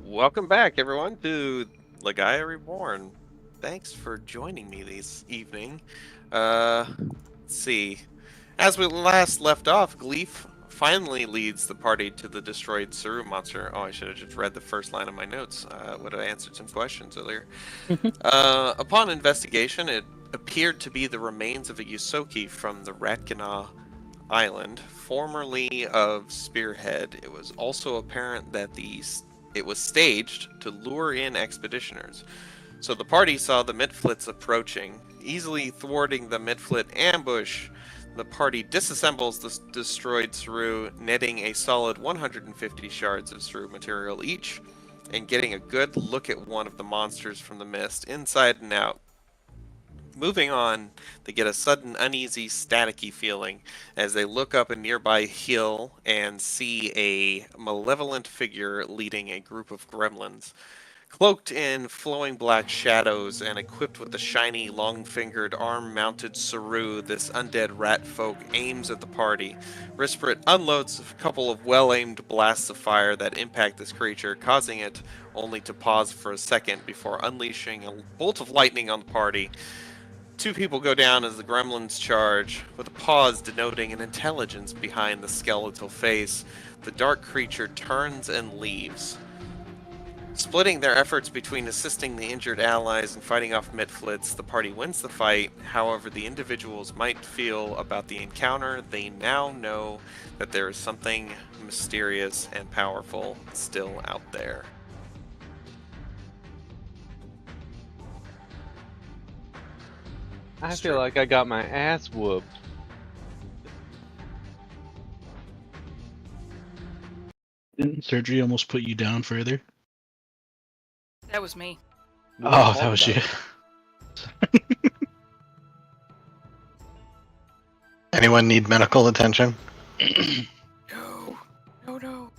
Welcome back, everyone, to Legaia Reborn. Thanks for joining me this evening. Let's see. As we last left off, Gleef finally leads the party to the destroyed Saru monster. Oh, I should have just read the first line of my notes. Would have answered some questions earlier. Upon investigation, it appeared to be the remains of a Yusoki from the Ratkana Island, formerly of Spearhead. It was also apparent that it was staged to lure in expeditioners. So the party saw the Mitflits approaching, easily thwarting the Mitflit ambush. The party disassembles the destroyed Saru, netting a solid 150 shards of Saru material each, and getting a good look at one of the monsters from the mist, inside and out. Moving on, they get a sudden uneasy, staticky feeling as they look up a nearby hill and see a malevolent figure leading a group of gremlins. Cloaked in flowing black shadows and equipped with a shiny, long-fingered, arm-mounted Saru, this undead rat folk aims at the party. Risprit unloads a couple of well-aimed blasts of fire that impact this creature, causing it only to pause for a second before unleashing a bolt of lightning on the party. Two people go down as the gremlins charge, with a pause denoting an intelligence behind the skeletal face. The dark creature turns and leaves. Splitting their efforts between assisting the injured allies and fighting off Mitflits, the party wins the fight. However the individuals might feel about the encounter, they now know that there is something mysterious and powerful still out there. I feel like I got my ass whooped. Didn't surgery almost put you down further? That was me. Oh, that was you. Anyone need medical attention? No. No.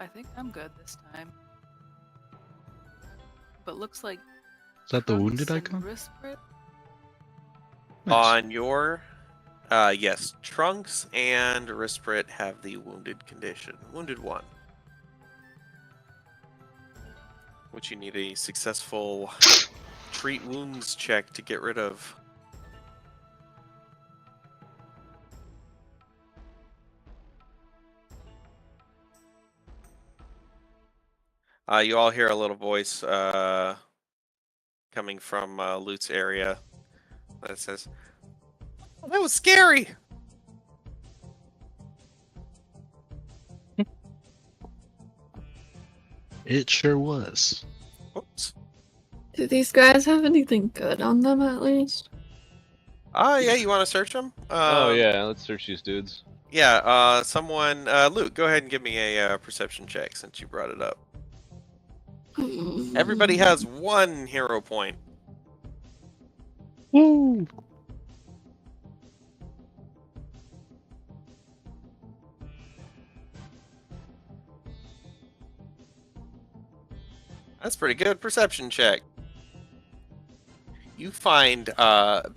I think I'm good this time. But looks like Is that the wounded Trunks icon? and Risprit? On your, yes, Trunks and Risprit have the wounded condition. Wounded 1. Which you need a successful treat wounds check to get rid of. You all hear a little voice coming from Loot's area that says, "Oh, that was scary!" It sure was. Oops. Do these guys have anything good on them at least? Yeah, you want to search them? Oh yeah, let's search these dudes. Yeah, someone, Loot, go ahead and give me a perception check since you brought it up. Everybody has 1 hero point. Woo! That's pretty good perception check. You find,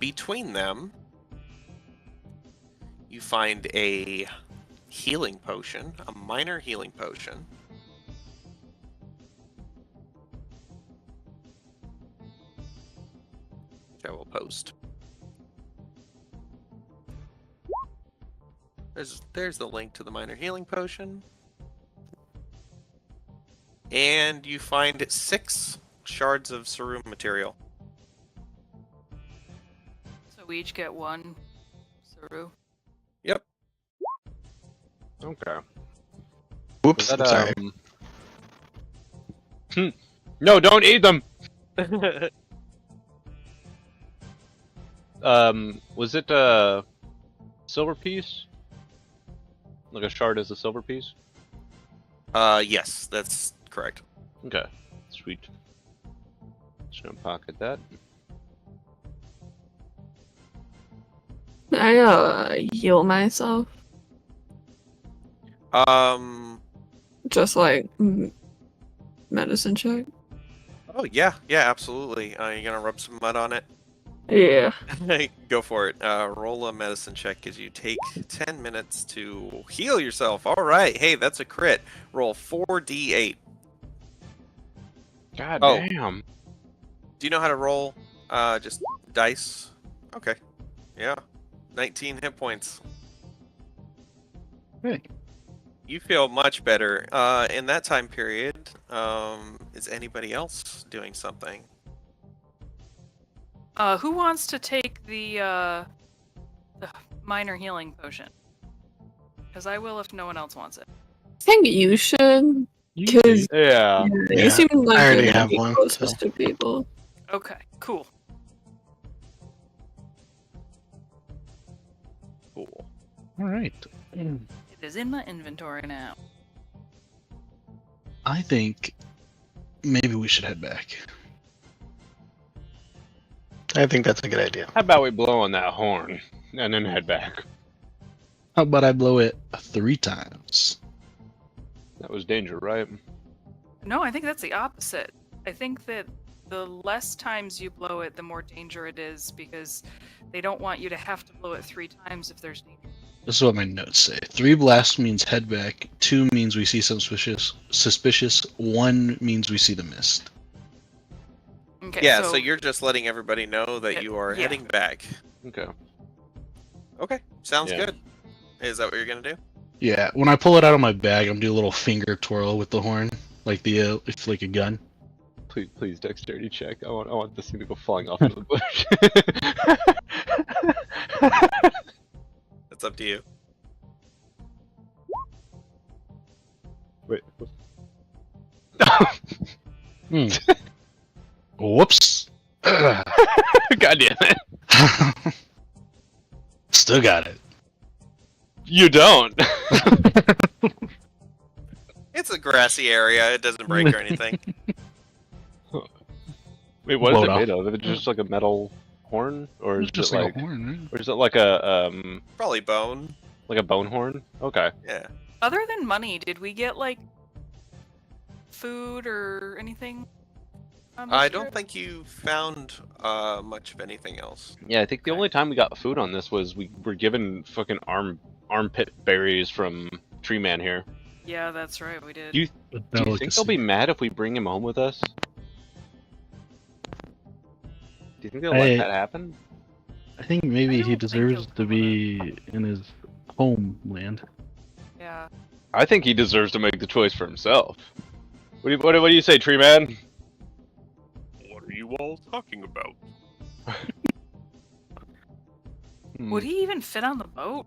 between them, you find a healing potion, a minor healing potion. Which I will post. There's the link to the minor healing potion. And you find 6 shards of Saru material. So we each get 1 Saru. Yep. Okay. Whoops, Was I'm sorry. No, don't eat them. Was it a silver piece? Like a shard is a silver piece? Yes, that's correct. Okay, sweet. Just gonna pocket that. I heal myself. Just like medicine check. Oh yeah, absolutely. You gonna rub some mud on it? Yeah. Go for it. Roll a medicine check as you take 10 minutes to heal yourself. All right. Hey, that's a crit. Roll 4d8. God Oh. damn. Do you know how to roll? Just dice. Okay. Yeah. 19 hit points. Hey. You feel much better. In that time period, is anybody else doing something? Who wants to take the minor healing potion? Because I will if no one else wants it. I think you should. You Because Yeah. you seem like I you're already gonna have be one, closest so. to people. Okay, cool. Cool. All right. It is in my inventory now. I think maybe we should head back. I think that's a good idea. How about we blow on that horn and then head back? How about I blow it 3 times? That was danger, right? No, I think that's the opposite. I think that the less times you blow it, the more danger it is, because they don't want you to have to blow it 3 times if there's danger. This is what my notes say. 3 blasts means head back. 2 means we see some suspicious. 1 means we see the mist. Okay, Yeah, so you're just letting everybody know that you are Yeah. heading back. Okay. Okay, sounds Yeah. good. Is that what you're gonna do? Yeah, when I pull it out of my bag, I'm doing a little finger twirl with the horn, like it's like a gun. Please, dexterity check. I want this thing to go flying off into the bush. That's up to you. Wait. Whoops. God damn it! Still got it. You don't. It's a grassy area. It doesn't break or anything. Wait, what is Blow it it made of? Is it just like a metal horn, or is It's just it like like, a horn, right? or is it like a Probably bone. like a bone horn? Okay. Yeah. Other than money, did we get like food or anything? On this I don't trip? think you found much of anything else. Yeah, I think the only time we got food on this was we were given fucking armpit berries from Tree Man here. Yeah, that's right, we did. You- But Do you delicacy. think they'll be mad if we bring him home with us? Do you think they'll let that happen? I think I maybe he don't think deserves he'll to come be in his homeland. Yeah. I think he deserves to make the choice for himself. What do you say, Tree Man? What are you all talking about? Would he even fit on the boat?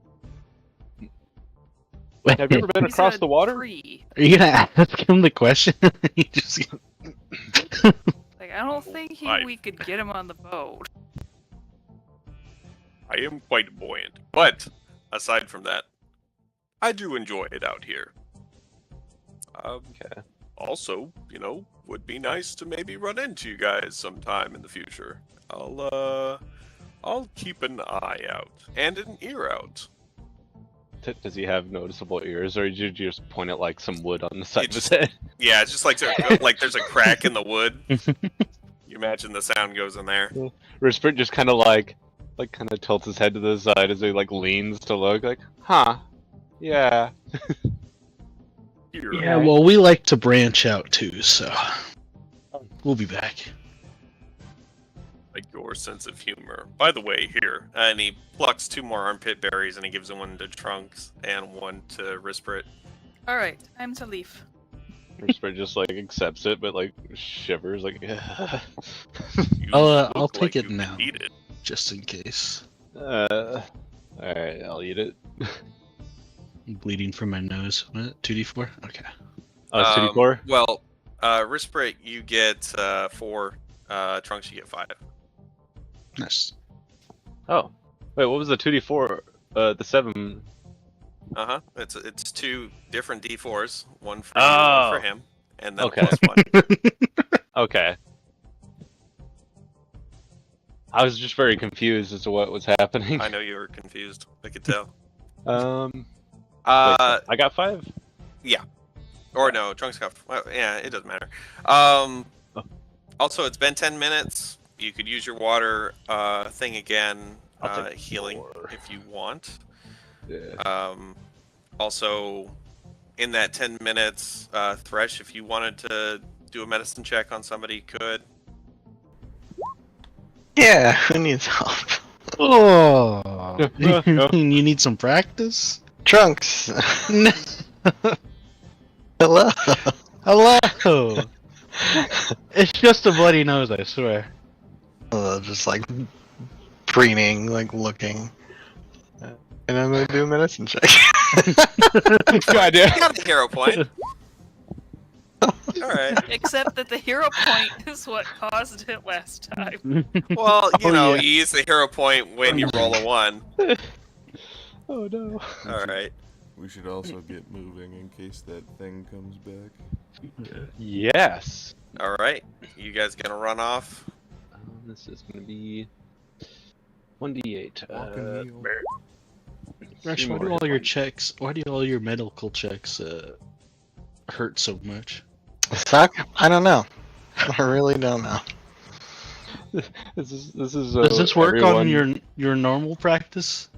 Have you ever been He's across a the water? tree. Are you gonna ask him the question? He just Like, I don't think we could get him on the boat. I am quite buoyant. But aside from that, I do enjoy it out here. Okay. Also, would be nice to maybe run into you guys sometime in the future. I'll keep an eye out and an ear out. Does he have noticeable ears, or did you just point at like some wood on the side It of his just- head? Yeah, it's just like there's a crack in the wood. You imagine the sound goes in there. Rispert just kind of like kind of tilts his head to the side as he like leans to look like, huh? Yeah. Ear yeah. out. Well, we like to branch out too, so we'll be back. Like your sense of humor. By the way, here, and he plucks 2 more armpit berries and he gives one to Trunks and one to Rispert. Alright, time to leave. Rispert just like accepts it, but like shivers like. You I'll look take like it you can now. eat it. Just in case. All right, I'll eat it. I'm bleeding from my nose. What? 2d4? Okay. Oh, it's 2d4? Well, Rispert, you get 4. Trunks, you get 5. Nice. Oh, wait, what was the 2d4? The 7. It's 2 different d4s, one for you, Oh. one for him, and then Okay. +1. Okay. I was just very confused as to what was happening. I know you were confused. I could tell. Wait, Uh, I got 5. or no, Trunks got. Well, yeah, it doesn't matter. Also, it's been 10 minutes. You could use your water thing again, I'll take healing more. if you want. Yeah. Also, in that 10 minutes, Thresh, if you wanted to do a medicine check on somebody, you could. Yeah, who needs help? Oh, No. you need some practice? Trunks. Hello. Hello. It's just a bloody nose, I swear. Just like preening, like looking. And I'm gonna do a medicine check. Good idea. You got a hero point. Alright. Except that the hero point is what caused it last time. Well, you Oh, know, yeah. you use the hero point when you roll a 1. Oh no. Alright. We should also get moving in case that thing comes back. Yes. Alright. You guys gonna run off? This is gonna be 1d8. Walking heal. Rush, why do all your checks? Why do all your medical checks hurt so much? Suck? I don't know. I really don't know. This is. Does this work on your normal practice?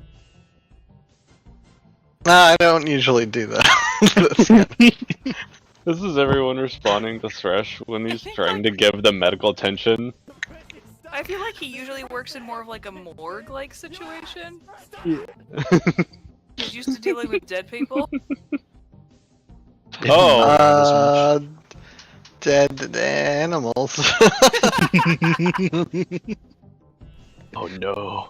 No, I don't usually do that. This is everyone responding to Thresh when he's think, trying to give them medical attention. I feel like he usually works in more of like a morgue-like situation. He's used to dealing with dead people. Oh. Dead animals. Oh no.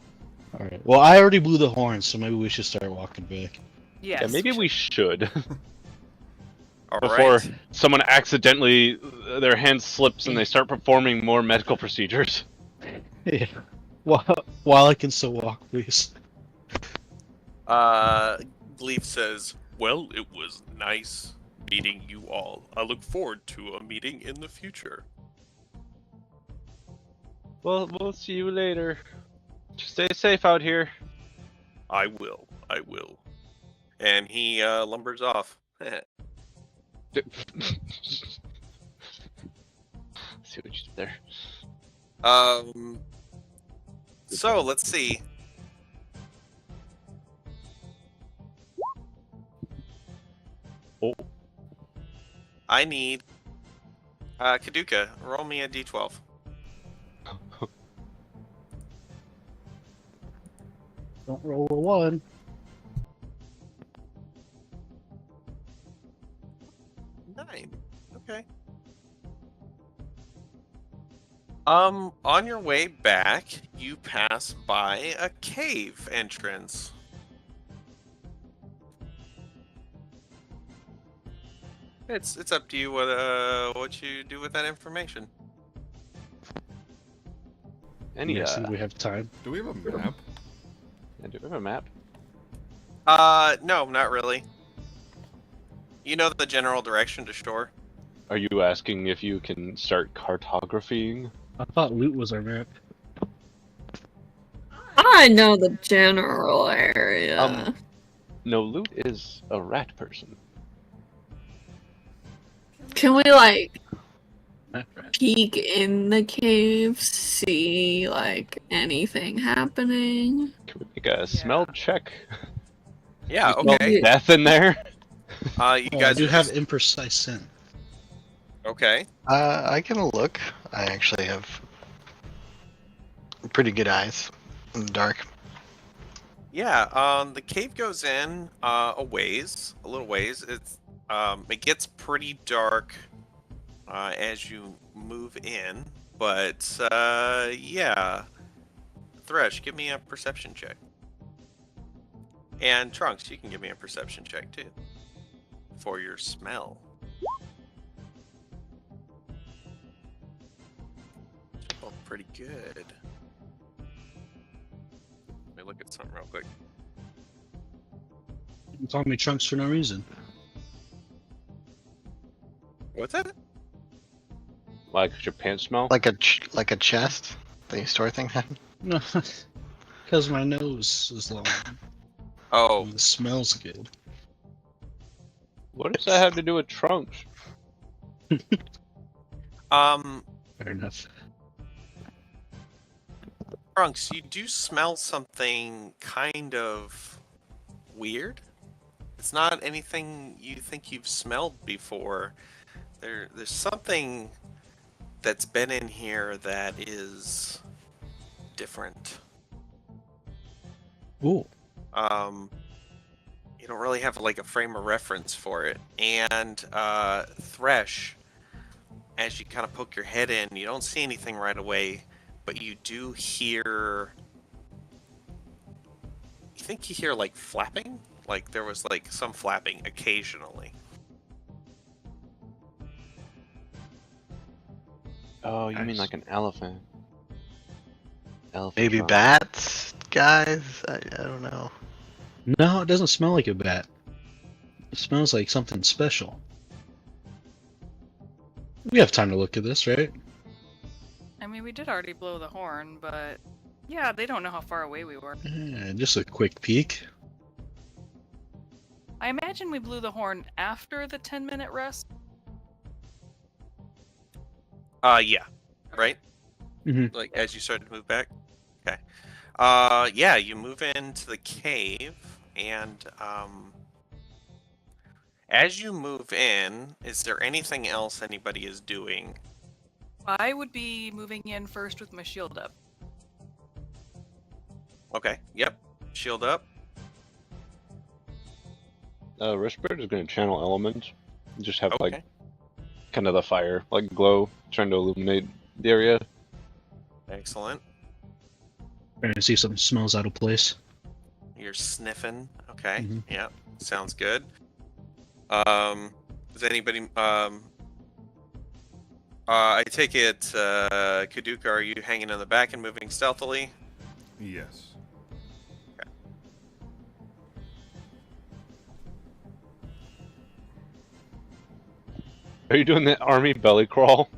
Alright. Well, I already blew the horn, so maybe we should start walking back. Yes. Yeah, maybe we should. Before Alright. someone accidentally, their hand slips and they start performing more medical procedures. Yeah. While I can still walk, please. Gleef says, well, it was nice meeting you all. I look forward to a meeting in the future. Well, we'll see you later. Stay safe out here. I will. And he lumbers off. See what you did there. So let's see. Oh. I need Kaduka, roll me a d12. Don't roll a 1. Nine. Okay. On your way back, you pass by a cave entrance. It's up to you what you do with that information. I'm guessing we have time. Do we have a map? Do we have a map? No, not really. You know the general direction to shore. Are you asking if you can start cartographying? I thought loot was our map. I know the general area. No, Loot is a rat person. Can we like peek in the cave, see like anything happening? Can we make a smell check? Yeah, Smell okay. death in there? You I guys do are have just- imprecise scent. Okay. I can look. I actually have pretty good eyes in the dark. Yeah, the cave goes in a little ways. It gets pretty dark as you move in, but yeah. Thresh, give me a perception check. And Trunks, you can give me a perception check too. For your smell. Oh, pretty good. Let me look at something real quick. You call me Trunks for no reason. What's that? Like, does your pants smell? Like a chest that you store things in. No, because my nose is long. Oh, And it smells good. What does that have to do with trunks? Fair enough. Trunks, you do smell something kind of weird. It's not anything you think you've smelled before. There's something that's been in here that is different. Ooh. You don't really have like a frame of reference for it. And Thresh, as you kind of poke your head in, you don't see anything right away, but you do hear. You think you hear like flapping? Like there was like some flapping occasionally. Oh, you mean Nice. like an elephant? Elephant Maybe trunk. bats, guys? I don't know. No, it doesn't smell like a bat. It smells like something special. We have time to look at this, right? I mean, we did already blow the horn, but yeah, they don't know how far away we were. Yeah, just a quick peek. I imagine we blew the horn after the 10-minute rest. Yeah. Right? Mhm. Like as you started to move back? Okay. Yeah, you move into the cave and as you move in, is there anything else anybody is doing? I would be moving in first with my shield up. Okay, yep. Shield up. Wristbird is going to channel elements. Just have Okay. like kind of the fire, like glow, trying to illuminate the area. Excellent. Trying to see if something smells out of place. You're sniffing. Okay. Mhm. Yep. Sounds good. Does anybody I take it Kaduka, are you hanging in the back and moving stealthily? Yes. Are you doing the army belly crawl?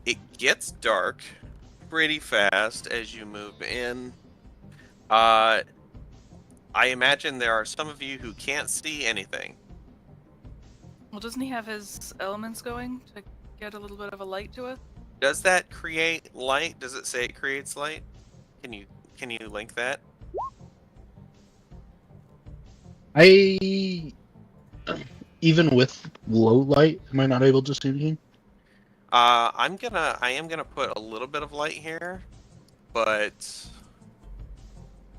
It gets dark pretty fast as you move in. I imagine there are some of you who can't see anything. Well, doesn't he have his elements going to get a little bit of a light to us? Does that create light? Does it say it creates light? Can you link that? Even with low light, am I not able to see anything? I am gonna put a little bit of light here, but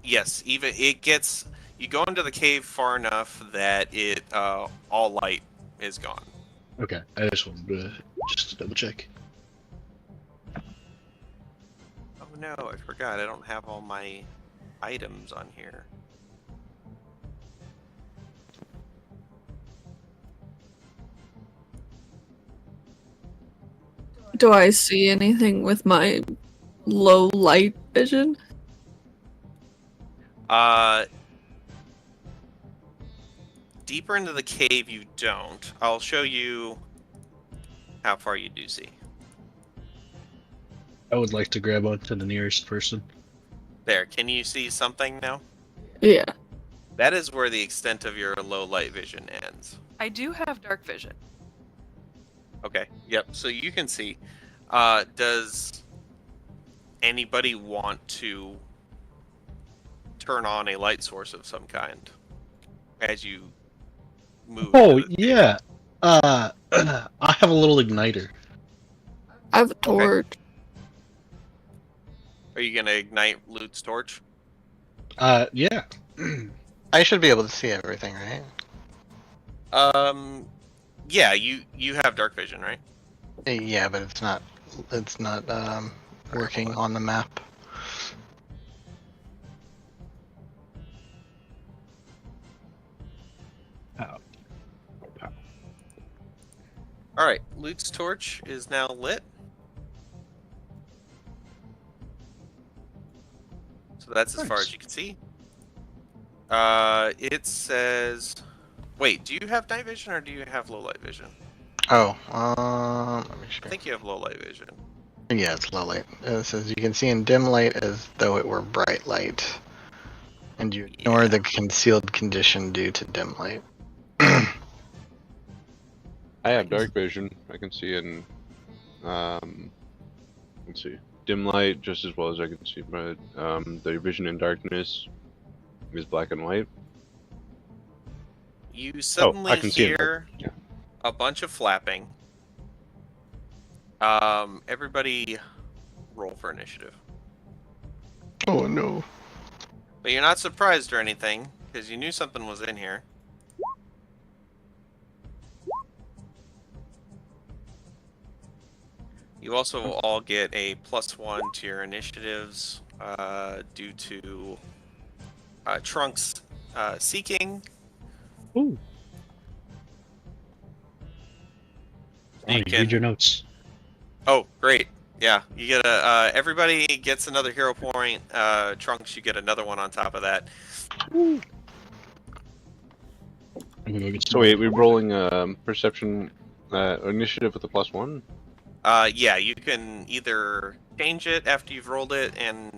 yes, even it gets. You go into the cave far enough that it all light is gone. Okay, I just wanted to double check. Oh no, I forgot. I don't have all my items on here. Do I see anything with my low light vision? Deeper into the cave, you don't. I'll show you how far you do see. I would like to grab onto the nearest person. There, can you see something now? Yeah. That is where the extent of your low light vision ends. I do have dark vision. Okay, yep, so you can see. Does anybody want to turn on a light source of some kind as you move? Oh, into the- yeah. I have a little igniter. I have a torch. Are you gonna ignite Loot's torch? Yeah. I should be able to see everything, right? Yeah, you have dark vision, right? Yeah, but it's not working on the map. All right, Loot's torch is now lit. So that's as far Nice. as you can see. It says. Wait, do you have night vision or do you have low light vision? Oh, let me I check. think you have low light vision. Yeah, it's low light. It says you can see in dim light as though it were bright light, and you ignore Yeah. the concealed condition due to dim light. I have dark vision. I can see in, let's see, dim light just as well as I can see, but the vision in darkness is black and white. You I suddenly can see in hear yeah. a bunch of flapping. Everybody roll for initiative. Oh no. But you're not surprised or anything, because you knew something was in here. You also will all get a +1 to your initiatives due to Trunks seeking. Ooh. So you Read your can. notes. Oh, great! Yeah, you get a. Everybody gets another hero point. Trunks, you get another one on top of that. I'm gonna go get some So wait, we're rolling perception initiative with a +1. Yeah, you can either change it after you've rolled it and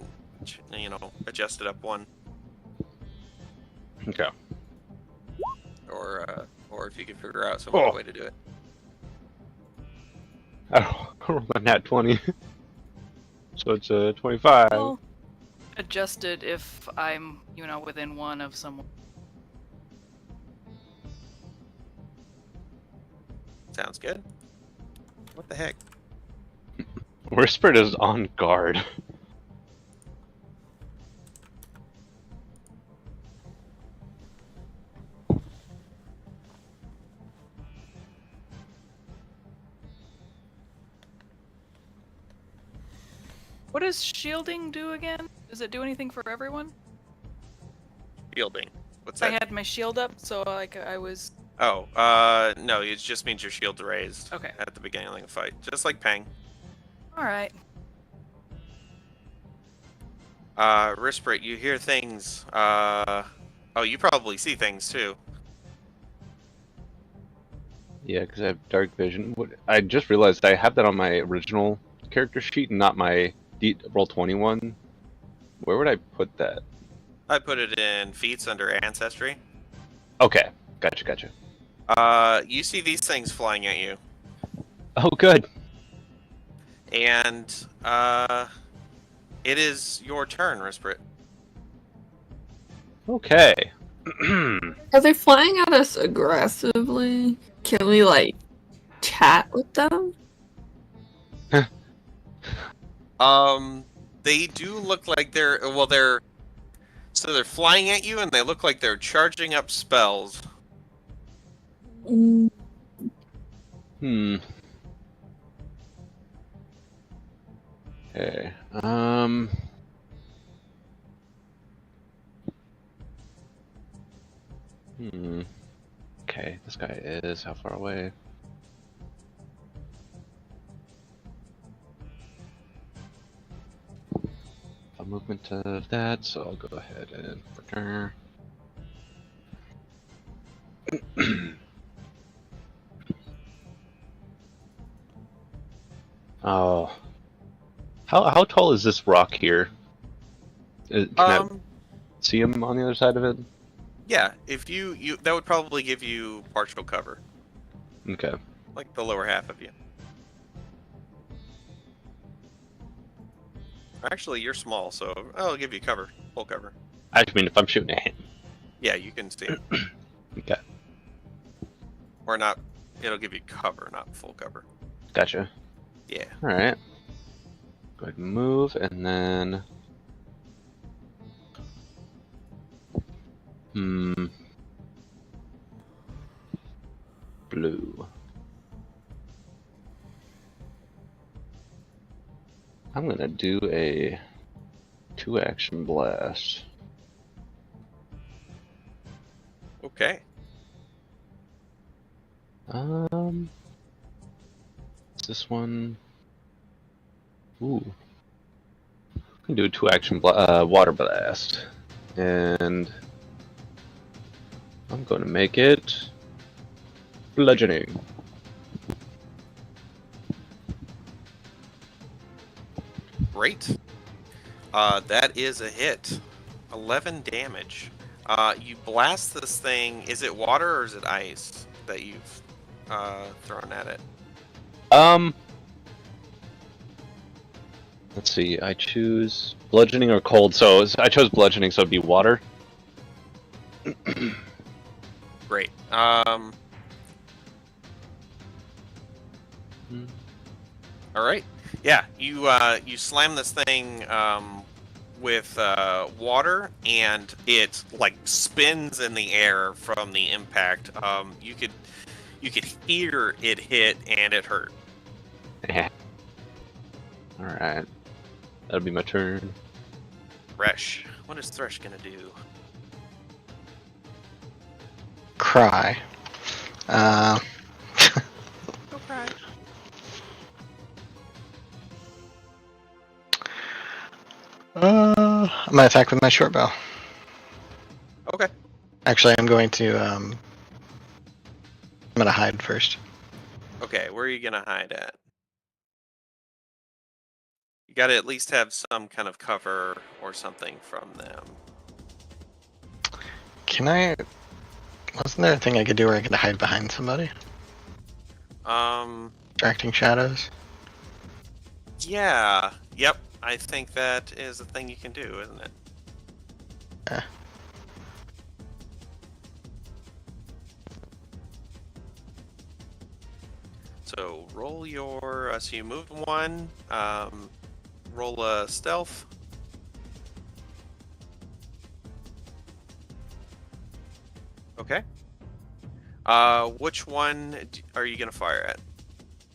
adjust it up one, Okay. or if you can figure out some other way to do it. I rolled a nat 20. So it's a 25. Well, adjusted if I'm, within one of someone. Sounds good. What the heck? Whispered is on guard. What does shielding do again? Does it do anything for everyone? Shielding. What's I that? had my shield up, so I was. Oh, no, it just means your shield's raised. Okay. At the beginning of the fight, just like Pang. All right. Risprit, you hear things. Oh, you probably see things too. Yeah, because I have dark vision. I just realized I have that on my original character sheet and not my roll 21. Where would I put that? I put it in feats under ancestry. Okay, gotcha. You see these things flying at you, Oh, good. and it is your turn, Risprit. Okay. Are they flying at us aggressively? Can we, like, chat with them? They do look like they're flying at you, and they look like they're charging up spells. Mm, Okay. Okay, this guy is how far away? A movement of that, so I'll go ahead and return. Oh. How tall is this rock here? Can I see him on the other side of it? Yeah, if you that would probably give you partial cover, Okay. like the lower half of you. Actually, you're small, so I'll give you cover, full cover. I mean, if I'm shooting at him. Yeah, you can see it. Okay. Or not. It'll give you cover, not full cover. Gotcha. Yeah. Alright. Go ahead and move, and then... Blue. I'm gonna do a 2-action blast. Okay. Is this one? Ooh. I'm gonna do a 2-action water blast. And I'm gonna make it bludgeoning. Great. That is a hit. 11 damage. You blast this thing. Is it water or is it ice that you've thrown at it? Let's see. I choose bludgeoning or cold. So I chose bludgeoning, so it'd be water. Great. All right. Yeah, you slam this thing with water, and it like spins in the air from the impact. You could hear it hit, and it hurt. All right. That'll be my turn. Thresh. What is Thresh gonna do? Cry. Go cry. I'm gonna attack with my short bow. Okay. Actually, I'm going to. I'm gonna hide first. Okay, where are you gonna hide at? You gotta at least have some kind of cover or something from them. Can I? Wasn't there a thing I could do where I could hide behind somebody? Distracting shadows. Yeah. Yep. I think that is a thing you can do, isn't it? Yeah. So roll your. So you moved one. Roll a stealth. Okay. Which one are you gonna fire at?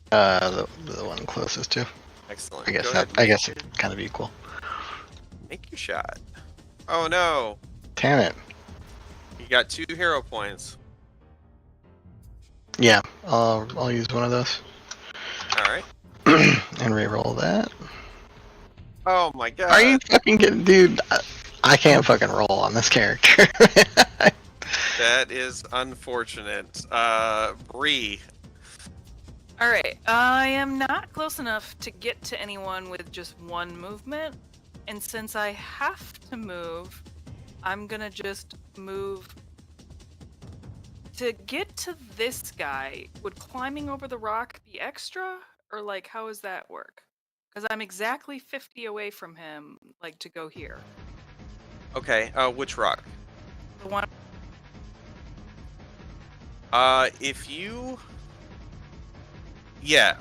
The one closest to. Excellent. I guess Go that. ahead, I guess it's kind of equal. make your shot. Oh no! Damn it. You got 2 hero points. Yeah, I'll use one of those All right. and re-roll that. Oh my god. Are you fucking kidding, dude? I can't fucking roll on this character. That is unfortunate. Bree. Alright, I am not close enough to get to anyone with just one movement, and since I have to move, I'm gonna just move. To get to this guy, would climbing over the rock be extra? Or, like, how does that work? Because I'm exactly 50 away from him, like, to go here. Okay, which rock? The one. If you... Yeah,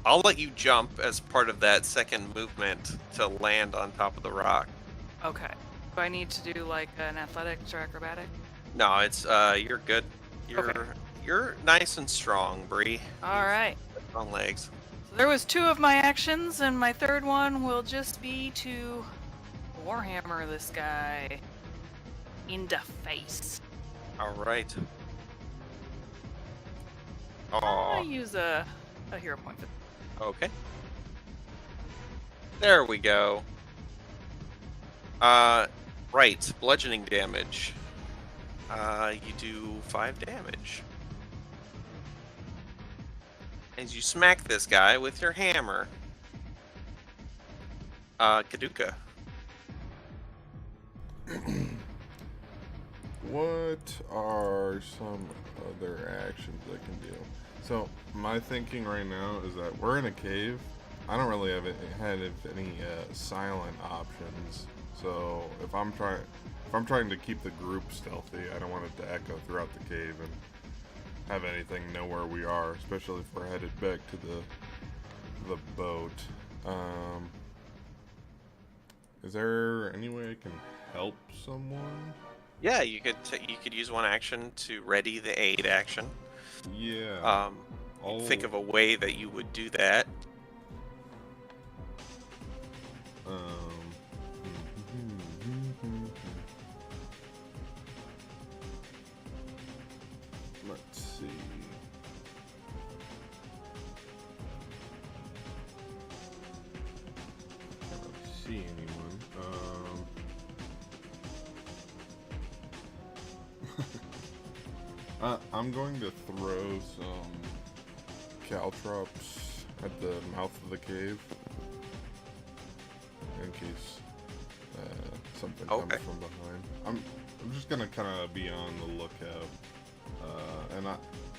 I'll let you jump as part of that second movement to land on top of the rock. Okay. Do I need to do, like, an athletics or acrobatic? No, it's, you're good. You're nice and strong, Bree. Alright. Strong legs. So there was 2 of my actions, and my third one will just be to warhammer this guy in the face. Alright. I Oh, use a hero point for okay. There we go. Right, bludgeoning damage. You do 5 damage. As you smack this guy with your hammer. Kaduka. What are some other actions I can do? So my thinking right now is that we're in a cave. I don't really have any silent options. So if I'm trying to keep the group stealthy, I don't want it to echo throughout the cave and have anything know where we are, especially if we're headed back to the boat. Is there any way I can help someone? Yeah, you could use one action to ready the aid action. Yeah. Think of a way that you would do that. Let's see. Can't really see anyone. I'm going to throw some caltrops at the mouth of the cave in case something comes from behind. I'm just gonna kind of be on the lookout, and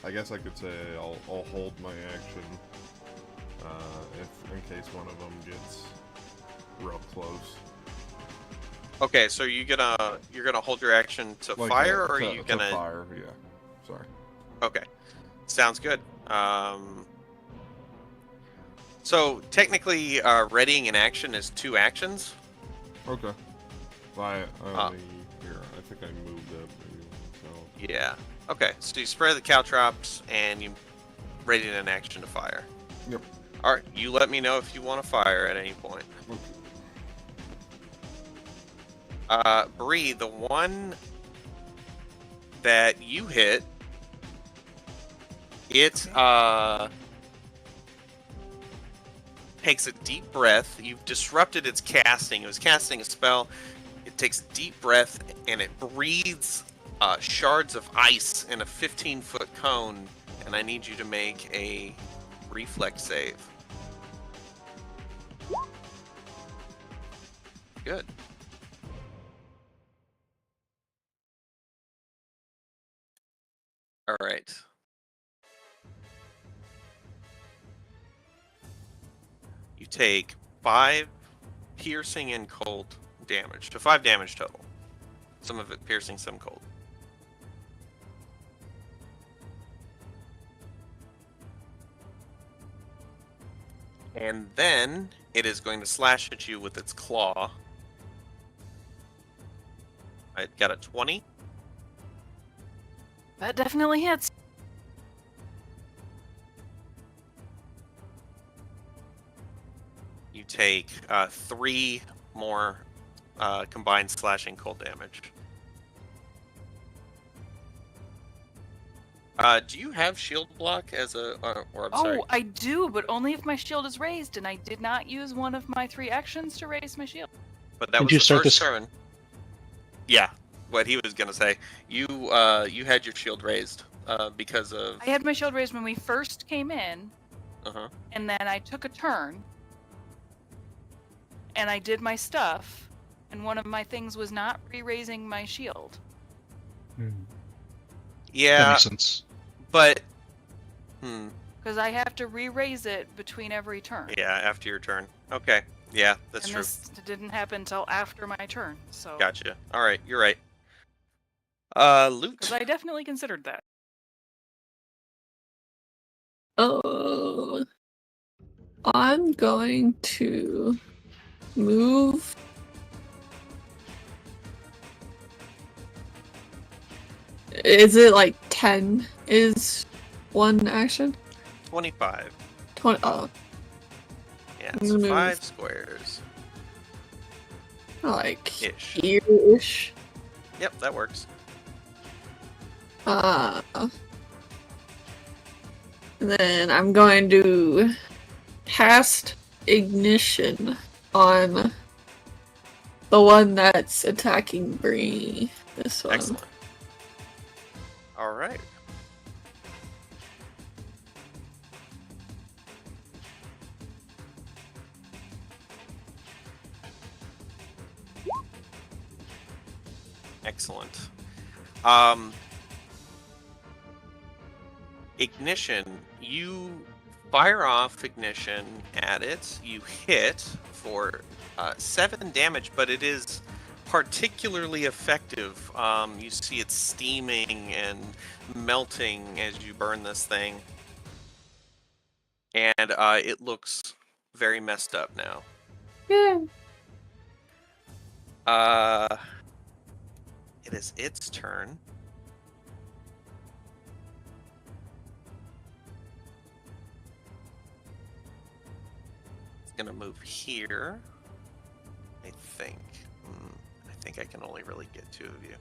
I guess I could say I'll hold my action if in case one of them gets real close. Okay, so you're gonna hold your action to Like, fire, or are to- you to gonna? fire? Yeah. Sorry. Okay, sounds good. So technically, readying an action is 2 actions. Okay. I Uh, here. I think I moved up. Maybe, so Yeah. Okay, so you spray the caltrops and you ready an action to fire. Yep. All right, you let me know if you want to fire at any point. Okay. Bree, the one that you hit, it takes a deep breath. You've disrupted its casting. It was casting a spell. It takes a deep breath and it breathes shards of ice in a 15-foot cone. And I need you to make a reflex save. Good. All right. You take 5 piercing and cold damage. So 5 damage total. Some of it piercing, some cold. And then it is going to slash at you with its claw. I got a 20. That definitely hits. You take 3 more combined slashing cold damage. Do you have shield block as a, or I'm sorry. Oh, I do, but only if my shield is raised, and I did not use one of my 3 actions to raise my shield. But that Did was you the start first this- turn. Yeah, what he was gonna say. You had your shield raised because of. I had my shield raised when we first came in, Uh-huh. and then I took a turn, and I did my stuff, and one of my things was not re-raising my shield. That Yeah, makes sense. but. Because I have to re-raise it between every turn. Yeah, after your turn. Okay. Yeah, that's and true. this didn't happen until after my turn, so. Gotcha. All right, you're right. Loot. Because I definitely considered that. Oh, I'm going to move. Is it like 10 is one action? 25. 20. Oh, Yeah, I'm so gonna move. 5 squares. like Ish. here-ish. Yep, that works. Then I'm going to cast ignition on the one that's attacking Bree. This one. Excellent. All right. Excellent. Ignition. You fire off ignition at it. You hit for 7 damage, but it is particularly effective. You see it steaming and melting as you burn this thing. And it looks very messed up now. Yeah. It is its turn. It's gonna move here. I think. I think I can only really get 2 of you.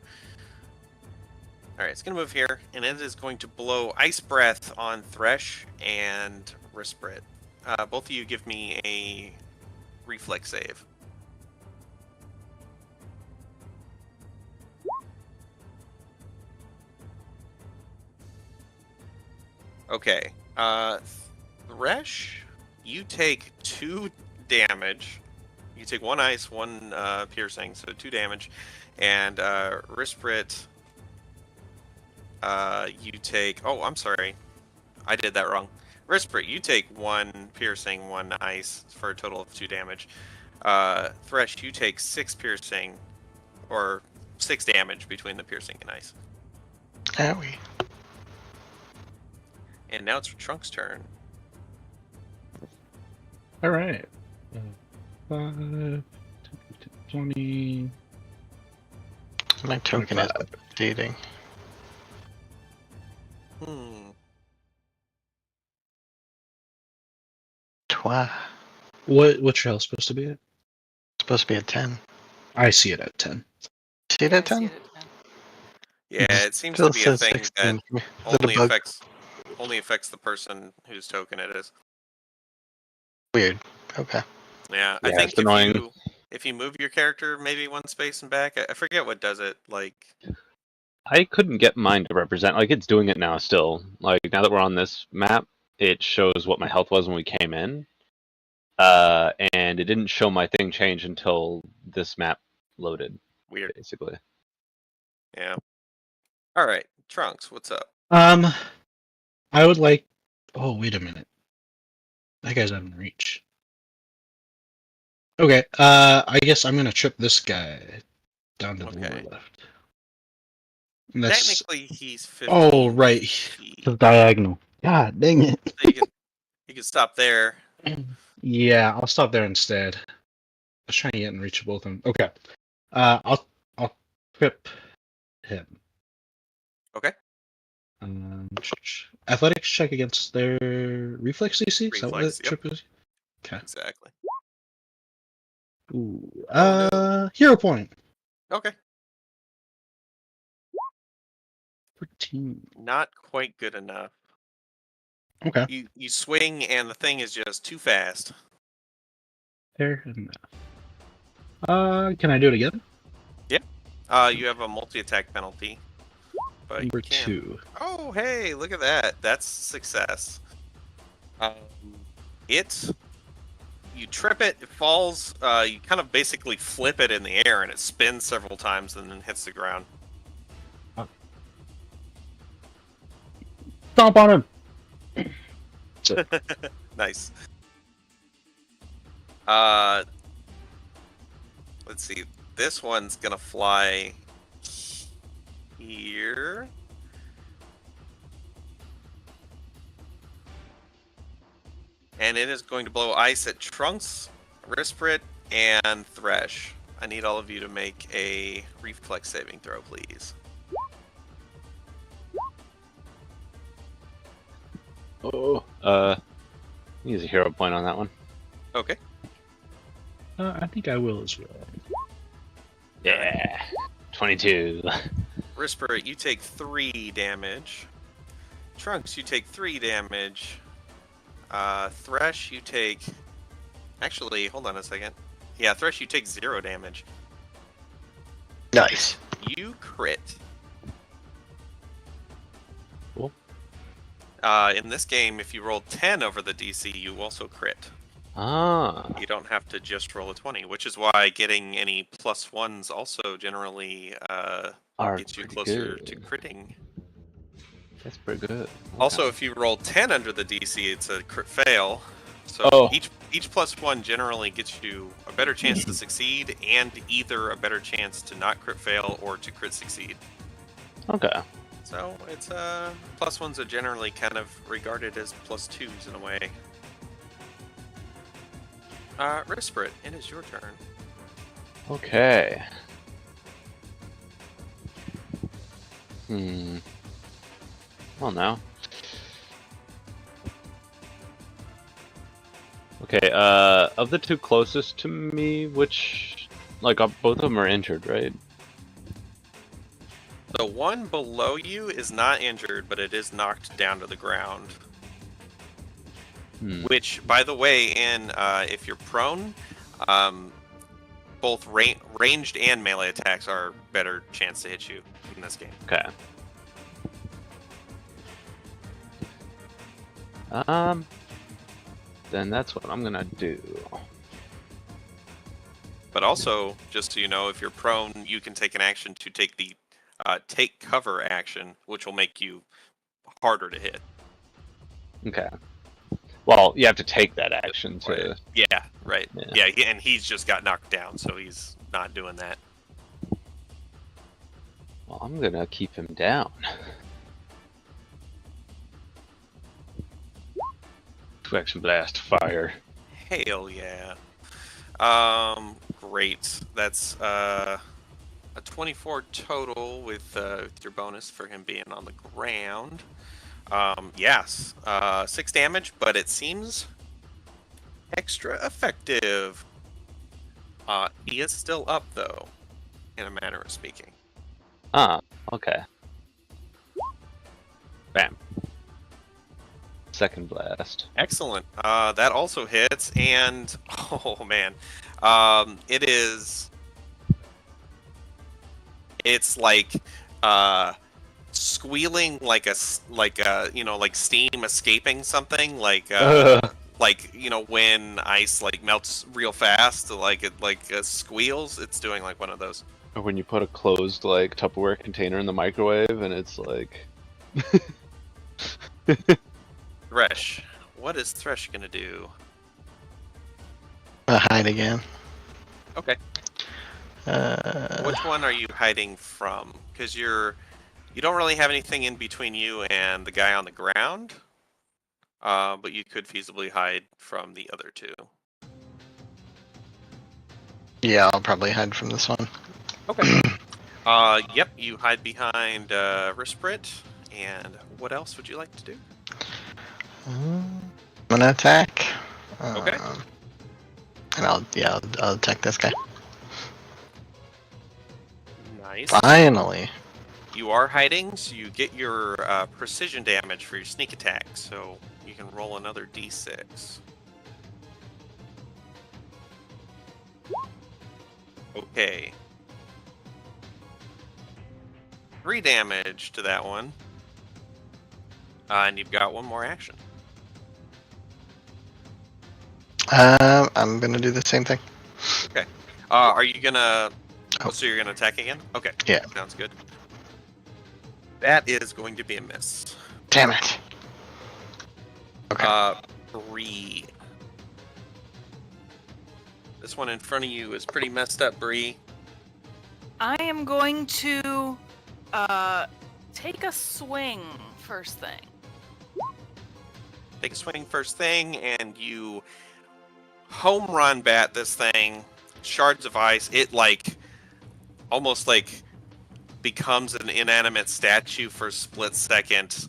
Alright, it's gonna move here, and it is going to blow Ice Breath on Thresh and Risprit. Both of you give me a reflex save. Okay, Thresh, you take 2 damage. You take 1 ice, 1 piercing, so 2 damage. And Risprit, you take... Oh, I'm sorry. I did that wrong. Rispert, you take 1 piercing, 1 ice for a total of 2 damage. Thresh, you take 6 piercing, or 6 damage between the piercing and ice. Owie. And now it's Trunk's turn. All right. 5, 20. My token is updating. Twa. What's your health supposed to be at? Supposed to be at 10. I see it at 10. See it at I see 10? it at 10. Yeah, it seems Still to be a says thing 16. that Is it a only bug? affects the person whose token it is. Weird. Okay. Yeah, I Yeah, think it's annoying. if you move your character maybe 1 space and back, I forget what does it. Like, I couldn't get mine to represent. Like, it's doing it now still. Like, now that we're on this map, it shows what my health was when we came in. And it didn't show my thing change until this map loaded, weird. basically. Yeah. All right, Trunks, what's up? I would like. Oh, wait a minute. That guy's out of reach. Okay. I guess I'm gonna trip this guy down to the Okay. lower left. And that's. Technically, he's 15. Oh, right. feet. The diagonal. God dang it. So you can stop there. Yeah, I'll stop there instead. I was trying to get in reach of both of them. Okay. I'll trip him. Okay. Athletics check against their reflex DC. Is that what Reflex, that yep. trip is? Okay. Exactly. Ooh. Oh, no. Hero point. Okay. 14. Not quite good enough. Okay. You swing and the thing is just too fast. Fair enough. Can I do it again? You have a multi-attack penalty. But Number you can. 2. Oh, hey, look at that. That's success. You trip it, it falls, you kind of basically flip it in the air and it spins several times and then hits the ground. Stomp on him. Nice. Let's see. This one's gonna fly here. And it is going to blow ice at Trunks, Risprit, and Thresh. I need all of you to make a reflex saving throw, please. Oh. Use a hero point on that one. Okay. I think I will as well. Yeah. 22. Risprit, you take 3 damage. Trunks, you take 3 damage. Thresh, you take... Actually, hold on a second. Yeah, Thresh, you take 0 damage. Nice. You crit. Cool. In this game, if you roll 10 over the DC, you also crit. Ah. You don't have to just roll a 20, which is why getting any +1s also generally gets you closer to critting. That's pretty good. Okay. Also, if you roll 10 under the DC, it's a crit fail. So each +1 generally gets you a better chance to succeed and either a better chance to not crit fail or to crit succeed. Okay. So it's +1s are generally kind of regarded as +2s in a way. Risprit, it is your turn. Okay. Well, now. Okay, of the 2 closest to me, which, like, both of them are injured, right? The one below you is not injured, but it is knocked down to the ground. Which, by the way, if you're prone, both ranged and melee attacks are better chance to hit you in this game. Okay. Then that's what I'm gonna do. But also, just so you know, if you're prone, you can take an action to take the take cover action, which will make you harder to hit. Okay. Well, you have to take that action to. Right. Yeah, right. Yeah. And he's just got knocked down, so he's not doing that. Well, I'm gonna keep him down. Action blast, fire. Hell yeah. Great. That's a 24 total with your bonus for him being on the ground. Yes. 6 damage, but it seems extra effective. He is still up though, in a manner of speaking. Ah, okay. Bam. Second blast. Excellent. That also hits, and oh man, it is. It's like squealing like a like steam escaping something like when ice like melts real fast, like it squeals. It's doing like one of those. Or when you put a closed like Tupperware container in the microwave and it's like. Thresh. What is Thresh gonna do? Hide again. Okay. Which one are you hiding from? Because you don't really have anything in between you and the guy on the ground. But you could feasibly hide from the other two. Yeah, I'll probably hide from this one. Okay. Yep, you hide behind Risprit. And what else would you like to do? I'm gonna attack. Okay. And I'll attack this guy. Nice. Finally. You are hiding, so you get your precision damage for your sneak attack. So you can roll another d6. Okay. 3 damage to that one. And you've got one more action. I'm gonna do the same thing. Okay. Are you gonna... Oh. So you're gonna attack again? Okay. Yeah. Sounds good. That is going to be a miss. Damn it. Okay. Bree. This one in front of you is pretty messed up, Bree. I am going to take a swing first thing. Take a swing first thing, and you home run bat this thing. Shards of ice. It almost becomes an inanimate statue for a split second,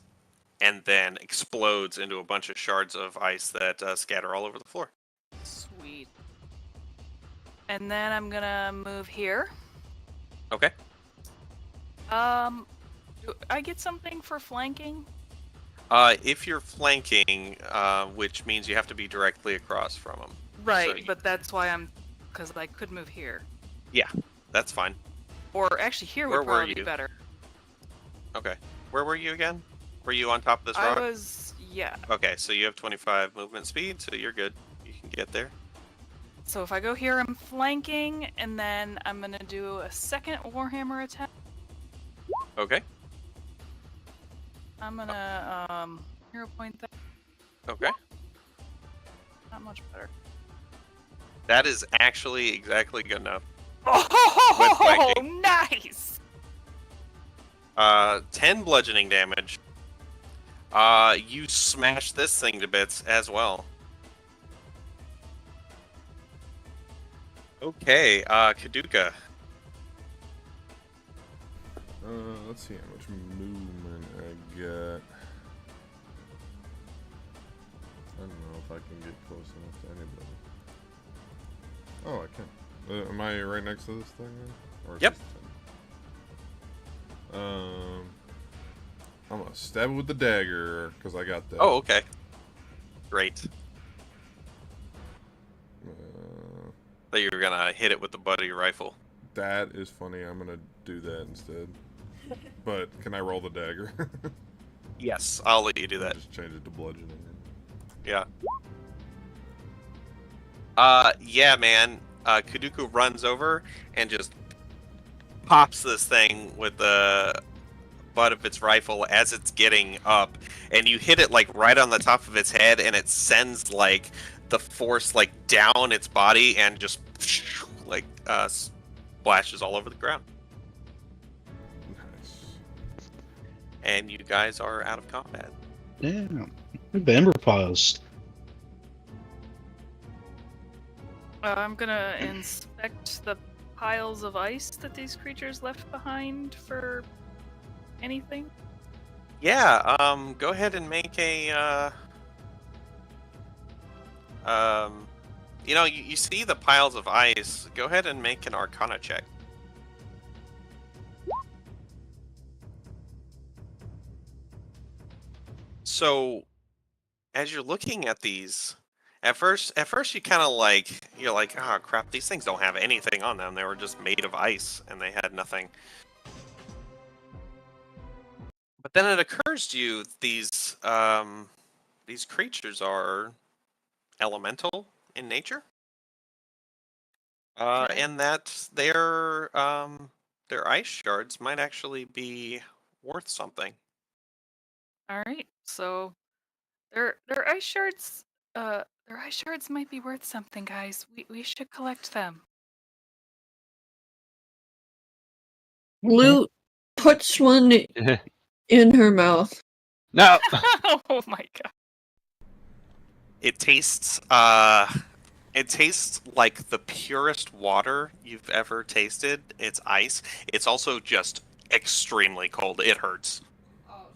and then explodes into a bunch of shards of ice that scatter all over the floor. Sweet. And then I'm gonna move here. Okay. Do I get something for flanking? If you're flanking, which means you have to be directly across from them. Right, So but that's why because I could move here. that's fine. Or actually here Where would were probably be you? better. Okay. Where were you again? Were you on top of this rock? I was, yeah. Okay, so you have 25 movement speed, so you're good. You can get there. So if I go here, I'm flanking, and then I'm gonna do a second Warhammer attack. Okay. I'm gonna hero point that. Okay. Not much better. That is actually exactly good enough. Oh, flanking. nice! 10 bludgeoning damage. You smash this thing to bits as well. Okay, Kaduka. Let's see how much movement I got. I don't know if I can get close enough to anybody. Oh, I can. Am I right next to this thing then? Or is Yep. this 10? I'm gonna stab it with the dagger because I got that. Oh, okay. Great. Thought you were gonna hit it with the butt of your rifle. That is funny. I'm gonna do that instead. But can I roll the dagger? Yes, I'll let you do that. Just change it to bludgeoning. Yeah. Yeah, man. Kaduku runs over and just pops this thing with the butt of its rifle as it's getting up, and you hit it like right on the top of its head, and it sends like the force like down its body and just like splashes all over the ground. Nice. And you guys are out of combat. Yeah. The Ember Piles. I'm gonna inspect the piles of ice that these creatures left behind for anything. Yeah, go ahead and make a, you know, you see the piles of ice. Go ahead and make an Arcana check. So, as you're looking at these, at first you kind of like, you're like, oh crap, these things don't have anything on them. They were just made of ice, and they had nothing. But then it occurs to you these creatures are elemental in nature, Okay. and that their ice shards might actually be worth something. All right. So their ice shards. Their ice shards might be worth something, guys. We should collect them. Loot puts one in her mouth. No. Oh my god. It tastes like the purest water you've ever tasted. It's ice. It's also just extremely cold. It hurts.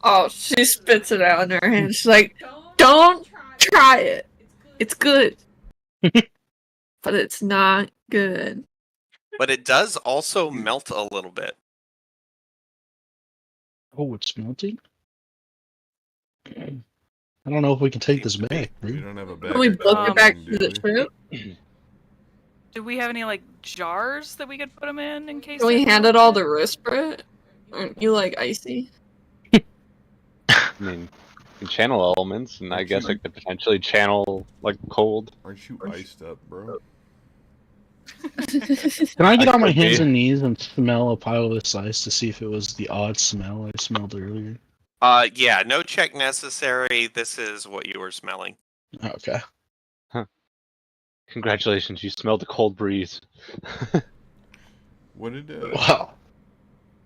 Oh, she spits it out in her hand. She's like, "Don't try it. It's good, but it's not good." But it does also melt a little bit. Oh, it's melting? I don't know if we can take this Seems to be. back. We Dude. don't have a bag. Can we of book it back cotton, to the do we? ship? Do we have any like jars that we could put them in case? Can we it hand it all melted? to Risprit? Aren't you like icy? I mean, you can channel elements, and I guess I could potentially channel like cold. Aren't you iced up, bro? Can I get I on my could hands be. and knees and smell a pile of this ice to see if it was the odd smell I smelled earlier? Yeah, no check necessary. This is what you were smelling. Okay. Congratulations, you smelled the cold breeze. What did Wow.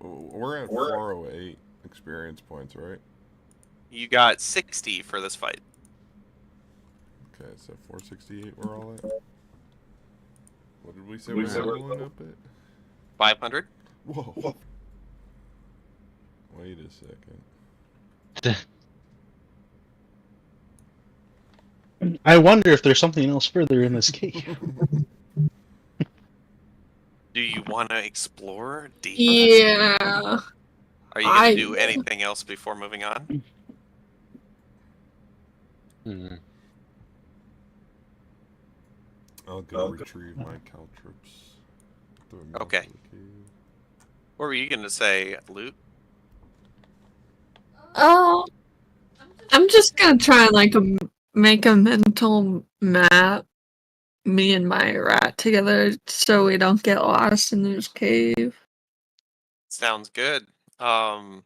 we're at 408 experience points, right? You got 60 for this fight. Okay, so 468 we're all at. What did we say we were leveling up at? 500. Whoa. Wait a second. I wonder if there's something else further in this cave. Do you want to explore deeper? Yeah. Are you going to do anything else before moving on? Hmm. I'll go retrieve my caltrops. Throw them Okay. into the cave. What were you going to say, Loot? Oh, I'm just gonna try and like make a mental map, me and my rat together, so we don't get lost in this cave. Sounds good. And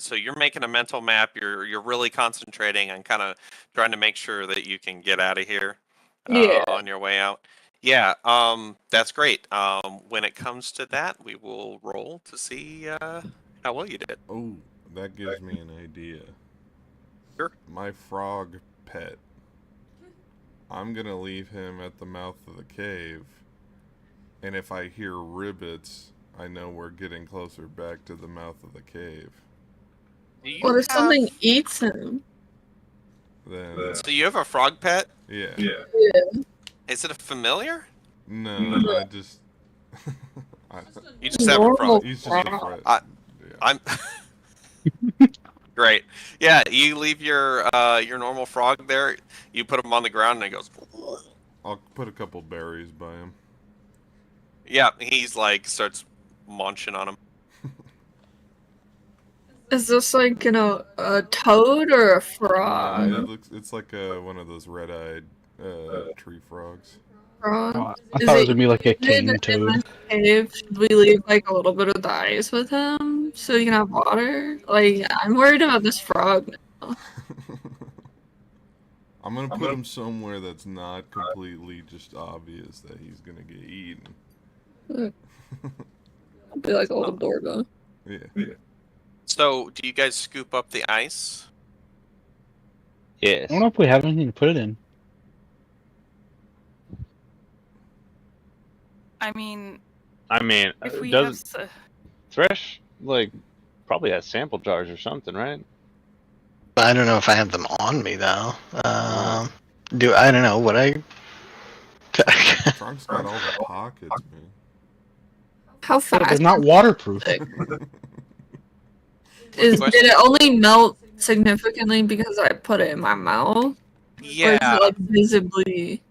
so you're making a mental map. You're really concentrating on kind of trying to make sure that you can get out of here Yeah. on your way out. Yeah, that's great. When it comes to that, we will roll to see how well you did. Oh, that gives me an idea. Sure. My frog pet. I'm gonna leave him at the mouth of the cave, and if I hear ribbits, I know we're getting closer back to the mouth of the cave. Do you What if have- something eats him? Then, So you have a frog pet? yeah. Is it a familiar? No, I just. You just have a frog. He's just a threat. Yeah. I'm great. Yeah, you leave your normal frog there. You put him on the ground, and he goes. I'll put a couple berries by him. Yeah, he's like starts munching on him. Is this like, a toad or a frog? It's like one of those red-eyed tree frogs. Frog? I Is thought it it was gonna be like a in king the toad. cave? Should we leave like a little bit of the ice with him? so you can have water? Like, I'm worried about this frog now. I'm gonna put him somewhere that's not completely just obvious that he's gonna get eaten. I'll be like a little doorbell. Yeah. So, do you guys scoop up the ice? Yes. I don't know if we have anything to put it in. I mean, if we have. Thresh probably has sample jars or something, right? I don't know if I have them on me though. I don't know what I. Trunk's got all the pockets, man. How fast? They're not waterproof. Did it only melt significantly because I put it in my mouth? Yeah. Or is it like visibly?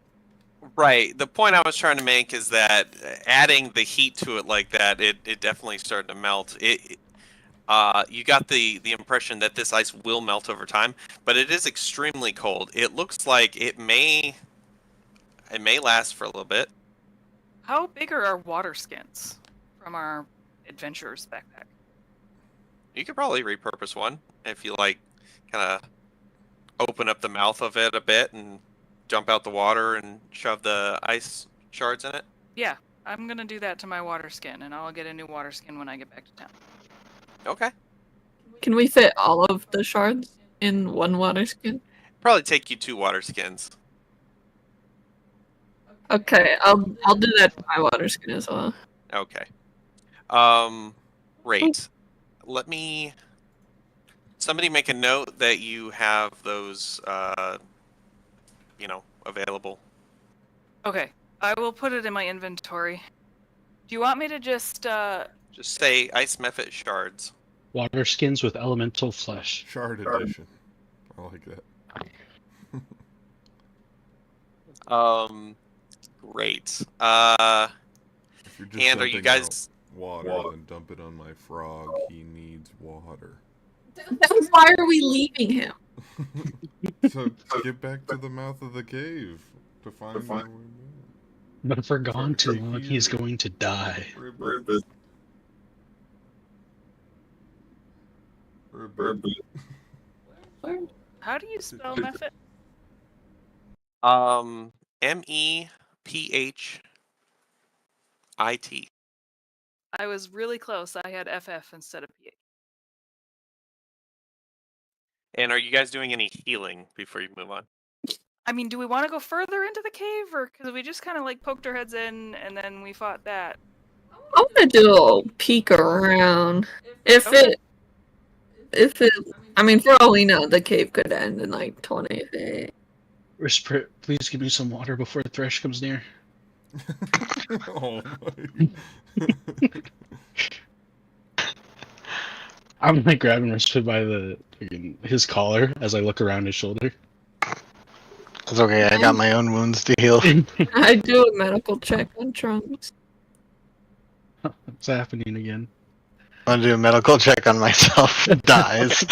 Right. The point I was trying to make is that adding the heat to it like that, it definitely started to melt. You got the impression that this ice will melt over time, but it is extremely cold. It looks like it may last for a little bit. How big are our water skins from our adventurer's backpack? You could probably repurpose one if you kind of open up the mouth of it a bit and jump out the water and shove the ice shards in it. Yeah, I'm gonna do that to my water skin, and I'll get a new water skin when I get back to town. Okay. Can we fit all of the shards in one water skin? Probably take you 2 water skins. Okay, I'll do that to my water skin as well. Okay. Great. Let me. Somebody make a note that you have those, available. Okay, I will put it in my inventory. Do you want me to just Just say ice method shards. Water skins with elemental flesh. Shard edition. I like that. Great. If you're just and are you dumping guys out water, then dump it on my frog. He needs water. Then why are we leaving him? So get back to the mouth of the cave to find out where we're going. But if we're gone too long, he's going to die. Ribbit. how do you spell method? MEPHIT. I was really close. I had FF instead of PH. And are you guys doing any healing before you move on? I mean, do we want to go further into the cave, or because we just kind of poked our heads in and then we fought that? I want to do a little peek around. If it, I mean, for all we know, the cave could end in 20 days. Whisper, please give me some water before Thresh comes near. Oh my. I'm grabbing Whisper by his collar as I look around his shoulder. It's okay, I got my own wounds to heal. I do a medical check on Trunks. What's happening again? I'm gonna do a medical check on myself. It dies.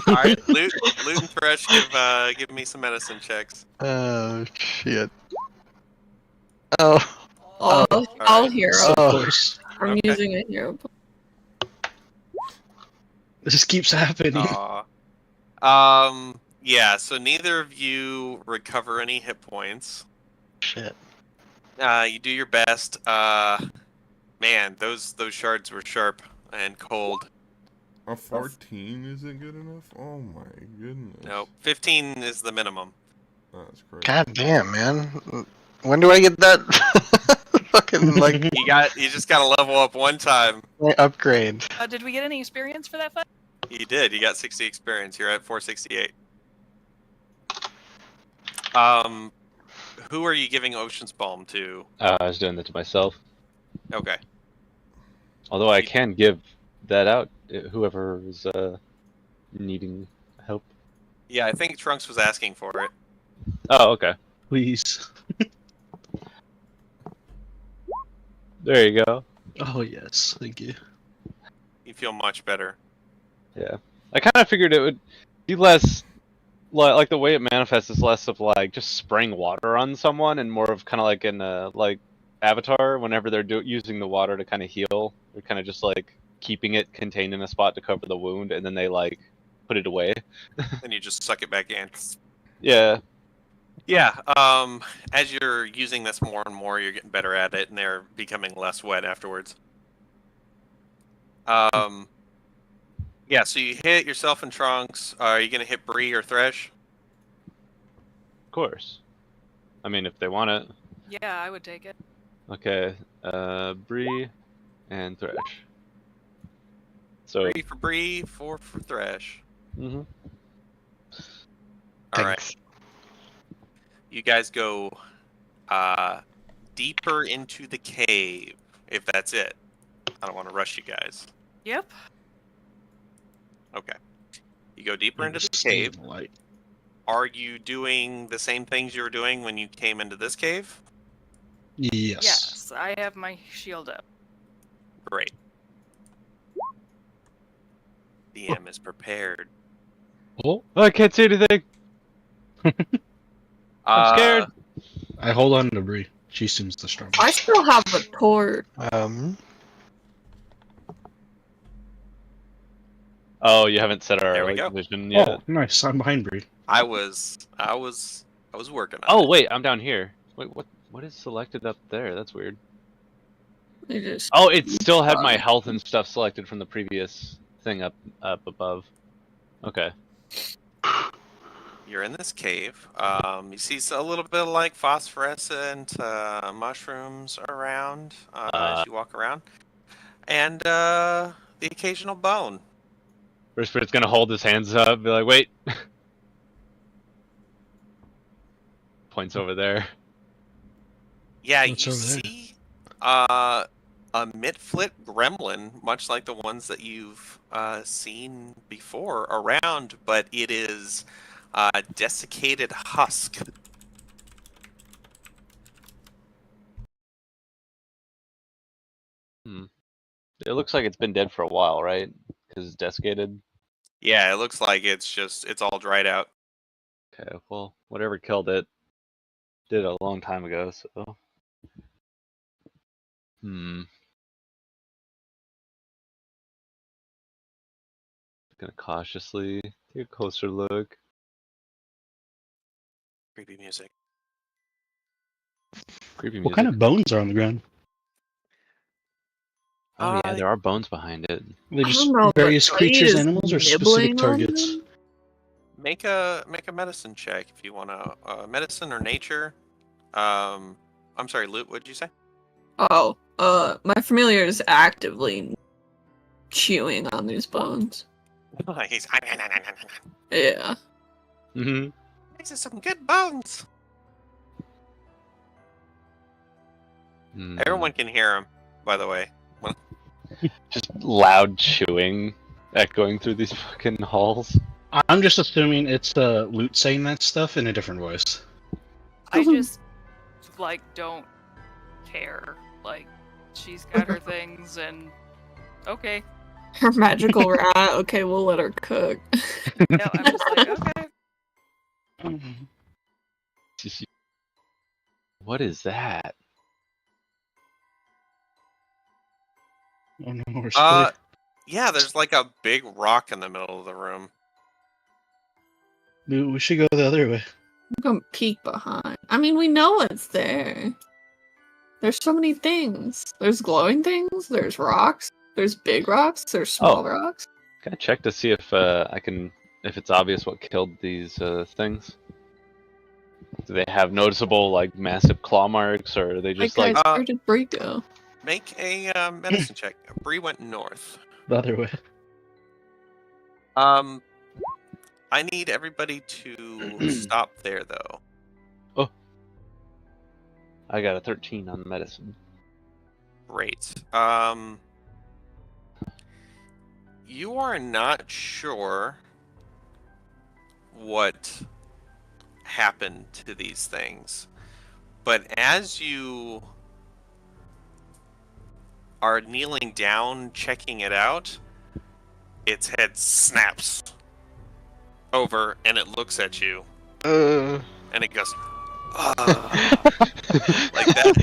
Alright, Loot and Thresh, give me some medicine checks. Oh shit. Oh. All hero. Of course. I'm Okay. using a hero point. This keeps happening. Yeah, so neither of you recover any hit points. Shit. You do your best. Man, those shards were sharp and cold. A 14 isn't good enough? Oh my goodness. No, 15 is the minimum. That's crazy. God damn, man. When do I get that fucking You just gotta level up one time. upgrade? Did we get any experience for that fight? You did. You got 60 experience. You're at 468. Who are you giving Ocean's Balm to? I was doing that to myself. Okay. Although I can give that out whoever is needing help. Yeah, I think Trunks was asking for it. Oh, okay. Please. There you go. Oh, yes. Thank you. You feel much better. Yeah. I kind of figured it would be less, like the way it manifests is less of just spraying water on someone and more of kind of like in Avatar, whenever they're using the water to kind of heal, they're kind of just like keeping it contained in a spot to cover the wound, and then they like put it away. Then you just suck it back in. Yeah. Yeah. As you're using this more and more, you're getting better at it, and they're becoming less wet afterwards. Yeah. So you hit yourself in Trunks. Are you gonna hit Bree or Thresh? Of course. I mean, if they want it. Yeah, I would take it. Okay. Bree and Thresh. So. 3 for Bree, 4 for Thresh. Mm-hmm. All right. Thanks. You guys go deeper into the cave, if that's it. I don't want to rush you guys. Yep. Okay. You go deeper into the Stay in cave. the light. Are you doing the same things you were doing when you came into this cave? Yes. Yes, I have my shield up. Great. DM is prepared. Oh, I can't see anything. I'm scared. I hold on to Bree. She seems the strongest. I still have a torch. Oh, you haven't set There our we go. vision yet. Oh, nice. I'm behind Bree. I was working on Oh it. wait, I'm down here. Wait, what is selected up there? That's weird. I just Oh, it still had my health and stuff selected from the previous thing up above. Okay. You're in this cave. You see a little bit of like phosphorescent mushrooms around as you walk around, and the occasional bone. Brispet's gonna hold his hands up, be like, wait. Points over there. Yeah, What's you over there? see a mid-flit gremlin, much like the ones that you've seen before around, but it is desiccated husk. It looks like it's been dead for a while, right? Because it's desiccated. Yeah, it looks like it's all dried out. Okay, well, whatever killed it did a long time ago, so. Gonna cautiously take a closer look. Creepy music. Creepy What music. kind of bones are on the ground? Oh yeah, there are bones behind it. Are they I just don't know, but various Bree creatures, is animals, or nibbling specific on targets? them. Make a medicine check if you want to. Medicine or nature. I'm sorry, Loot. What did you say? Oh, my familiar is actively chewing on these bones. He's Yeah. Mm-hmm. These are some good bones. Everyone can hear him, by the way. Just loud chewing echoing through these fucking halls. I'm just assuming it's Loot saying that stuff in a different voice. I just like don't care. Like she's got her things and okay. Her magical rat. Okay, we'll let her cook. Yeah, I'm just like, okay. What is that? Oh no, we're split. Yeah, there's like a big rock in the middle of the room. Dude, we should go the other way. I'm gonna peek behind. I mean, we know what's there. There's so many things. There's glowing things. There's rocks. There's big rocks. There's small rocks. Can I check to see if if it's obvious what killed these things? Do they have noticeable like massive claw marks, or are they just Guys, like? where did Bree go? Make a medicine check. Bree went north. The other way. I need everybody to stop there, though. Oh, I got a 13 on medicine. Great. You are not sure what happened to these things, but as you are kneeling down, checking it out, its head snaps over and it looks at you, and it goes, Like that.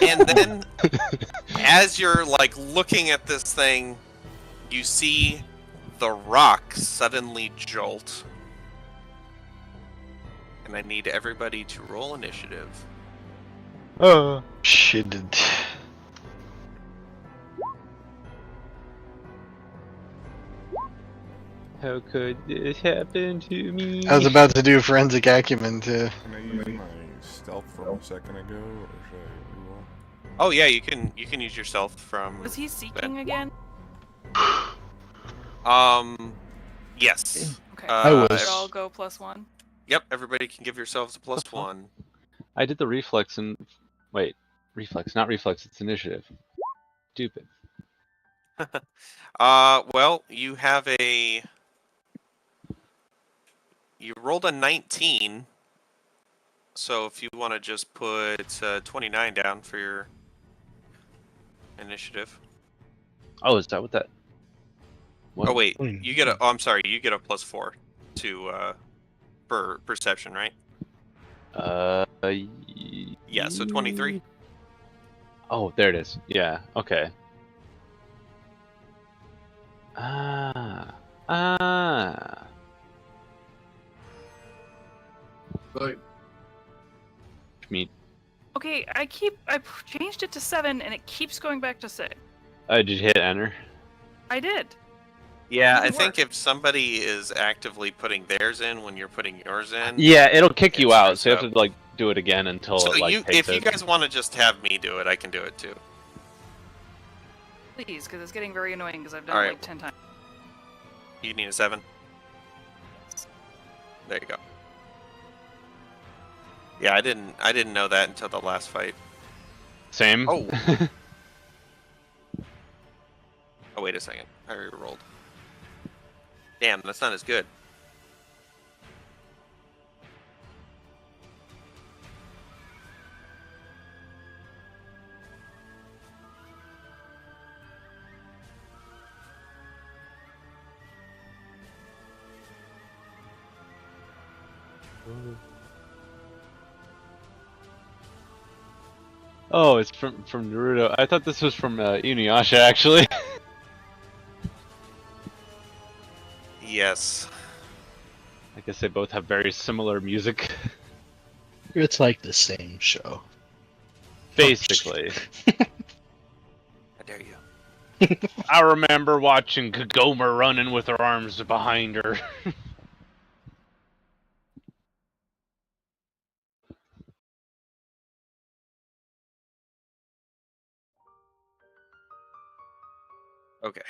And then, as you're like looking at this thing, you see the rock suddenly jolt. And I need everybody to roll initiative. Shit. How could this happen to me? I was about to do forensic acumen too. Can I use my stealth from a second ago, or should I reroll? Oh yeah, you can use yourself from. Was he seeking again? Yes. Okay. I was. Should all go +1? Yep, everybody can give yourselves a +1. I did the reflex and wait, reflex, not reflex. It's initiative. Stupid. Well, you have a. You rolled a 19, so if you want to just put 29 down for your initiative. Oh, is that what that? What? Oh wait, Hmm. you get a. Oh, I'm sorry, you get a +4 to for perception, right? Yeah, so 23. Oh, there it is. Yeah. Okay. Ah. Me. Okay, I changed it to 7 and it keeps going back to 6. Did you hit enter? I did. Yeah, I Didn't think work. if somebody is actively putting theirs in when you're putting yours in. Yeah, it'll kick you It out, screws so you have up. to like do it again until So it like takes if you it. guys want to just have me do it, I can do it too. Please, because it's getting very annoying because I've done Alright. it like 10 times. You need a 7. There you go. Yeah, I didn't know that until the last fight. Same. Oh. Oh wait a second, I already rolled. Damn, that's not as good. Oh, it's from Naruto. I thought this was from Inuyasha actually. Yes. I guess they both have very similar music. It's like the same show. Basically. How dare you? I remember watching Kagoma running with her arms behind her. Okay.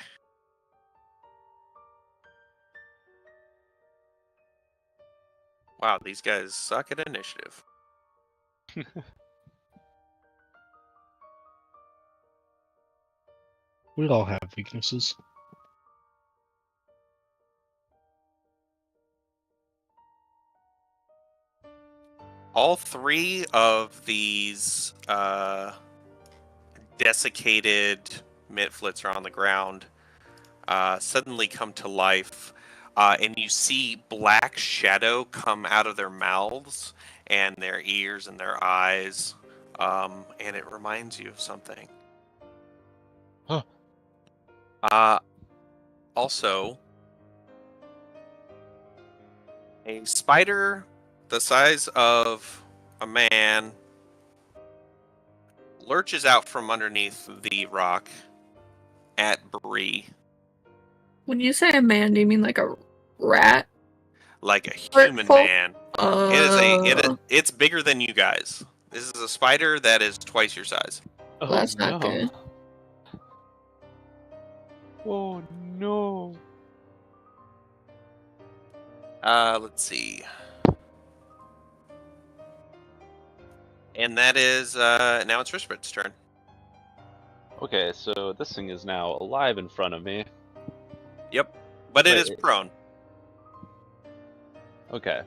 Wow, these guys suck at initiative. We all have weaknesses. All 3 of these desiccated Mitflits are on the ground. Suddenly come to life, and you see black shadow come out of their mouths and their ears and their eyes, and it reminds you of something. Huh. Also, a spider the size of a man lurches out from underneath the rock at Bree. When you say a man, do you mean like a rat? Like a human Hurtful? man. It's bigger than you guys. This is a spider that is twice your size. Oh That's not good. Oh no. Let's see. And that is now it's Rishbit's turn. Okay, so this thing is now alive in front of me. Yep. But it Wait, is prone. Okay.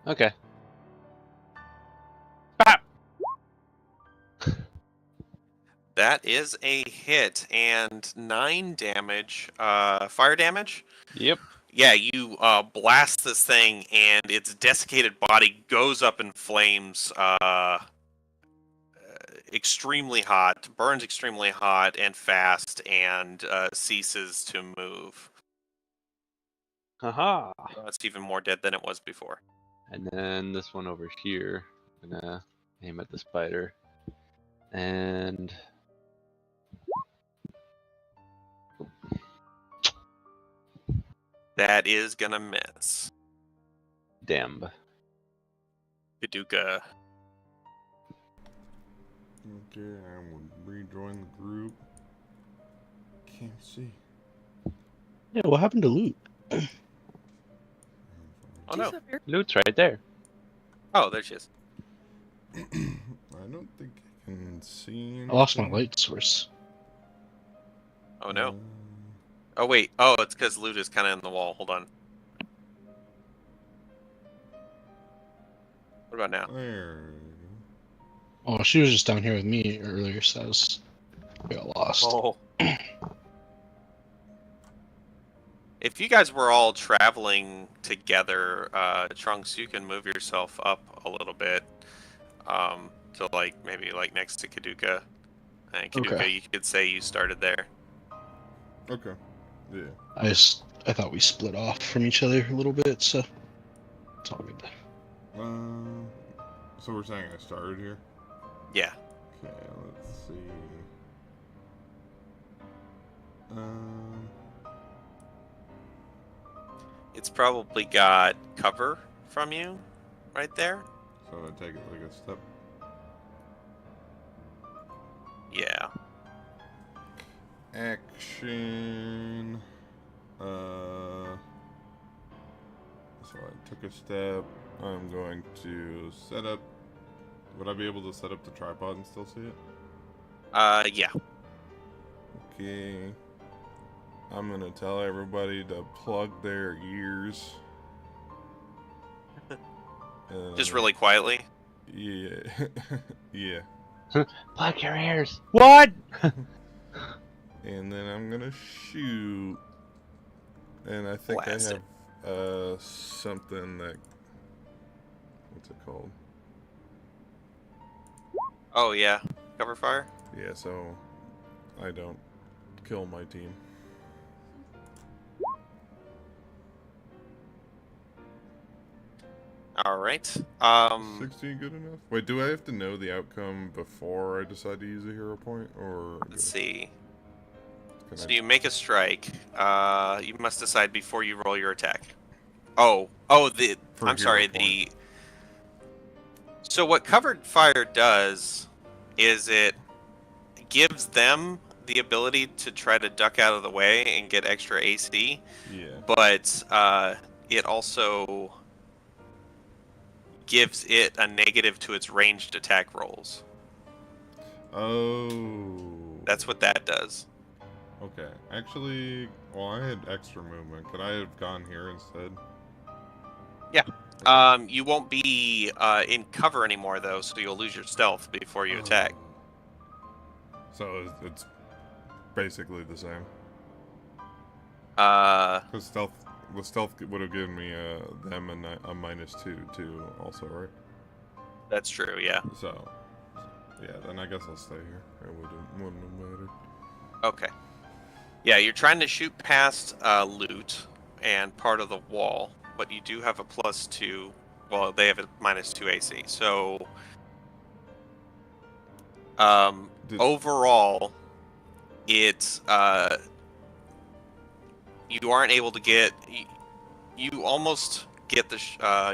Okay. That That is a hit and 9 damage, fire damage. Yep. Yeah, you blast this thing, and its desiccated body goes up in flames, extremely hot, burns extremely hot and fast, and ceases to move. Haha. It's even more dead than it was before. And then this one over here. I'm gonna aim at the spider. And That is gonna miss. damn. Paducah. Okay, I will rejoin the group. Can't see. Yeah, what happened to loot? Oh no. She's up here. Loot's right there. Oh, there she is. I don't think I can see. I lost my anything. light source. Oh no. Um, Oh wait. Oh, it's because loot is kind of in the wall. Hold on. What about now? There. Oh, she was just down here with me earlier, so I was got lost. Oh. If you guys were all traveling together, Trunks, you can move yourself up a little bit, to like maybe like next to Kaduka. And Kaduka, Okay. you could say you started there. Okay. Yeah. I thought we split off from each other a little bit, so it's all good. So we're saying I started here. Yeah. Okay. Let's see. It's probably got cover from you, right there. So I take it like a step. Yeah. Action. So I took a step. I'm going to set up. Would I be able to set up the tripod and still see it? Yeah. Okay. I'm gonna tell everybody to plug their ears. Just really quietly. Yeah. Yeah. Plug your ears. What? And then I'm gonna shoot. And I think Blast I have something that, what's it called? Oh yeah. Cover fire. Yeah, so I don't kill my team. All right. 16 good enough? Wait, do I have to know the outcome before I decide to use a hero point, or Let's see. can So I- you make a strike. You must decide before you roll your attack. Oh, the. For I'm hero sorry. point. The. So what covered fire does is it gives them the ability to try to duck out of the way and get extra AC, Yeah. but it also gives it a negative to its ranged attack rolls. Oh. That's what that does. Okay. Actually, well, I had extra movement. Could I have gone here instead? You won't be in cover anymore though, so you'll lose your stealth before you attack. So it's basically the same. Because the stealth would have given me them and a -2 too, also, right? That's true. Yeah. So, yeah, then I guess I'll stay here. It wouldn't have mattered. Okay. Yeah, you're trying to shoot past loot and part of the wall, but you do have a +2. Well, they have a -2 AC. So, overall, it's you aren't able to get. You almost get the.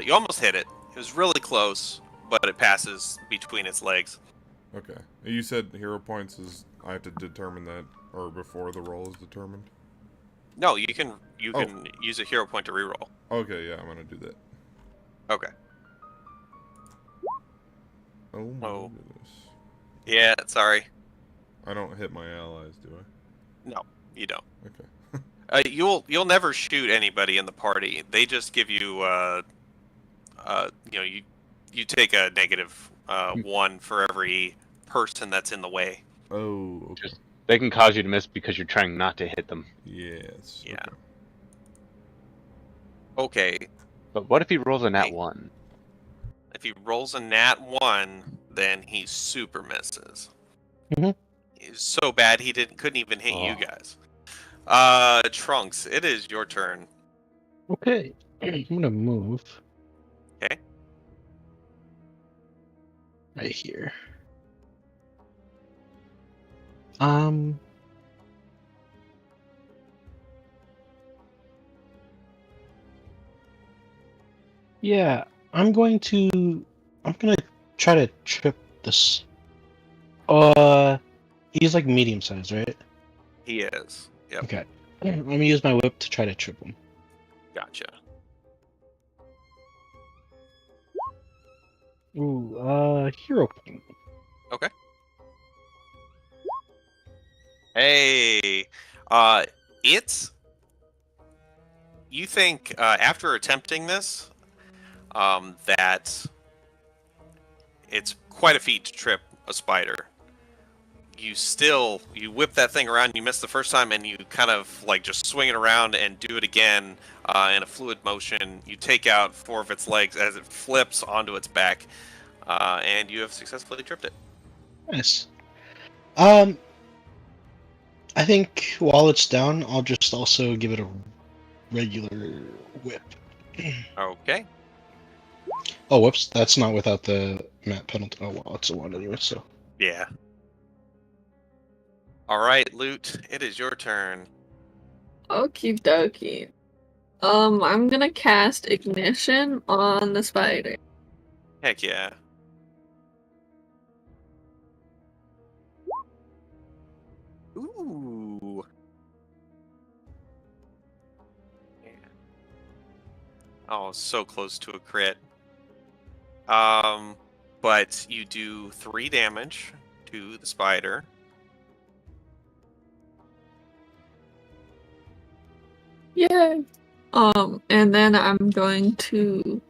You almost hit it. It was really close, but it passes between its legs. Okay. You said hero points is I have to determine that, or before the roll is determined. No, you can use a hero point to reroll. Okay, yeah, I'm gonna do that. Okay. Oh my Oh. goodness. Yeah, sorry. I don't hit my allies, do I? No, you don't. Okay. You'll never shoot anybody in the party. They just give you you take a negative 1 for every person that's in the way. Oh, okay. Just they can cause you to miss because you're trying not to hit them. Yes. Yeah. Okay. Okay. But what if he rolls a nat Hey. 1? If he rolls a nat 1, then he super misses. Mhm. He's so bad he couldn't even hit you Oh. guys. Trunks, it is your turn. Okay. I'm gonna move. Okay. Right here. Yeah, I'm gonna try to trip this. He's like medium sized, right? He is. Yep. Okay. I'm gonna use my whip to try to trip him. Gotcha. Ooh, hero point. Okay. Hey, it's. You think after attempting this, that it's quite a feat to trip a spider. You whip that thing around. You miss the first time, and you kind of like just swing it around and do it again in a fluid motion. You take out 4 of its legs as it flips onto its back, and you have successfully tripped it. Nice. I think while it's down, I'll just also give it a regular whip. Okay. Oh, whoops! That's not without the map penalty. Oh well, it's a 1 anyway. So Yeah. All right, Loot. It is your turn. Okie dokie. I'm gonna cast ignition on the spider. Heck yeah. Ooh. Yeah. Oh, so close to a crit. But you do 3 damage to the spider. Yay! And then I'm going to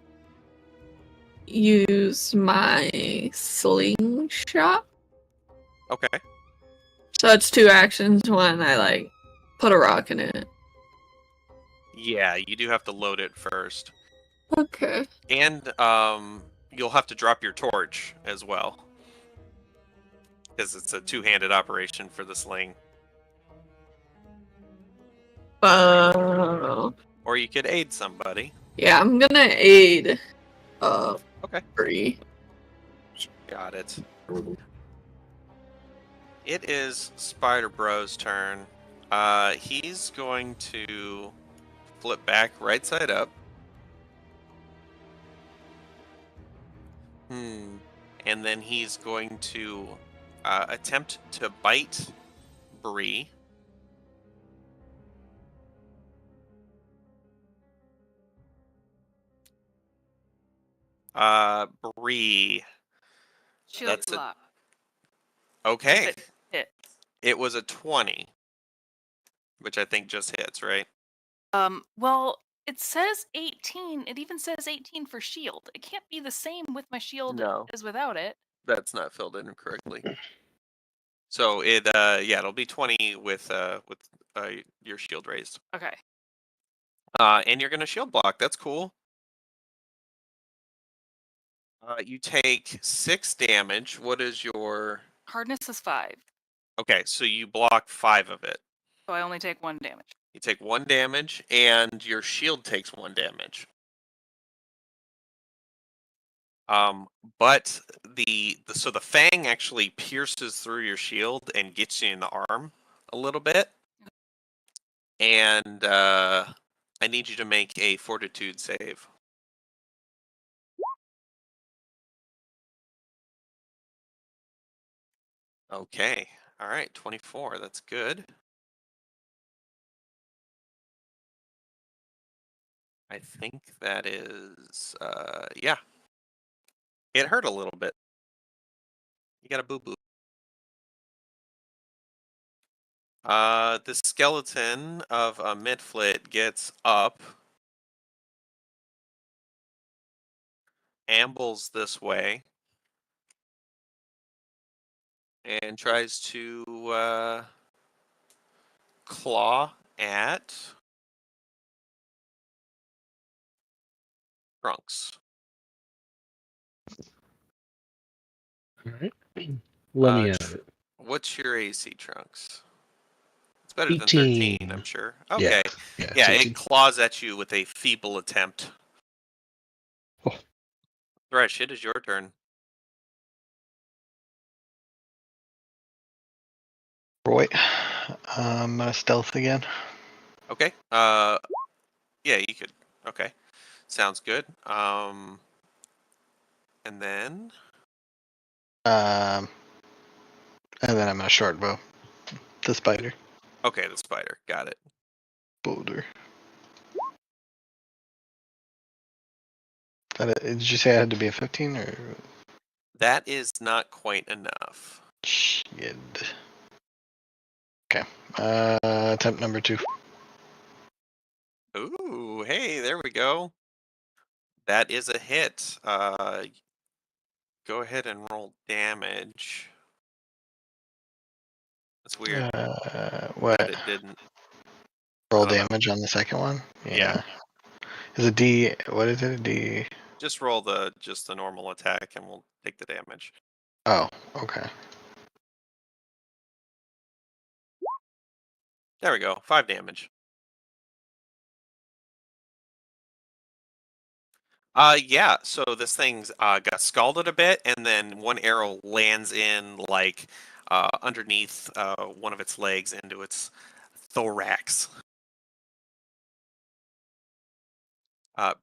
use my slingshot. Okay. So it's 2 actions when I like put a rock in it. Yeah, you do have to load it first. Okay. And you'll have to drop your torch as well. Because it's a 2-handed operation for the sling. Or you could aid somebody. Yeah, I'm gonna aid Okay. Bree. Got it. It is Spider Bro's turn. He's going to flip back right side up. And then he's going to attempt to bite Bree. Bree. Shield That's a block. okay. It hits. It was a 20, which I think just hits, right? Well, it says 18. It even says 18 for shield. It can't be the same with my shield No. as without it. That's not filled in correctly. So it'll be 20 with your shield raised. Okay. And you're gonna shield block. That's cool. You take 6 damage. What is your? Hardness is 5, Okay, so you block 5 of it. so I only take 1 damage. You take 1 damage, and your shield takes 1 damage. But so the fang actually pierces through your shield and gets you in the arm a little bit. And I need you to make a fortitude save. Okay. All right, 24. That's good. I think that is yeah. It hurt a little bit. You got a boo-boo. The skeleton of a midflit gets up, ambles this way, and tries to claw at Trunks. Alright. Let me Uh, have it. What's your AC, Trunks? It's better than 18. 13, I'm sure. Yeah, Okay. yeah, Yeah, it's it 18. claws at you with a feeble attempt. Oh. Thresh, it is your turn. Roy, I'm gonna stealth again. Okay. Yeah, you could. Okay. Sounds good. And then And then I'm gonna short bow the spider. okay, the spider. Got it. Boulder. Did you say I had to be a 15 or That is not quite enough. shit? Okay. Attempt number 2. Ooh, hey, there we go. That is a hit. Go ahead and roll damage. That's weird What? that it didn't. Roll I don't know. damage on the second one? Yeah. Is it D? What is it? D? Just roll just the normal attack and we'll take the damage. Oh, okay. There we go. 5 damage. Yeah, so this thing's got scalded a bit, and then one arrow lands in like underneath one of its legs into its thorax.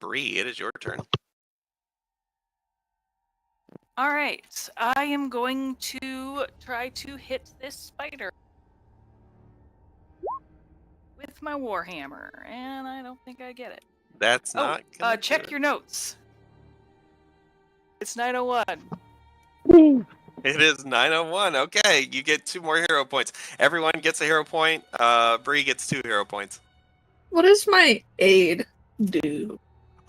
Bree, it is your turn. All right, I am going to try to hit this spider with my warhammer, and I don't think I get it. That's not gonna do check it. your notes. It's 901. It is 901. Okay, you get 2 more hero points. Everyone gets a hero point. Bree gets 2 hero points. What does my aid do?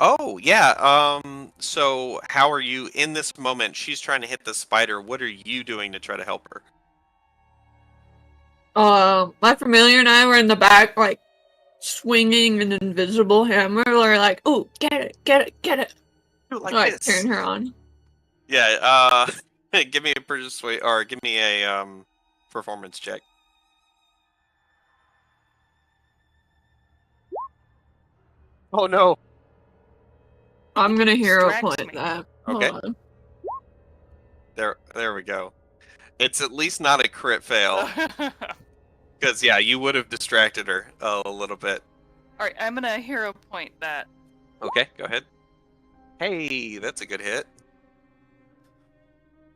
Oh, yeah. So how are you in this moment? She's trying to hit the spider. What are you doing to try to help her? My familiar and I were in the back, like, swinging an invisible hammer. We're like, "Oh, get it, get it, get it!" Like this. Turn her on. Yeah, give me a persuade or give me a performance check. Oh no. I'm gonna hero Distract point me. that. Okay. Hold on. There we go. It's at least not a crit fail. Because yeah, you would have distracted her a little bit. Alright, I'm gonna hero point that. Okay, go ahead. Hey, that's a good hit.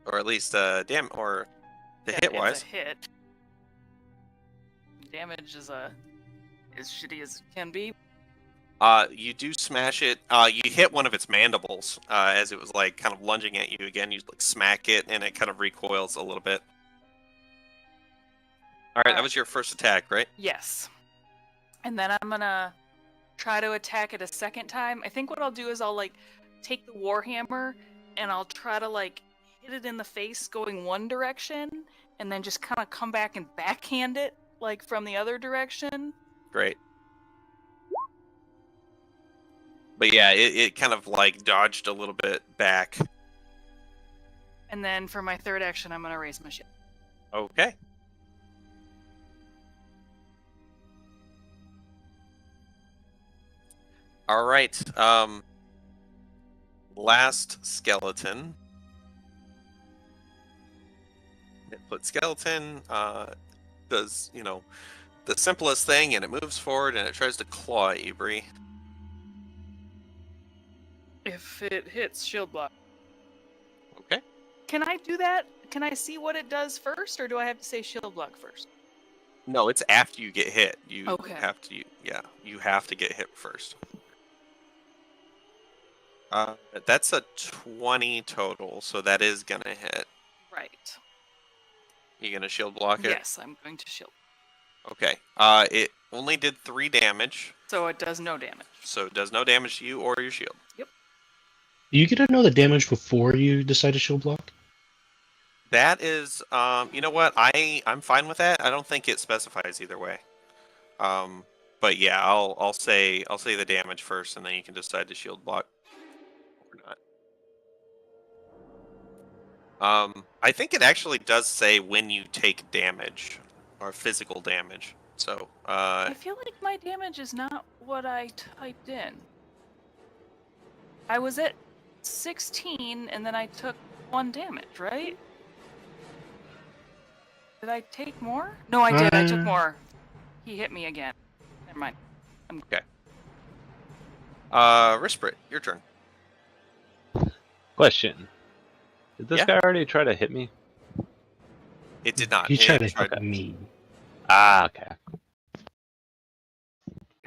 Or at least the Yeah, hit wise. it's a hit. Damage is as shitty as it can be. You do smash it. You hit one of its mandibles as it was like kind of lunging at you again. You like smack it, and it kind of recoils a little bit. All right, that was your first attack, right? Yes. And then I'm gonna try to attack it a second time. I think what I'll do is I'll like take the warhammer and I'll try to like hit it in the face going one direction, and then just kind of come back and backhand it like from the other direction. Great. But yeah, it kind of like dodged a little bit back. And then for my third action, I'm gonna raise my shield. Okay. All right. Last skeleton. Put skeleton does the simplest thing, and it moves forward and it tries to claw at you, Bree. If it hits shield block. Okay. Can I do that? Can I see what it does first, or do I have to say shield block first? No, it's after you get hit. You Okay. have to. You have to get hit first. That's a 20 total, so that is gonna hit. Right. You gonna shield block it? Yes, I'm going to shield. Okay. It only did 3 damage, So it does no damage. so it does no damage to you or your shield. You get to know the damage before you decide to shield block? That is, you know what? I'm fine with that. I don't think it specifies either way. But yeah, I'll say the damage first, and then you can decide to shield block or not. I think it actually does say when you take damage or physical damage. So, I feel like my damage is not what I typed in. I was at 16 and then I took 1 damage, right? Did I take more? No, I did. I took more. He hit me again. Never mind. Risprit, your turn. Question. Did this Yeah. guy already try to hit me? It did not. He tried to It hit me. Ah, okay.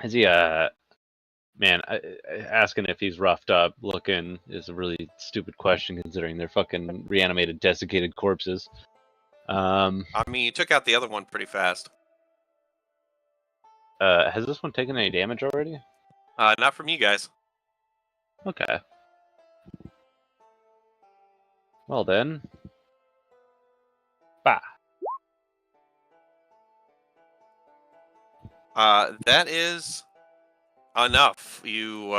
Is he, man, asking if he's roughed up looking is a really stupid question considering they're fucking reanimated, desiccated corpses. I mean, you took out the other one pretty fast. Has this one taken any damage already? Not from you guys. Okay. Well then. Bah. That is enough. You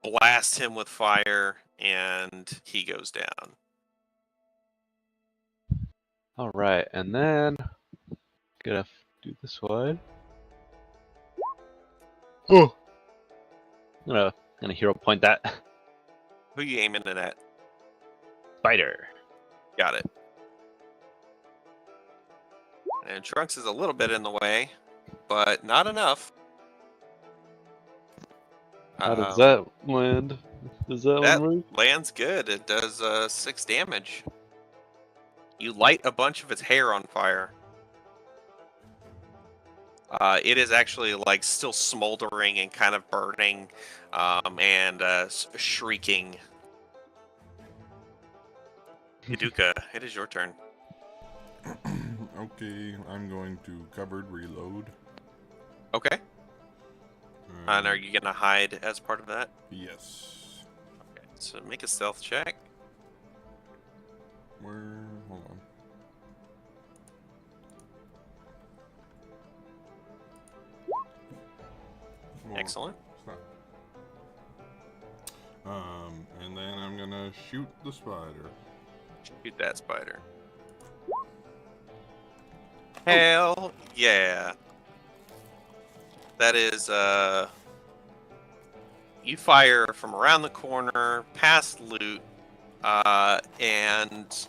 blast him with fire, and he goes down. Alright, and then gonna do this one. Oh, I'm gonna hero point that. Who you aiming it at? Spider. Got it. And Trunks is a little bit in the way, but not enough. How does that land? Does that That one work? lands good. It does 6 damage. You light a bunch of its hair on fire. It is actually like still smoldering and kind of burning, and shrieking. Iduka, it is your turn. Okay, I'm going to covered reload. Okay. And are you gonna hide as part of that? Yes. Okay. So make a stealth check. Where? Hold on. Well, Excellent. stop. And then I'm gonna shoot the spider. Shoot that spider. Hell yeah. That is, you fire from around the corner, past loot, and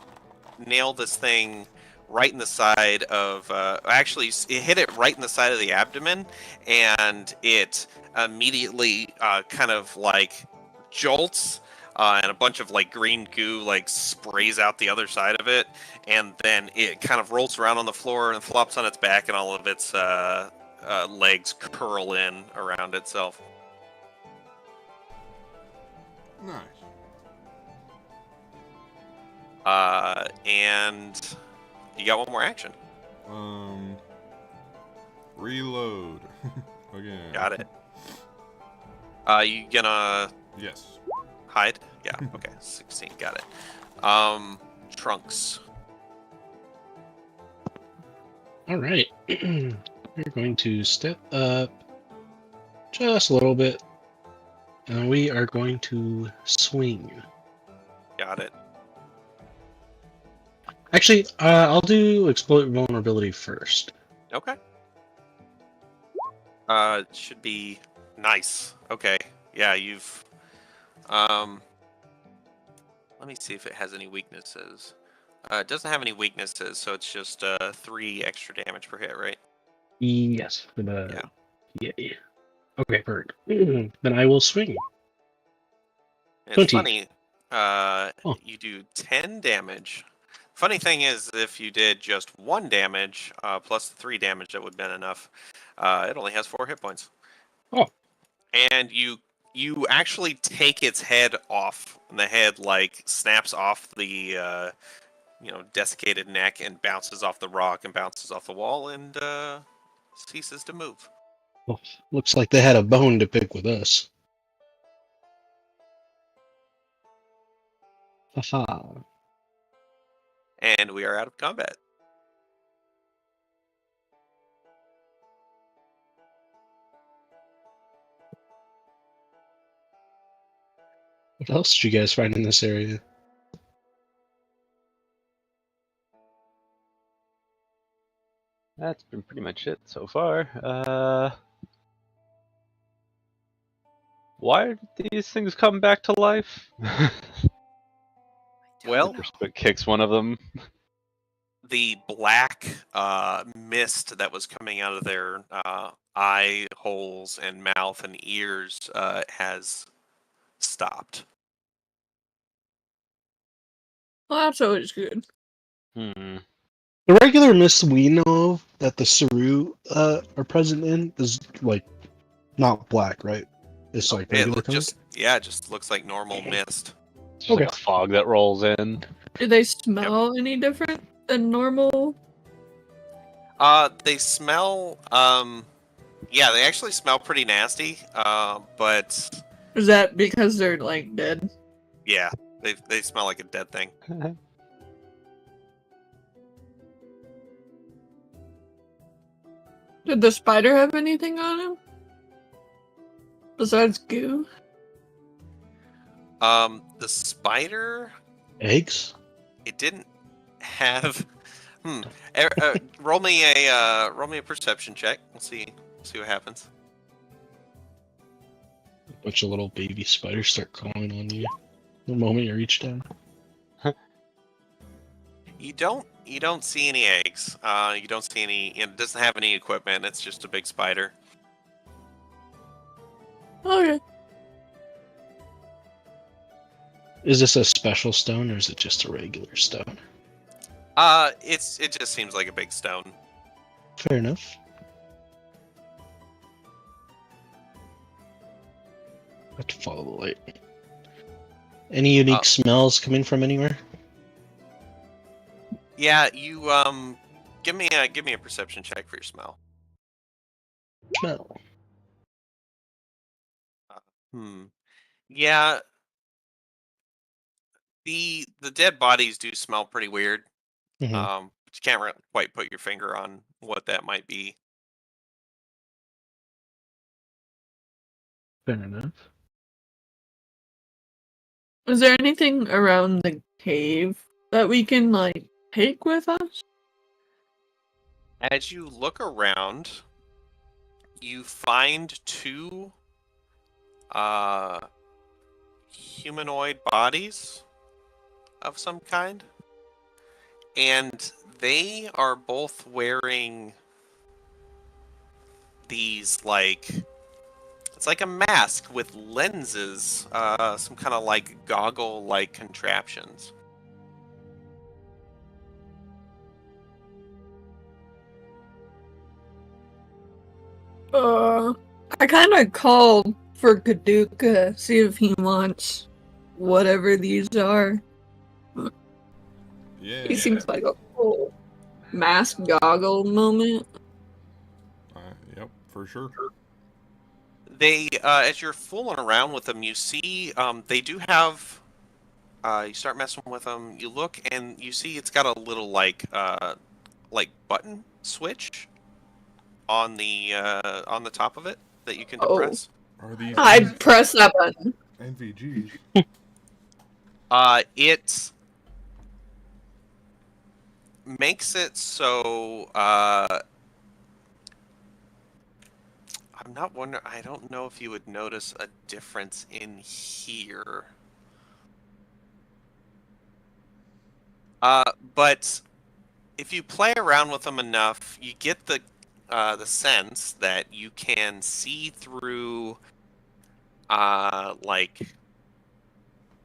nail this thing right in the side of, actually, it hit it right in the side of the abdomen, and it immediately kind of like jolts, and a bunch of like green goo like sprays out the other side of it, and then it kind of rolls around on the floor and flops on its back, and all of its legs curl in around itself. Nice. And you got one more action. Reload. Again. Got it. You gonna Yes. hide? Yeah. Okay. 16. Got it. Trunks. all right. We're going to step up just a little bit, and we are going to swing. Got it. Actually, I'll do exploit vulnerability first. Okay. Should be nice. Okay. Yeah, you've. Let me see if it has any weaknesses. It doesn't have any weaknesses, so it's just 3 extra damage per hit, right? Yes. For the... Yeah. Okay, perfect. Then I will swing. It's 20. funny. Oh. You do 10 damage. Funny thing is, if you did just 1 damage plus the 3 damage, that would have been enough. It only has 4 hit points. Oh. And you actually take its head off, and the head like snaps off the desiccated neck and bounces off the rock and bounces off the wall and ceases to move. Well, looks like they had a bone to pick with us. Haha. And we are out of combat. What else did you guys find in this area? That's been pretty much it so far. Why did these things come back to life? Well, But kicks one of them. the black mist that was coming out of their eye holes and mouth and ears has stopped. Well, that's always good. Hmm. The regular mist we know of that the Saru are present in is like not black, right? It's like regular color. It just looks like normal mist. It's just like a fog that rolls in. Do they smell any different than normal? They smell. Yeah, they actually smell pretty nasty. But Is that because they're like dead? yeah, they smell like a dead thing. Did the spider have anything on him? Besides goo? The spider, Eggs? it didn't have. Roll me a perception check. We'll see what happens. A bunch of little baby spiders start crawling on you the moment you reach down. You don't see any eggs. You don't see any. It doesn't have any equipment. It's just a big spider. Okay. Is this a special stone or is it just a regular stone? It just seems like a big stone. Fair enough. Have to follow the light. Any unique smells coming from anywhere? Yeah, you give me a perception check for your smell. Smell. Yeah. The dead bodies do smell pretty weird. Mhm. But you can't quite put your finger on what that might be. Fair enough. Is there anything around the cave that we can like take with us? As you look around, you find two humanoid bodies of some kind, and they are both wearing these it's like a mask with lenses, some kind of like goggle-like contraptions. I kind of called for Kaduka, see if he wants whatever these are. Yeah. He seems like a full mask goggle moment. Yep, for sure. They, as you're fooling around with them, you see they do have. You start messing with them. You look and you see it's got a little like button switch on the top of it that you can depress. Are these I'd press that button. NVGs? It makes it so I'm not wondering. I don't know if you would notice a difference in here. But if you play around with them enough, you get the sense that you can see through like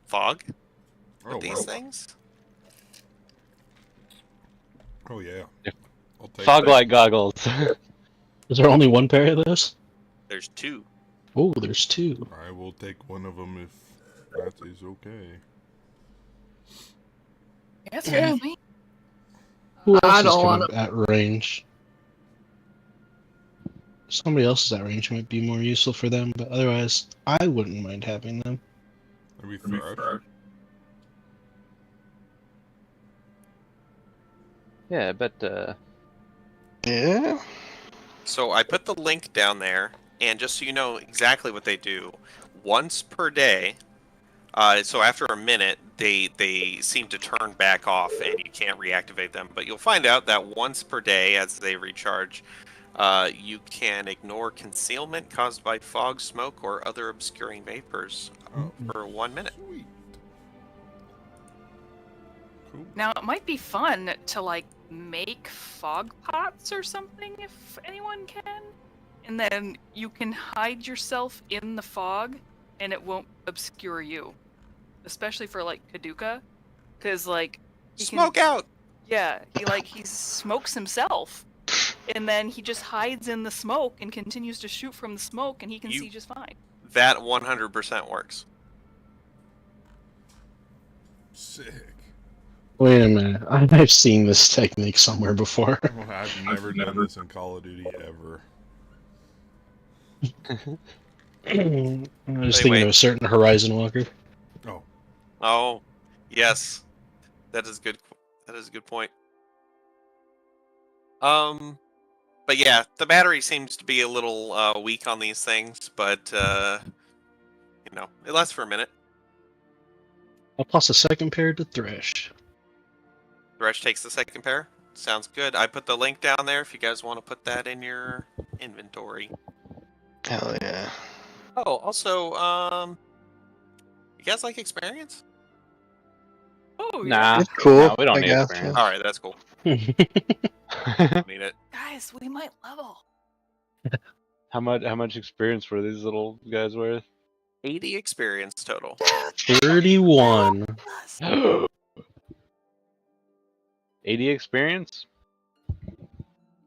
fog with these things. Oh yeah. I'll take Fog that. light goggles. Is there only one pair of those? There's two. Oh, there's two. I will take one of them if that is okay. Yes, Yeah. with me. Who I else is don't kind wanna- of at range? Somebody else is at range might be more useful for them, but otherwise, I wouldn't mind having them. Maybe Thresh? Yeah, but Yeah. So I put the link down there, and just so you know exactly what they do, once per day. So after a minute, they seem to turn back off, and you can't reactivate them. But you'll find out that once per day, as they recharge, you can ignore concealment caused by fog, smoke, or other obscuring vapors for 1 minute. Sweet. Cool. Now it might be fun to like make fog pots or something if anyone can, and then you can hide yourself in the fog, and it won't obscure you, especially for like Kaduka, because like he Smoke out! Yeah, he smokes himself, and then he just hides in the smoke and continues to shoot from the smoke, and he can see just fine. That 100% works. Sick. Wait a minute. I've seen this technique somewhere before. Well, I've never done this in Call of Duty ever. I was Wait, thinking of a certain Horizon Walker. Oh. Oh, yes, that is good. That is a good point. But yeah, the battery seems to be a little weak on these things, but you know, it lasts for a minute. I'll toss a second pair to Thresh. Thresh takes the second pair. Sounds good. I put the link down there if you guys want to put that in your inventory. Hell yeah. Oh, also, you guys like experience? Oh nah, It's cool. no, we don't I need guess, experience. All right, that's cool. Don't need it. guys, we might level. How much experience were these little guys worth? 80 experience total. 31. 80 experience?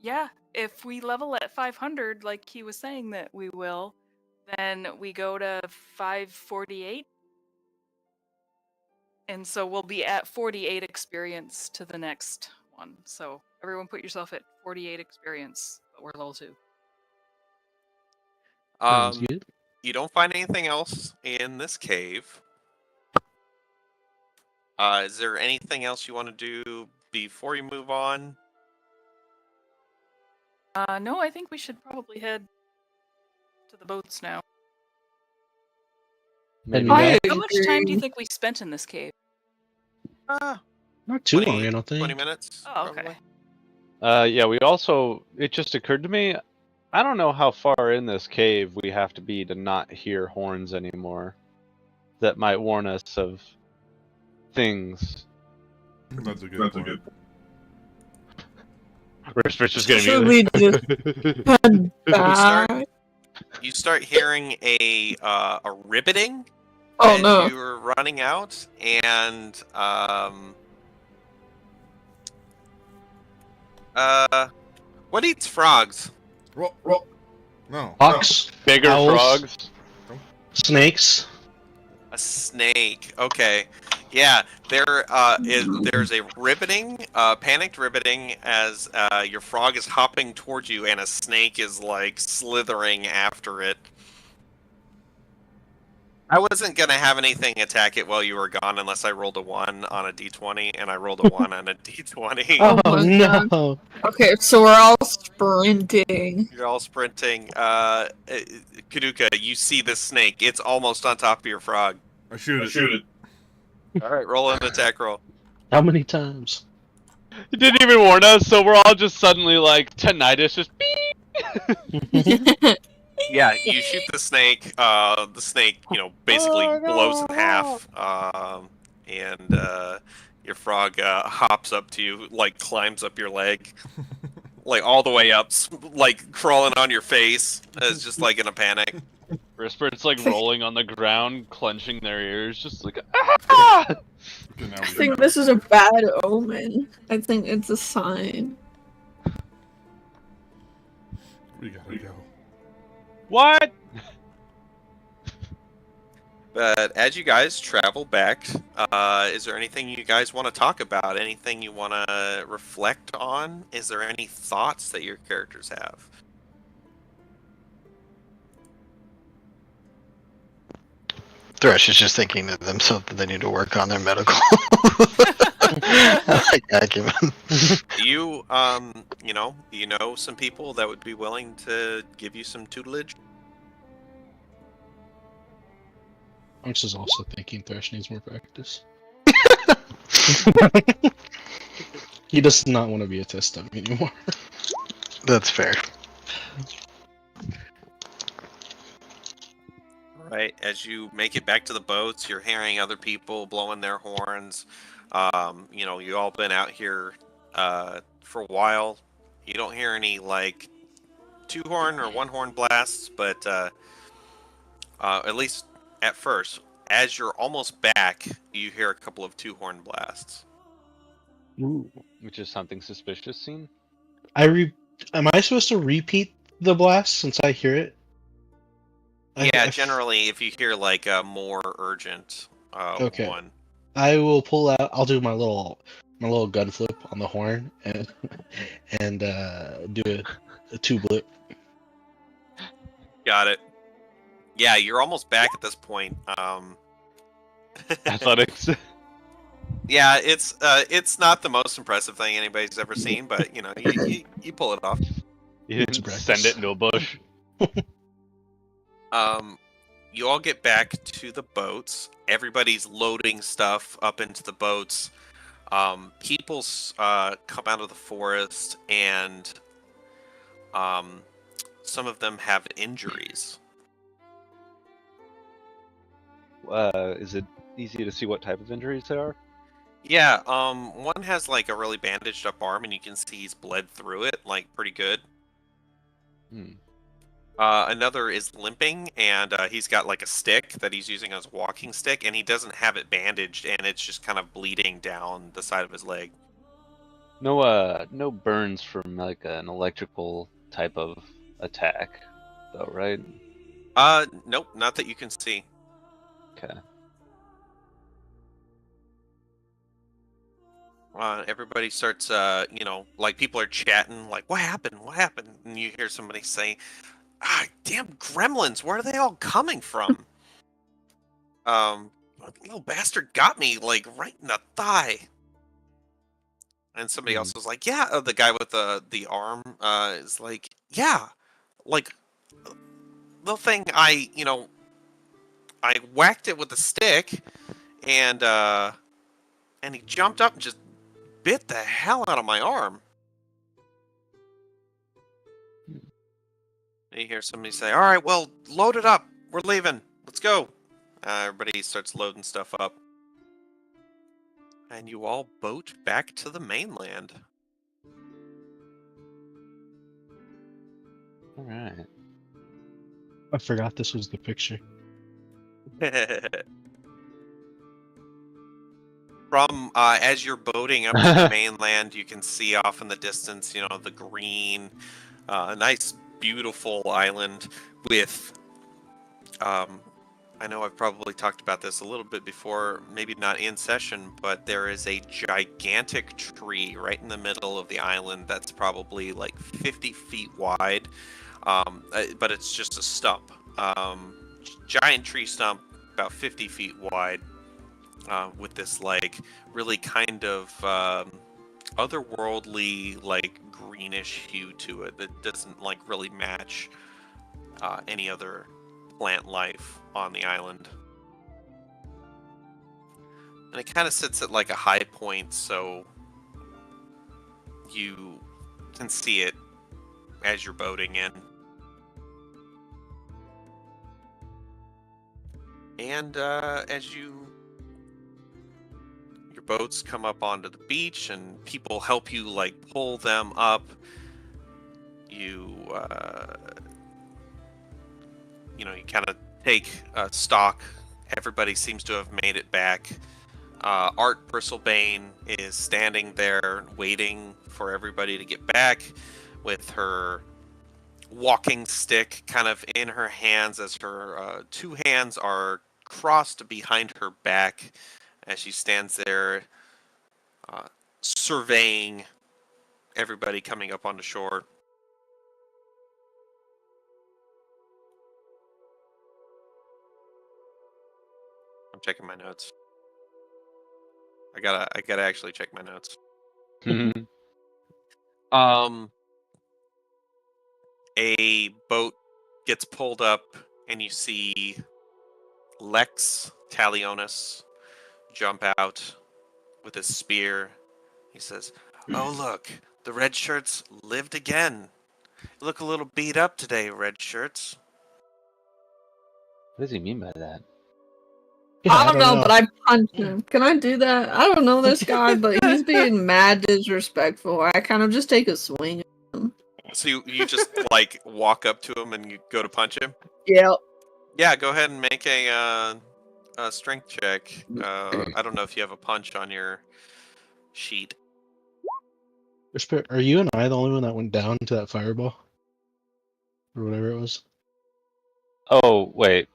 Yeah, if we level at 500, like he was saying that we will, then we go to 548. And so we'll be at 48 experience to the next one. So everyone put yourself at 48 experience, but we're level 2. Sounds good. You don't find anything else in this cave. Is there anything else you want to do before you move on? No, I think we should probably head to the boats now. Maybe I How much time do you agree. think we spent in this cave? Not too 20 long, I don't think. 20 minutes. Oh, okay. probably. Yeah, we also, it just occurred to me, I don't know how far in this cave we have to be to not hear horns anymore. That might warn us of things. That's a good point. Rich is gonna Should be we just head back? You start hearing a ribbiting Oh as no. you're running out, and what eats frogs? Roll. No. Hawks, bigger owls, frogs. snakes. A snake. Okay. Yeah, there's a ribbiting, panicked ribbiting as your frog is hopping towards you, and a snake is like slithering after it. I wasn't gonna have anything attack it while you were gone unless I rolled a 1 on a d20, and I rolled a 1 on a d20. Oh Oh my no! God. Okay, so we're all sprinting. You're all sprinting. Kaduka, you see the snake. It's almost on top of your frog. I shoot it. All right, roll an attack roll. How many times? He didn't even warn us, so we're all just suddenly like tinnitus, just beep. Yeah, you shoot the snake. The snake, basically blows in half. And your frog hops up to you, like climbs up your leg, like all the way up, like crawling on your face. It's just like in a panic. Rispert's like rolling on the ground, clenching their ears, just like ah! Okay, now I we think this is a bad omen. I think it's a sign. gotta go. What? But as you guys travel back, is there anything you guys want to talk about? Anything you want to reflect on? Is there any thoughts that your characters have? Thresh is just thinking to themselves that they need to work on their medical. I like acumen. You know some people that would be willing to give you some tutelage. Onyx is also thinking Thresh needs more practice. He does not want to be a test dummy anymore. That's fair. Right, as you make it back to the boats, you're hearing other people blowing their horns. You all been out here for a while. You don't hear any like two horn or one horn blasts, but at least at first, as you're almost back, you hear a couple of two horn blasts. Ooh. Which is something suspicious seen. Am I supposed to repeat the blast since I hear it? Yeah, generally, if you hear like a more urgent Okay. one. I will pull out. I'll do my little gun flip on the horn and do a two blip. Got it. Yeah, you're almost back at this point. Athletics. Yeah, it's not the most impressive thing anybody's ever seen, but you pull it off. You didn't send it into a bush. You all get back to the boats. Everybody's loading stuff up into the boats. People come out of the forest, and some of them have injuries. Is it easy to see what type of injuries they are? Yeah, one has like a really bandaged up arm, and you can see he's bled through it, like pretty good. Another is limping, and he's got like a stick that he's using as a walking stick, and he doesn't have it bandaged, and it's just kind of bleeding down the side of his leg. No burns from like an electrical type of attack, though, right? Nope, not that you can see. Okay. Everybody starts, like people are chatting, like, what happened? What happened? And you hear somebody say, damn gremlins, where are they all coming from? Little bastard got me, like, right in the thigh. And somebody else was like, yeah, the guy with the arm, is like, yeah, like, the thing I whacked it with a stick, and he jumped up and just bit the hell out of my arm. And you hear somebody say, all right, well, load it up. We're leaving. Let's go. Everybody starts loading stuff up. And you all boat back to the mainland. All right. I forgot this was the picture. From as you're boating up to the mainland, you can see off in the distance, the green, nice, beautiful island with. I know I've probably talked about this a little bit before, maybe not in session, but there is a gigantic tree right in the middle of the island that's probably like 50 feet wide, but it's just a stump. Giant tree stump, about 50 feet wide, with this like really kind of otherworldly, like greenish hue to it that doesn't like really match any other plant life on the island. And it kind of sits at like a high point, so you can see it as you're boating in. And as your boats come up onto the beach and people help you like pull them up, you kind of take stock. Everybody seems to have made it back. Art Bristlebane is standing there waiting for everybody to get back with her walking stick kind of in her hands, as her two hands are crossed behind her back as she stands there surveying everybody coming up onto shore. I'm checking my notes. I gotta actually check my notes. Mhm. A boat gets pulled up, and you see Lex Talionis jump out with his spear. He says, "Oh look, the red shirts lived again. You look a little beat up today, red shirts." What does he mean by that? Yeah, I don't know, know. but I punched him. Can I do that? I don't know this guy, but he's being mad disrespectful. I kind of just take a swing at him. So you just like walk up to him and you go to punch him. Yep. Yeah, go ahead and make a strength check. I don't know if you have a punch on your sheet. Are you and I the only one that went down to that fireball? Or whatever it was? Oh, wait.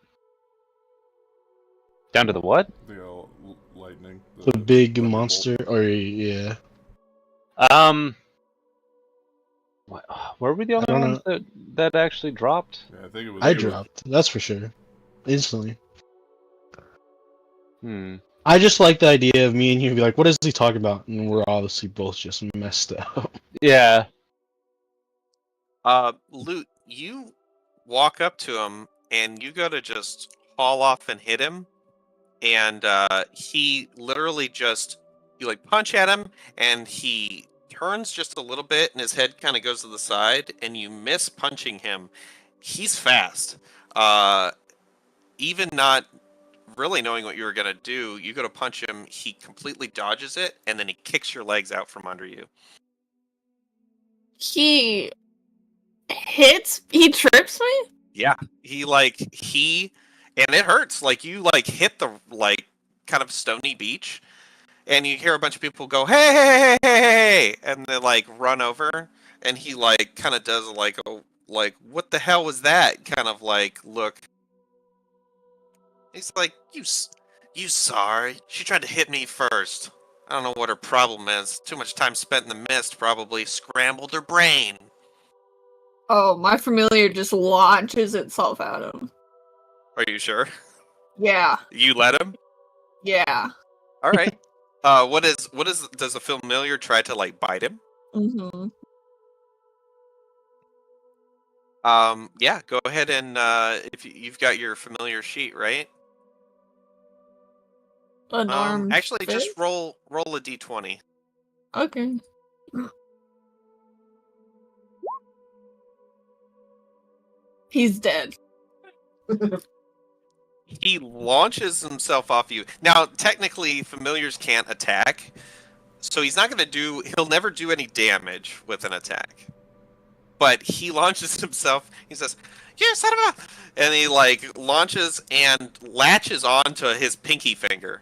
Down to the what? The lightning. The big thunderbolt. monster? Or, yeah. Were we the only don't ones that actually dropped? Yeah, I think it was. I dropped. That's for sure. Instantly. I just like the idea of me and you be like, what is he talking about? And we're obviously both just messed up. Yeah. Loot, you walk up to him and you go to just haul off and hit him, and he literally just you like punch at him and he turns just a little bit and his head kind of goes to the side and you miss punching him. He's fast. Even not really knowing what you were gonna do, you go to punch him, he completely dodges it, and then he kicks your legs out from under you. He trips me? Yeah, and it hurts. Like you like hit the like kind of stony beach, and you hear a bunch of people go, "Hey, hey, hey, hey, hey!" and they like run over, and he like kind of does like a like what the hell was that kind of like look. He's like, you saw her. She tried to hit me first. I don't know what her problem is. Too much time spent in the mist probably scrambled her brain." Oh, my familiar just launches itself at him. Are you sure? Yeah. You let him? Yeah. All right. Does the familiar try to like bite him? Mm-hmm. Yeah, go ahead and if you've got your familiar sheet, right? Actually, just roll a d20. Okay. He's dead. He launches himself off you. Now, technically, familiars can't attack, so he'll never do any damage with an attack. But he launches himself. He says, "You son of a!" and he like launches and latches onto his pinky finger.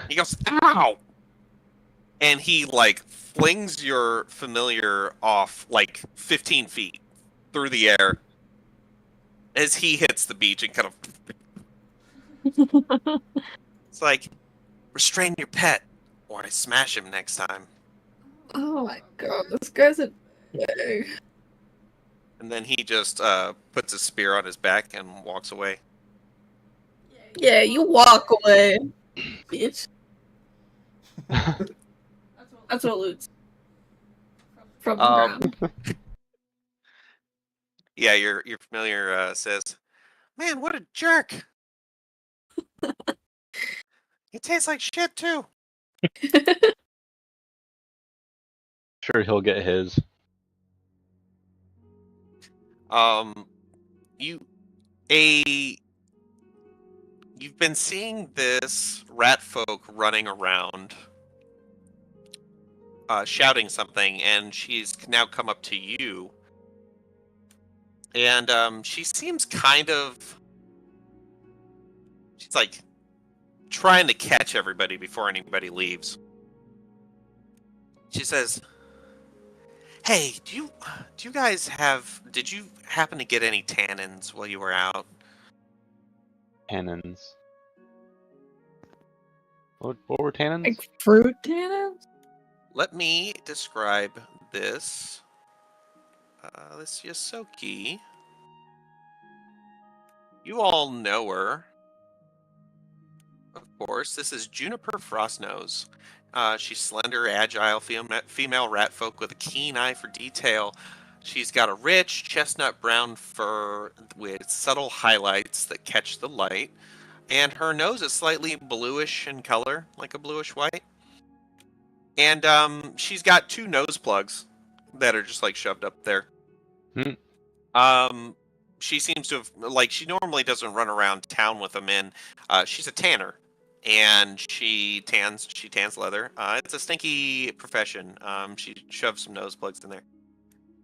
He goes, "Ow!" and he like flings your familiar off like 15 feet through the air as he hits the beach and kind of. It's like, restrain your pet, or I smash him next time. Oh my god, this guy's a dick. And then he just puts a spear on his back and walks away. Yeah, you walk away, bitch. That's what Loot's from the ground. Yeah, your familiar says, "Man, what a jerk! He tastes like shit too." Sure, he'll get his. You've been seeing this rat folk running around, shouting something, and she's now come up to you. And she seems she's like trying to catch everybody before anybody leaves. She says, "Hey, did you happen to get any tannins while you were out?" Tannins. What were tannins? Like fruit tannins? Let me describe this. This Yosoki. You all know her. Of Of course, this is Juniper Frostnose. She's slender, agile female rat folk with a keen eye for detail. She's got a rich chestnut brown fur with subtle highlights that catch the light, and her nose is slightly bluish in color, like a bluish white. And she's got 2 nose plugs that are just like shoved up there. She seems to have, like, she normally doesn't run around town with them in. She's a tanner, and she tans leather. It's a stinky profession. She shoves some nose plugs in there.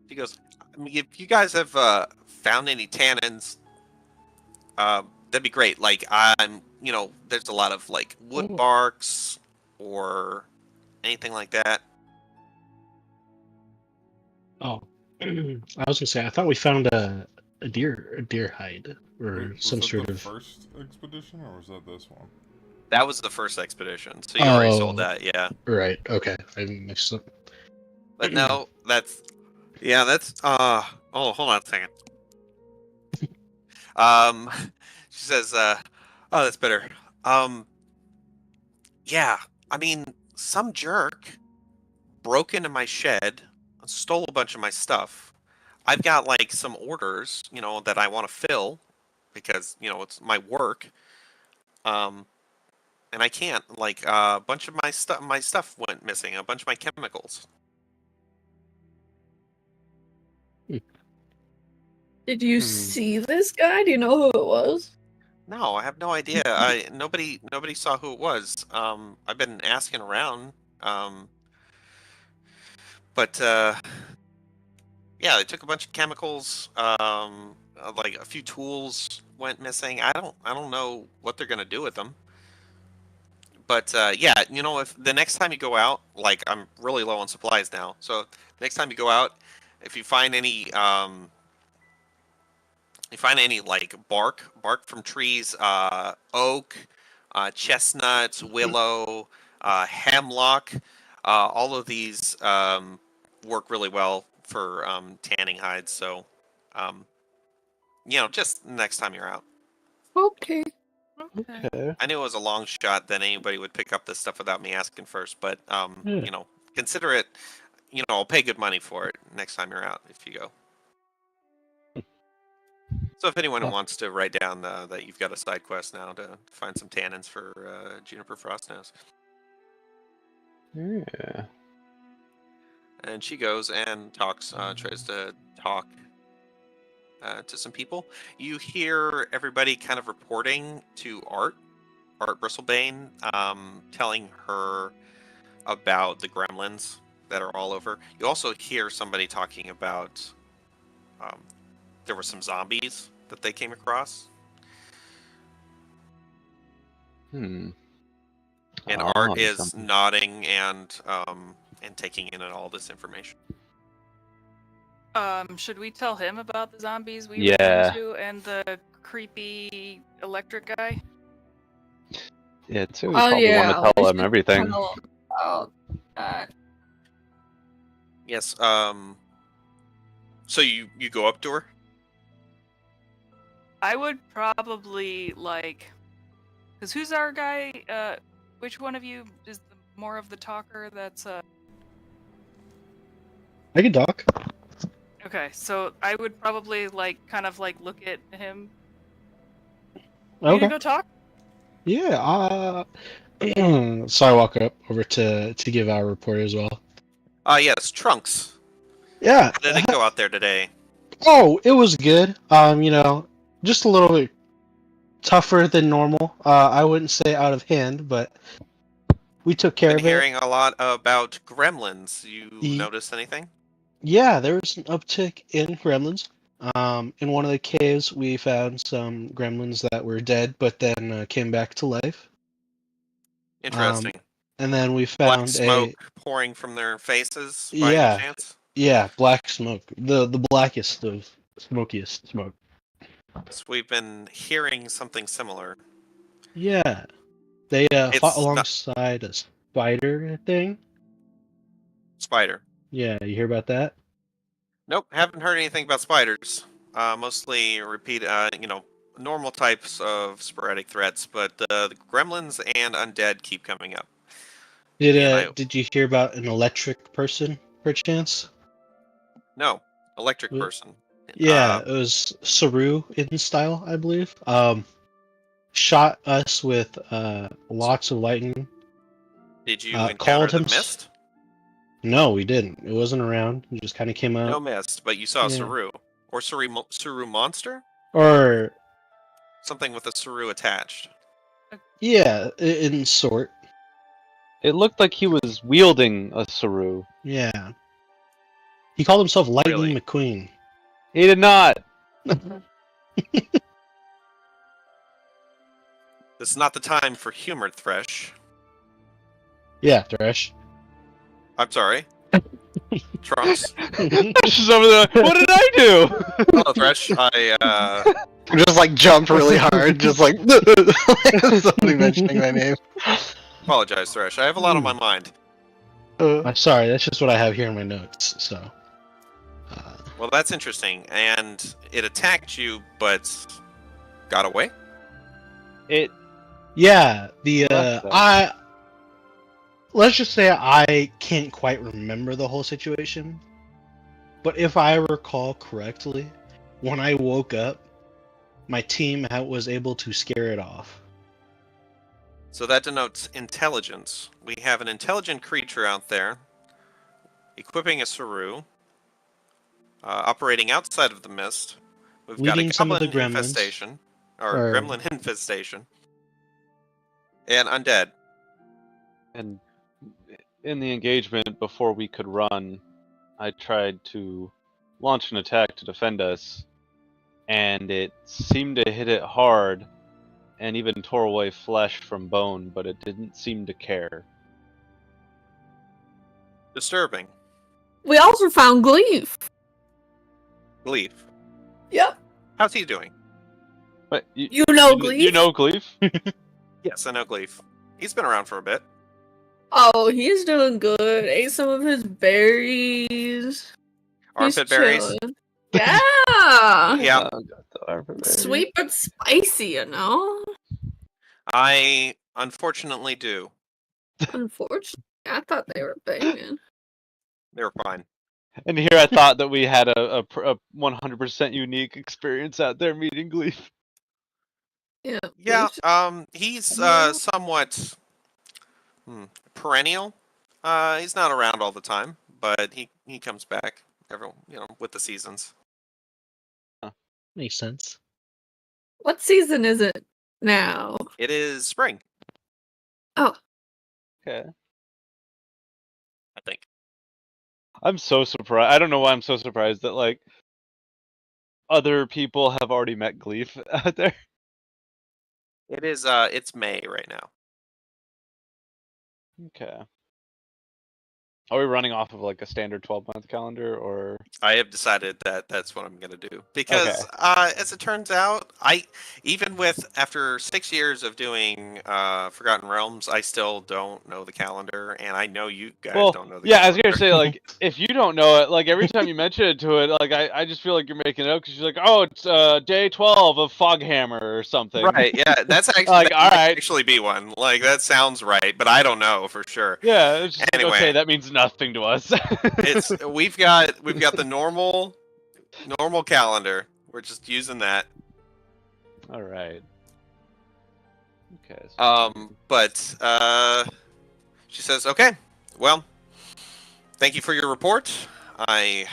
She goes, I mean, if you guys have found any tannins, that'd be great. Like, there's a lot of like wood barks or anything like that. Oh, I was gonna say, I thought we found a deer hide or Wait, some was that sort the of. first expedition, or was that this one? That was the first expedition, so you already sold that, yeah. Right. Okay, I mixed up. But no, that's oh, hold on a second. She says, oh, that's better. Yeah, I mean, some jerk broke into my shed, stole a bunch of my stuff. I've got like some orders, that I want to fill because, it's my work. And I can't. Like, a bunch of my stuff went missing. A bunch of my chemicals. Did you see this guy? Do you know who it was? No, I have no idea. Nobody saw who it was. I've been asking around. But yeah, they took a bunch of chemicals. Like a few tools went missing. I don't know what they're gonna do with them. But yeah, if the next time you go out, like, I'm really low on supplies now. So next time you go out, if you find any like bark from trees, oak, chestnuts, willow, hemlock, all of these work really well for tanning hides. So, just next time you're out. Okay. Okay. I knew it was a long shot that anybody would pick up this stuff without me asking first, but Yeah. consider it. I'll pay good money for it next time you're out if you go. So if anyone wants to write down that you've got a side quest now to find some tannins for Juniper Frostnose. Yeah. And she goes and talks, tries to talk to some people. You hear everybody kind of reporting to Art Bristlebane, telling her about the gremlins that are all over. You also hear somebody talking about there were some zombies that they came across. And Art is nodding and taking in all this information. Should we tell him about the zombies we Yeah. ran into and the creepy electric guy? Yeah, too. We probably want to tell him everything. Tell him about that. Yes. So you go up to her? I would probably because who's our guy? Which one of you is more of the talker? That's I can talk. Okay, so I would probably kind of look at him. Okay. You gonna go talk? Yeah. So I walk up over to give our report as well. Yes, Trunks. Yeah. How did it go out there today? Oh, it was good. Just a little bit tougher than normal. I wouldn't say out of hand, but we took care of it. Hearing a lot about gremlins. You notice anything? Yeah, there was an uptick in gremlins. In one of the caves, we found some gremlins that were dead, but then came back to life. Interesting. And then we found black smoke pouring from their faces. By any chance? Yeah, black smoke. The blackest of smokiest smoke. So we've been hearing something similar. Yeah, they fought alongside a spider thing. Spider. Yeah, you hear about that? Nope, haven't heard anything about spiders. Mostly normal types of sporadic threats, but the gremlins and undead keep coming up. Did you hear about an electric person, perchance? No, electric Wh- person. Yeah, it was Saru in style, I believe. Shot us with lots of lightning. Did you Called encounter the him. mist? No, we didn't. It wasn't around. He just kind of came out. No mist, but you saw Yeah. Saru. Or Saru monster? Or Something with a Saru attached. yeah, in sort. It looked like he was wielding a Saru. Yeah. He called himself Lightning Really? McQueen. He did not. This is not the time for humor, Thresh. Yeah, Thresh. I'm sorry. Trunks. Just over there. What did I do? Hello, Thresh. I Just like jumped really hard, just like somebody mentioning my name. apologize, Thresh. I have a lot on my mind. I'm sorry, that's just what I have here in my notes. So. Well, that's interesting. And it attacked you, but got away? It. Yeah, Left them. let's just say I can't quite remember the whole situation, but if I recall correctly, when I woke up, my team was able to scare it off. So that denotes intelligence. We have an intelligent creature out there, equipping a Saru, operating outside of the mist. We've Leading got a some of the goblin gremlins. infestation, or Or- gremlin infestation, and undead. And in the engagement, before we could run, I tried to launch an attack to defend us, and it seemed to hit it hard, and even tore away flesh from bone, but it didn't seem to care. Disturbing. We also found Gleef. Gleef. Yep. How's he doing? But You know you Gleef? know Gleef? Yes, I know Gleef. He's been around for a bit. Oh, he's doing good. Ate some of his berries. Armpit He's berries. chilling. Yeah. Yeah. Sweet but spicy, you know? I unfortunately do. Unfortunately. I thought they were banging. They were fine. And here I thought that we had a 100% unique experience out there meeting Gleef. Yeah. Yeah, Gleef's- he's Yeah. somewhat perennial. He's not around all the time, but he comes back with the seasons. Makes sense. What season is it now? It is spring, Oh, Okay. I think. I'm so surprised. I don't know why I'm so surprised that, like, other people have already met Gleef out there. It is it's May right now. Okay. Are we running off of, like, a standard 12-month calendar, or... I have decided that that's what I'm gonna do because, as it turns out, after 6 years of doing Forgotten Realms, I still don't know the calendar, and I know you guys don't know the yeah, I was calendar. gonna say, like, if you don't know it, like, every time you mention it to it, like, I just feel like you're making it up, because you're like, oh, it's day 12 of Foghammer or something. Right, yeah, that's actually Like, that all might right. actually be one. Like, that sounds right, but I don't know for sure. Yeah, it's just Anyway. like, okay, that means nothing to us. We've got the normal calendar. We're just using that. All right. Okay. But she says, "Okay, well, thank you for your report. I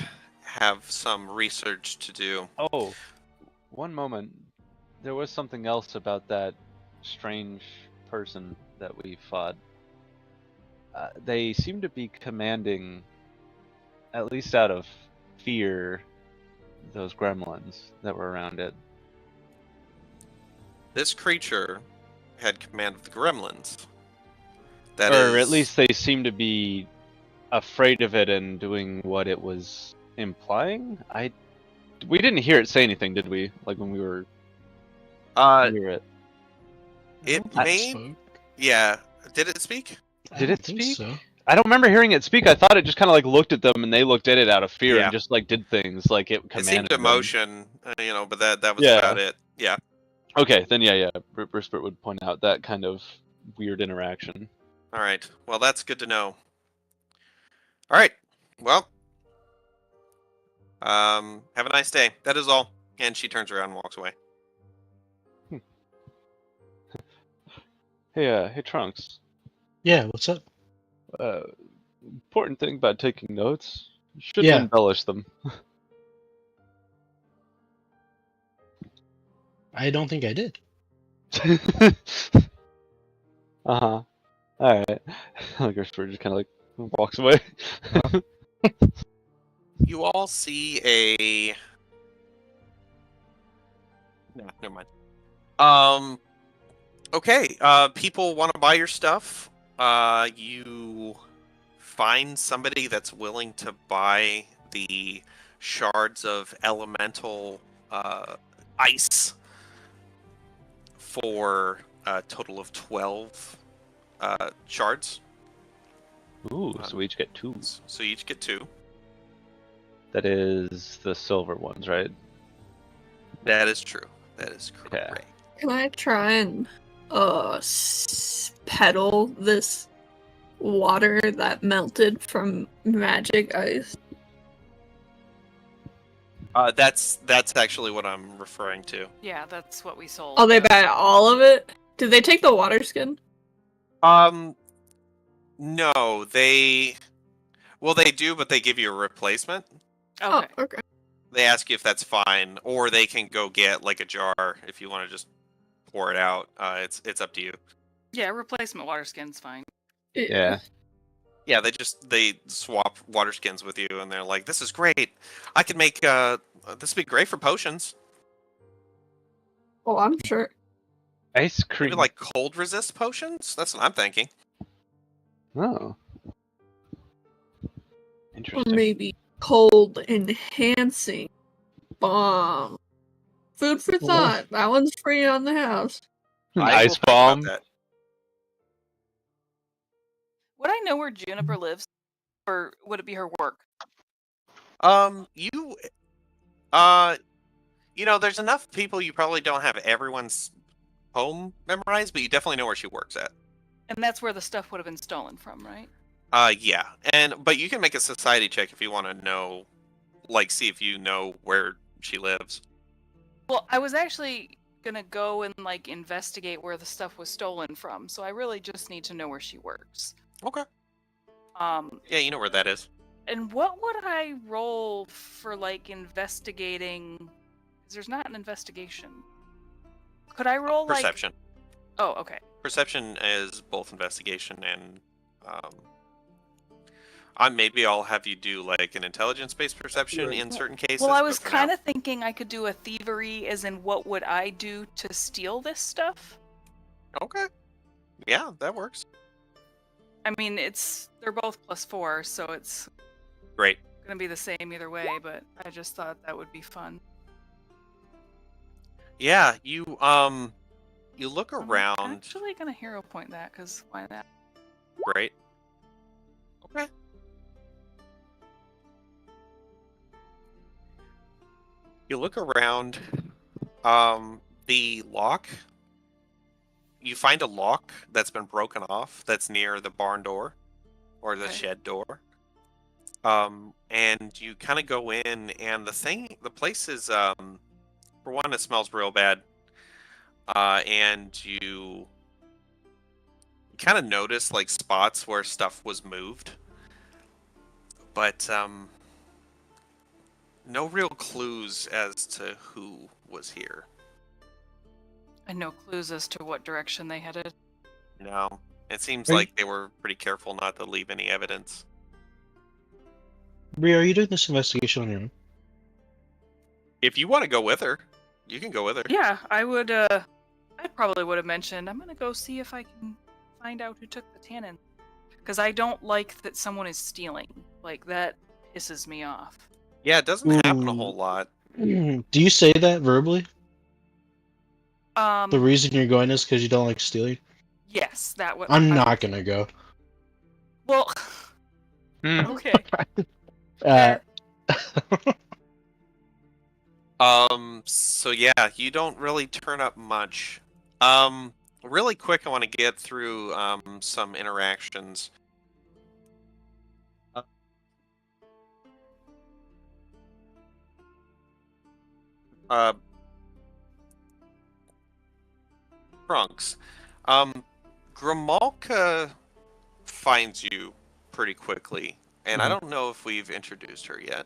have some research to do." Oh, one moment. There was something else about that strange person that we fought. They seem to be commanding, at least out of fear, those gremlins that were around it. This creature had command of the gremlins. Or at least they seem to be afraid of it and doing what it was implying. We didn't hear it say anything, did we? Like when we were near it. It made. Yeah. Did it speak? Did it think speak? so. I don't remember hearing it speak. I thought it just kind of like looked at them and they looked at it out of fear Yeah. and just like did things like it It commanded seemed to them. motion, but that was Yeah. about it. Yeah. Okay, then yeah. Brispert would point out that kind of weird interaction. All right. Well, that's good to know. All right. Well, have a nice day. That is all. And she turns around and walks away. Hey, Trunks. Yeah, what's up? Important thing about taking notes. You shouldn't Yeah. embellish them. I don't think I did. Uh-huh. Alright. Brispert just kind of like walks away. You all see a. No, never mind. Okay. People want to buy your stuff. You find somebody that's willing to buy the shards of elemental ice for a total of 12 shards. Ooh, so we each get 2. So you each get 2. That is the silver ones, right? That is true. That is Yeah. correct. Can I try and pedal this water that melted from magic ice? That's actually what I'm referring to. Yeah, that's what we sold. Oh, they buy all of it? Did they take the water skin? No, they do, but they give you a replacement. Okay. Oh, okay. They ask you if that's fine, or they can go get like a jar if you want to just pour it out. It's up to you. Yeah, replacement water skin's fine. Yeah. Yeah, they swap water skins with you, and they're like, "This is great. I could make this would be great for potions. Oh, I'm sure. Ice cream. Maybe like cold resist potions. That's what I'm thinking. Oh. Or Interesting. maybe cold enhancing bomb. Food for thought. That one's free on the house. I will Ice think about bomb. that. Would I know where Juniper lives, or would it be her work? There's enough people you probably don't have everyone's home memorized, but you definitely know where she works at. And that's where the stuff would have been stolen from, right? Yeah, but you can make a society check if you want to know, like, see if you know where she lives. Well, I was actually gonna go and like investigate where the stuff was stolen from, so I really just need to know where she works. Okay. Yeah, you know where that is. And what would I roll for like investigating? Because there's not an investigation. Could I roll Perception. Oh, okay. Perception is both investigation and maybe I'll have you do like an intelligence-based perception in certain cases. Well, I was but for kind now- of thinking I could do a thievery, as in what would I do to steal this stuff? Okay. Yeah, that works. I mean, they're both +4, so it's Great. gonna be the same either way. But I just thought that would be fun. Yeah, you look I'm around. actually gonna hero point that, because why not? Great. Okay. You look around. The lock. You find a lock that's been broken off. That's near the barn door, or the Okay. shed door. And you kind of go in, and the place is, for one, it smells real bad. And you kind of notice like spots where stuff was moved, but no real clues as to who was here. And no clues as to what direction they headed. No, it seems Are you- like they were pretty careful not to leave any evidence. Bria, are you doing this investigation on your own? If you want to go with her, you can go with her. Yeah, I would. I probably would have mentioned I'm gonna go see if I can find out who took the tannin, because I don't like that someone is stealing. Like that pisses me off. Yeah, it doesn't happen a Ooh. whole lot. Do you say that verbally? The Um. reason you're going is because you don't like stealing? Yes, that would. I'm not gonna go. Well. Hmm. Okay. Uh, So yeah, you don't really turn up much. Really quick, I want to get through some interactions. Uh, Trunks. Grimalka finds you pretty quickly, and I don't know if we've introduced her yet.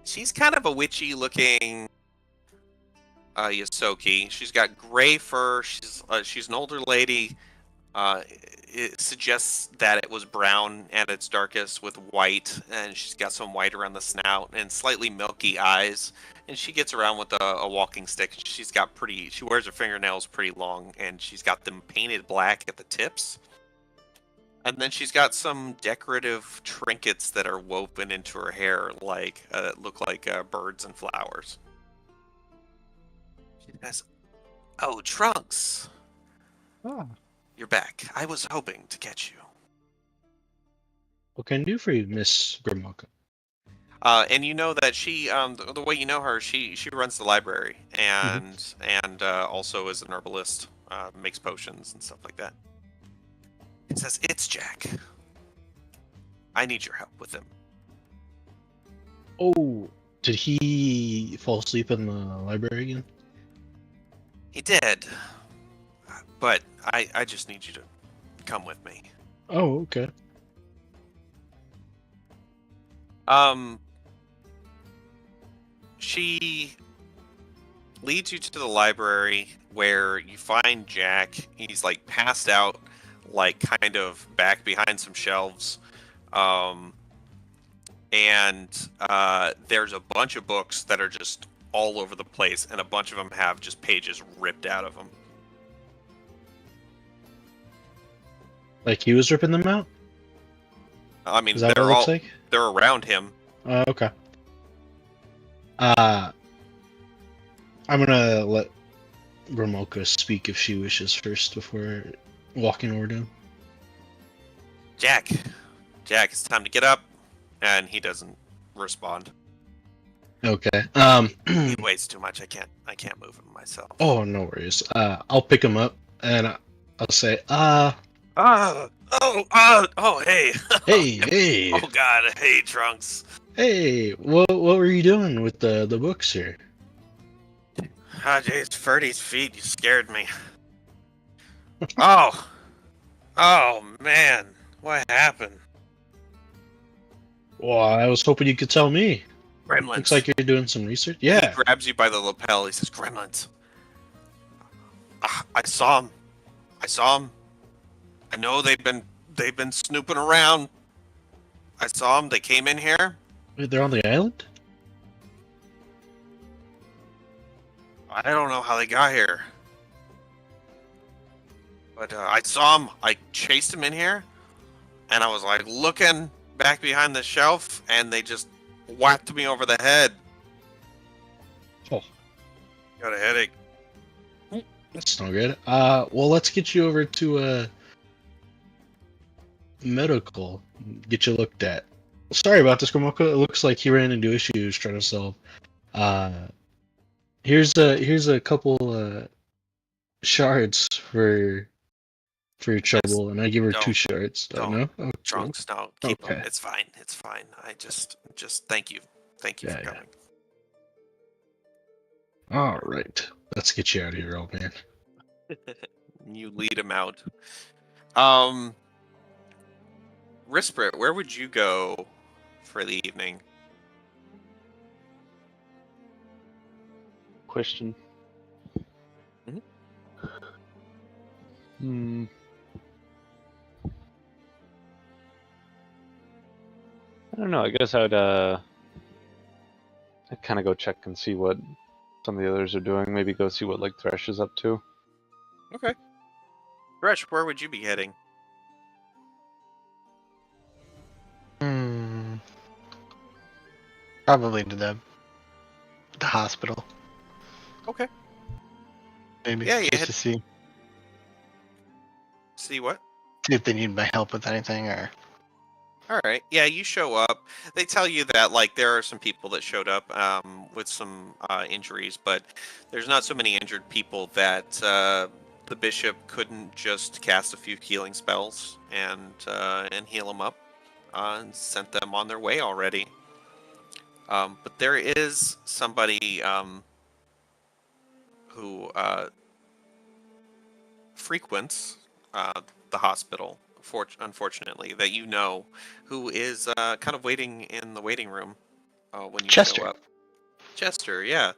She's kind of a witchy-looking Yosoki. She's got gray fur. She's an older lady. It suggests that it was brown at its darkest with white, and she's got some white around the snout and slightly milky eyes. And she gets around with a walking stick. She wears her fingernails pretty long, and she's got them painted black at the tips. And then she's got some decorative trinkets that are woven into her hair, look like birds and flowers. She says, "Oh, Trunks, you're back. I was hoping to catch you." What can I do for you, Miss Grimalka? And you know that she, the way you know her, she runs the library and also is an herbalist, makes potions and stuff like that. It says, "It's Jack. I need your help with him." Oh, did he fall asleep in the library again? He did, but I just need you to come with me. Oh, okay. She leads you to the library where you find Jack. He's like passed out, like kind of back behind some shelves. And there's a bunch of books that are just all over the place, and a bunch of them have just pages ripped out of them. Like he was ripping them out? I mean, Is that what it looks like? they're around him. Okay. I'm gonna let Grimalka speak if she wishes first before walking over to him. Jack, it's time to get up. And he doesn't respond. Okay. He weighs too much. I can't move him myself. Oh, no worries. I'll pick him up and I'll say, Hey. hey. Oh God, hey, Trunks. Hey, what were you doing with the books here? Ah, jeez, Ferdy's feet. You scared me. Oh man, what happened? Well, I was hoping you could tell me. Gremlins. Looks like you're doing some research. Yeah. He grabs you by the lapel. He says, "Gremlins. I saw him. I know they've been snooping around. I saw them. They came in here. Wait, they're on the island? I don't know how they got here. But I saw them. I chased them in here. And I was like looking back behind the shelf, and they just whacked me over the head." Oh. Got a headache. That's no good. Well, let's get you over to medical. Get you looked at. Sorry about this, Grimalka. It looks like he ran into issues trying to solve. Here's a couple shards for your trouble, and I give her 2 shards. Don't. No? Trunks, no. Keep them. Okay. It's fine. It's fine. I just thank you. Thank you for coming. All right. Let's get you out of here, old man. You lead him out. Risprit, where would you go for the evening? Question. I don't know. I guess I'd kind of go check and see what some of the others are doing. Maybe go see what like Thresh is up to. Okay. Thresh, where would you be heading? Probably to the hospital. Okay. Maybe Yeah, just to see See what? if they need my help with anything, or All right. Yeah, you show up. They tell you that like there are some people that showed up with some injuries, but there's not so many injured people that the bishop couldn't just cast a few healing spells and heal them up and sent them on their way already. But there is somebody who frequents the hospital, unfortunately, that you know, who is kind of waiting in the waiting room when you show Chester. up. Chester, yeah.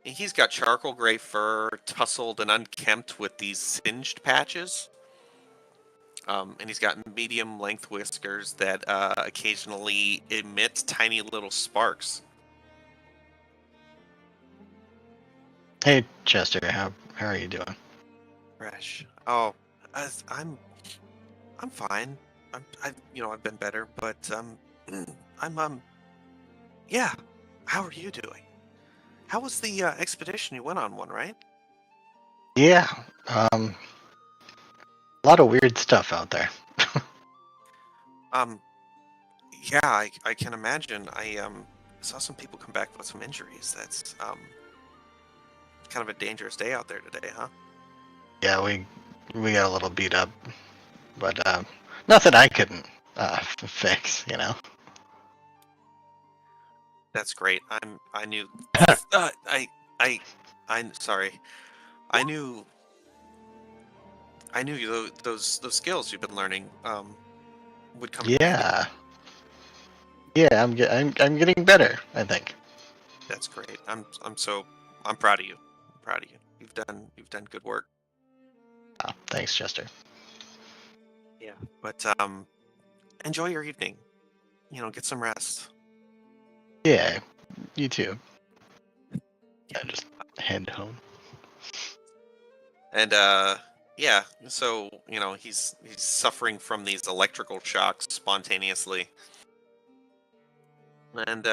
And he's got charcoal gray fur, tousled and unkempt with these singed patches. And he's got medium length whiskers that occasionally emit tiny little sparks. Hey, Chester. How are you doing? Fresh. Oh, I'm fine. I've been better, but I'm yeah. How are you doing? How was the expedition you went on one, right? Yeah. A lot of weird stuff out there. Um, yeah, I can imagine. I saw some people come back with some injuries. That's kind of a dangerous day out there today, huh? Yeah, we got a little beat up, but nothing I couldn't fix. You know. That's great. I knew I'm sorry. I knew those skills you've been learning would come in handy. Yeah. Yeah, I'm getting better, I think. That's great. I'm proud of you. I'm proud of you. You've done good work. Oh, thanks, Chester. Yeah. But enjoy your evening. Get some rest. Yeah, you too. I just head home. And yeah, so he's suffering from these electrical shocks spontaneously. And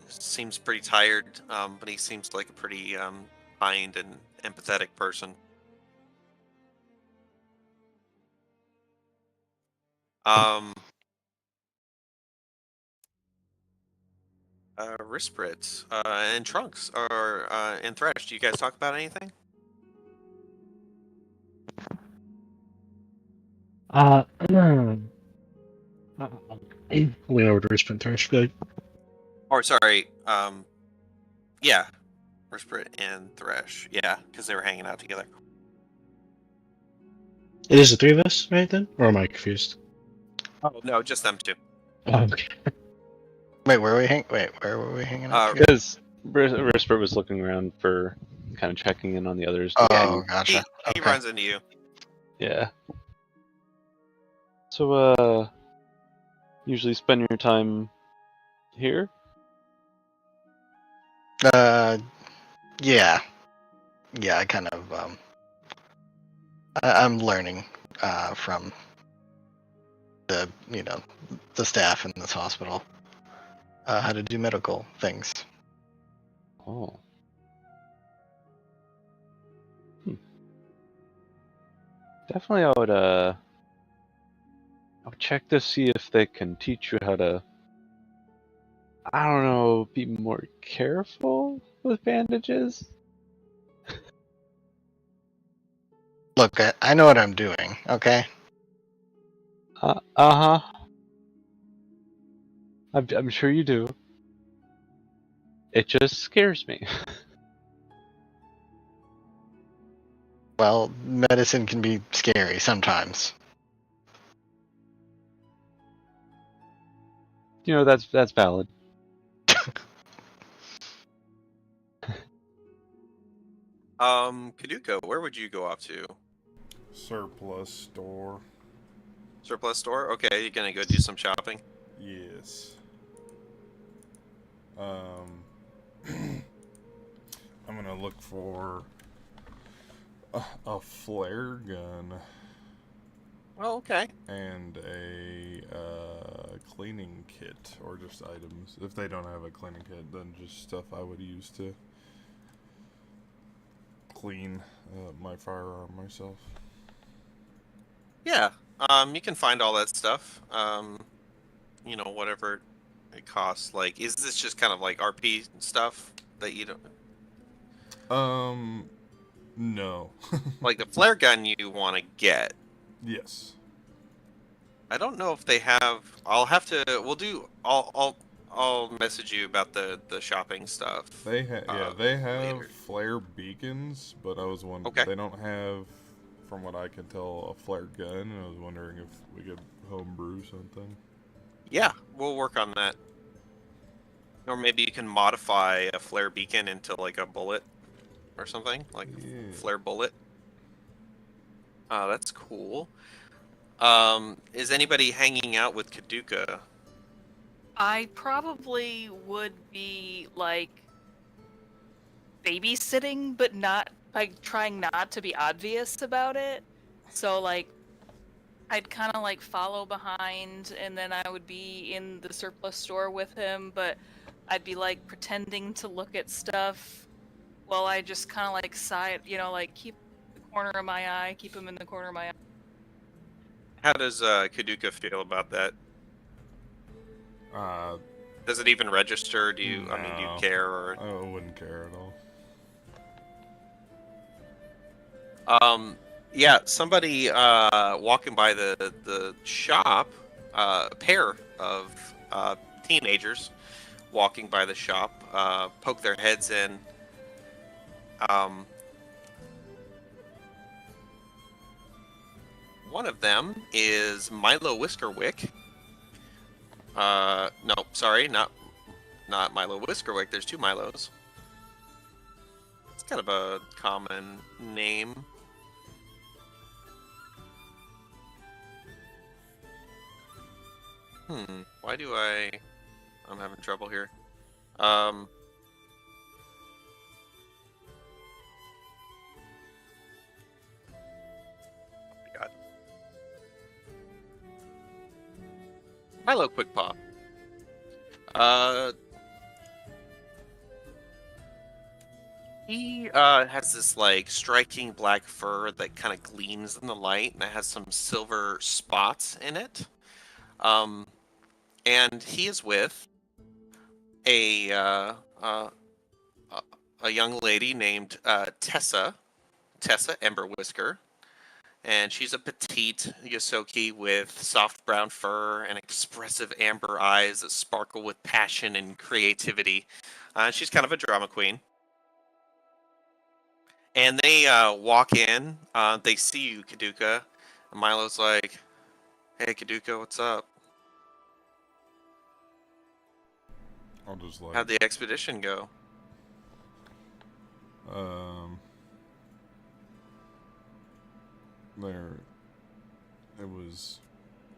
seems pretty tired, but he seems like a pretty kind and empathetic person. Um, Risprit, and Trunks, or and Thresh, do you guys talk about anything? Lean over to Rispin Thresh. Good. Or sorry, yeah, Risprit and Thresh, yeah, because they were hanging out together. It is the three of us, right then? Or am I confused? Oh no, just them two. Oh, okay. Wait, where were we hanging out? together? Because Risper was looking around for kind of checking in on the others. Oh, Yeah, gotcha. He Okay. runs into you. Yeah. So, usually spend your time here? Yeah. Yeah, I kind of I'm learning from the the staff in this hospital how to do medical things. Oh. Definitely I would check to see if they can teach you how to, I don't know, be more careful with bandages. Look, I know what I'm doing. Okay. Uh-huh. I'm sure you do. It just scares me. Well, medicine can be scary sometimes. That's valid. Kaduko, where would you go off to? Surplus store. Surplus store? Okay, you're gonna go do some shopping? Yes. I'm gonna look for a flare gun Oh, okay. and a cleaning kit, or just items. If they don't have a cleaning kit, then just stuff I would use to clean my firearm myself. Yeah. You can find all that stuff. whatever it costs. Like, is this just kind of like RP stuff that you don't No. like the flare gun you want to get? Yes. I don't know if they have. I'll have to. We'll do. I'll message you about the shopping stuff. They they have later. flare beacons, but I was wondering Okay. they don't have, from what I can tell, a flare gun. I was wondering if we could homebrew something. Yeah, we'll work on that. Or maybe you can modify a flare beacon into like a bullet or something, like Yeah. flare bullet. That's cool. Is anybody hanging out with Kaduka? I probably would be like babysitting, but not like trying not to be obvious about it. So like I'd kind of like follow behind, and then I would be in the surplus store with him, but I'd be like pretending to look at stuff while I just kind of like like keep the corner of my eye, keep him in the corner of my eye. How does Kaduka feel about that? Uh, Does it even register? Do you? No. I mean, do you care or? I wouldn't care at all. Yeah, somebody walking by the shop, a pair of teenagers walking by the shop, poke their heads in. One of them is Milo Whiskerwick. No, sorry, not Milo Whiskerwick. There's two Milos. It's kind of a common name. Why do I'm having trouble here. Oh my god. Milo Quick Pop. He has this like striking black fur that kind of gleams in the light, and it has some silver spots in it. And he is with a young lady named Tessa Ember Whisker, and she's a petite Yosoki with soft brown fur and expressive amber eyes that sparkle with passion and creativity. She's kind of a drama queen. And they walk in. They see you, Kaduka. And Milo's like, "Hey, Kaduka, what's up? I'll just like. How'd the expedition go?" There. It was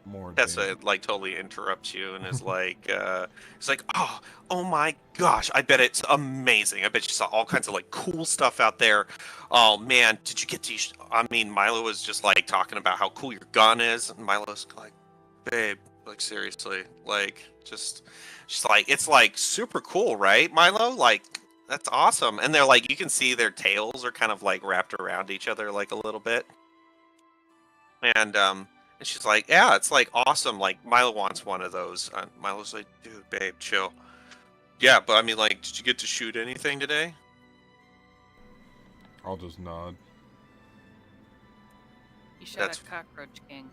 more. Tessa like totally interrupts you and is like, it's like, oh my gosh, I bet it's amazing. I bet you saw all kinds of like cool stuff out there. Oh man, did you get to? I mean, Milo was just like talking about how cool your gun is, and Milo's like, babe, like seriously, like just, she's like, it's like super cool, right, Milo? Like that's awesome. And they're like, you can see their tails are kind of like wrapped around each other like a little bit, and she's like, yeah, it's like awesome. Like Milo wants one of those. Milo's like, dude, babe, chill. Yeah, but I mean, like, did you get to shoot anything today? I'll just nod. You shot a cockroach king.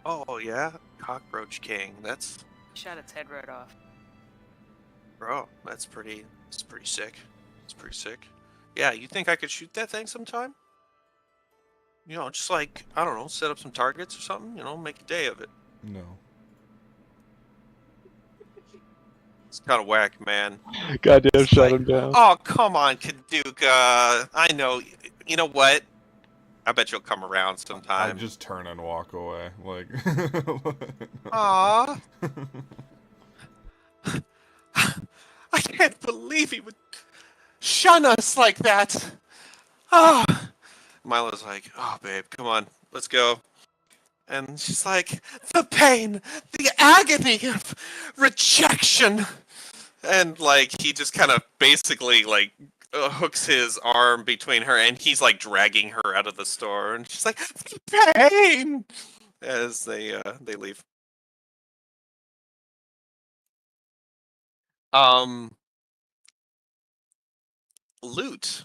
Oh yeah, Cockroach King. That's Shot its head right off. bro. That's pretty sick. It's pretty sick. Yeah, you think I could shoot that thing sometime? You know, just like, I don't know, set up some targets or something. You know, make a day of it. No. It's kind of whack, man. Goddamn, It's shut like, him down. Oh, come on, Kaduka. I know. You know what? I bet you'll come around I sometime. just turn and walk away. Like. Aww. I can't believe he would shun us like that. Ah. Milo's like, oh, babe, come on, let's go. And she's like, the pain, the agony of rejection. And like, he just kind of basically like hooks his arm between her, and he's like dragging her out of the store. And she's like, the pain, as they leave. Loot.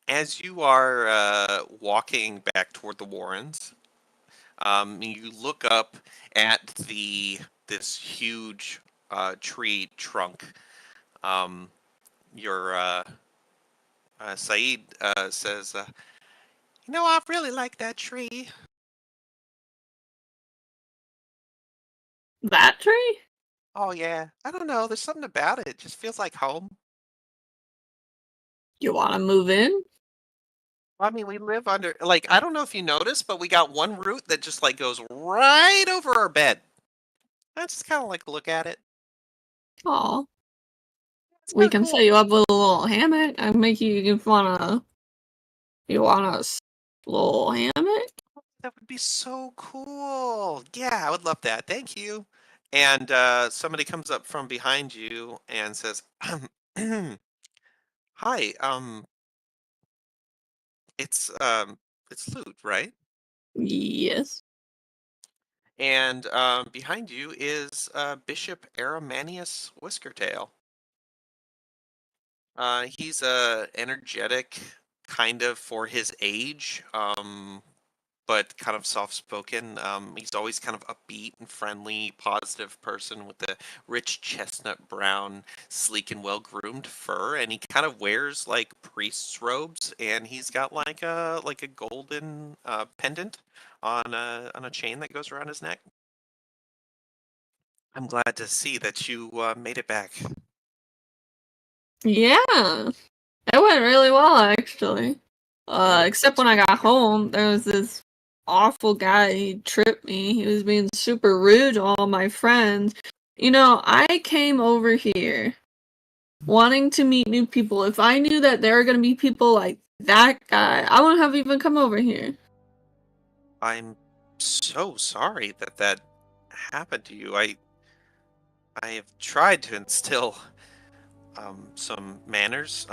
As you are walking back toward the Warrens, you look up at this huge tree trunk. Um, your Saeed says, I really like that tree. That tree? Oh yeah, I don't know. There's something about it. It just feels like home. You want to move in? I mean, we live under I don't know if you noticed, but we got one root that just goes right over our bed. I just kind of look at it. Oh, It's we kind of can cool. set you up with a little hammock. I make you You want a little hammock? That would be so cool. Yeah, I would love that. Thank you. And somebody comes up from behind you and says, "Hi, it's Loot, right?" Yes. And behind you is Bishop Aramanius Whiskertail. He's energetic, kind of for his age, but kind of soft-spoken. He's always kind of upbeat and friendly, positive person with the rich chestnut brown, sleek and well-groomed fur, and he kind of wears priest's robes, and he's got like a golden pendant on a chain that goes around his neck. I'm glad to see that you made it back. Yeah. It went really well, actually. Good. Except That's when I good to got hear. home, there was this awful guy. He tripped me. He was being super rude to all my friends. I came over here wanting to meet new people. If I knew that there were going to be people like that guy, I wouldn't have even come over here. I'm so sorry that that happened to you. I have tried to instill some manners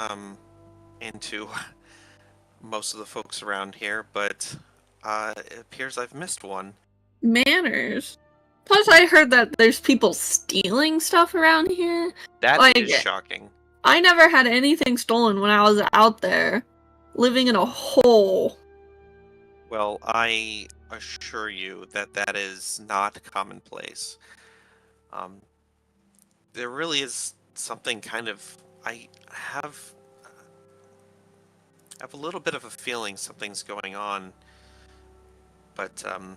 into most of the folks around here, but it appears I've missed one. Manners. Plus, I heard that there's people stealing stuff around here. That Like, is shocking. I never had anything stolen when I was out there, living in a hole. Well, I assure you that that is not commonplace. Um, there really is something kind of. I have a little bit of a feeling something's going on, but and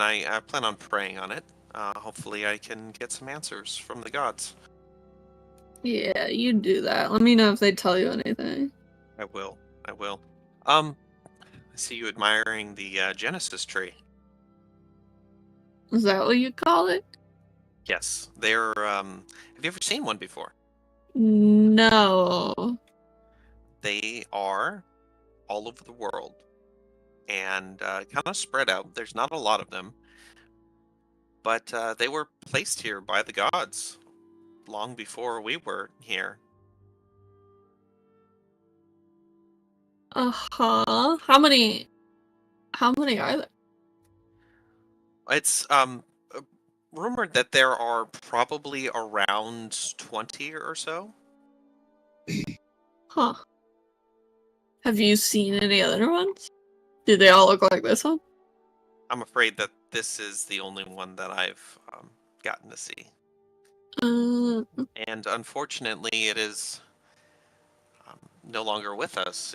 I plan on praying on it. Hopefully, I can get some answers from the gods. Yeah, you do that. Let me know if they tell you anything. I will. I will. I see you admiring the Genesis tree. Is that what you call it? Yes, they're. Have you ever seen one before? No. They are all over the world and kind of spread out. There's not a lot of them, but they were placed here by the gods long before we were here. Uh-huh. How many are there? It's rumored that there are probably around 20 or so. Huh. Have you seen any other ones? Do they all look like this one? I'm afraid that this is the only one that I've gotten to see. And unfortunately, it is no longer with us.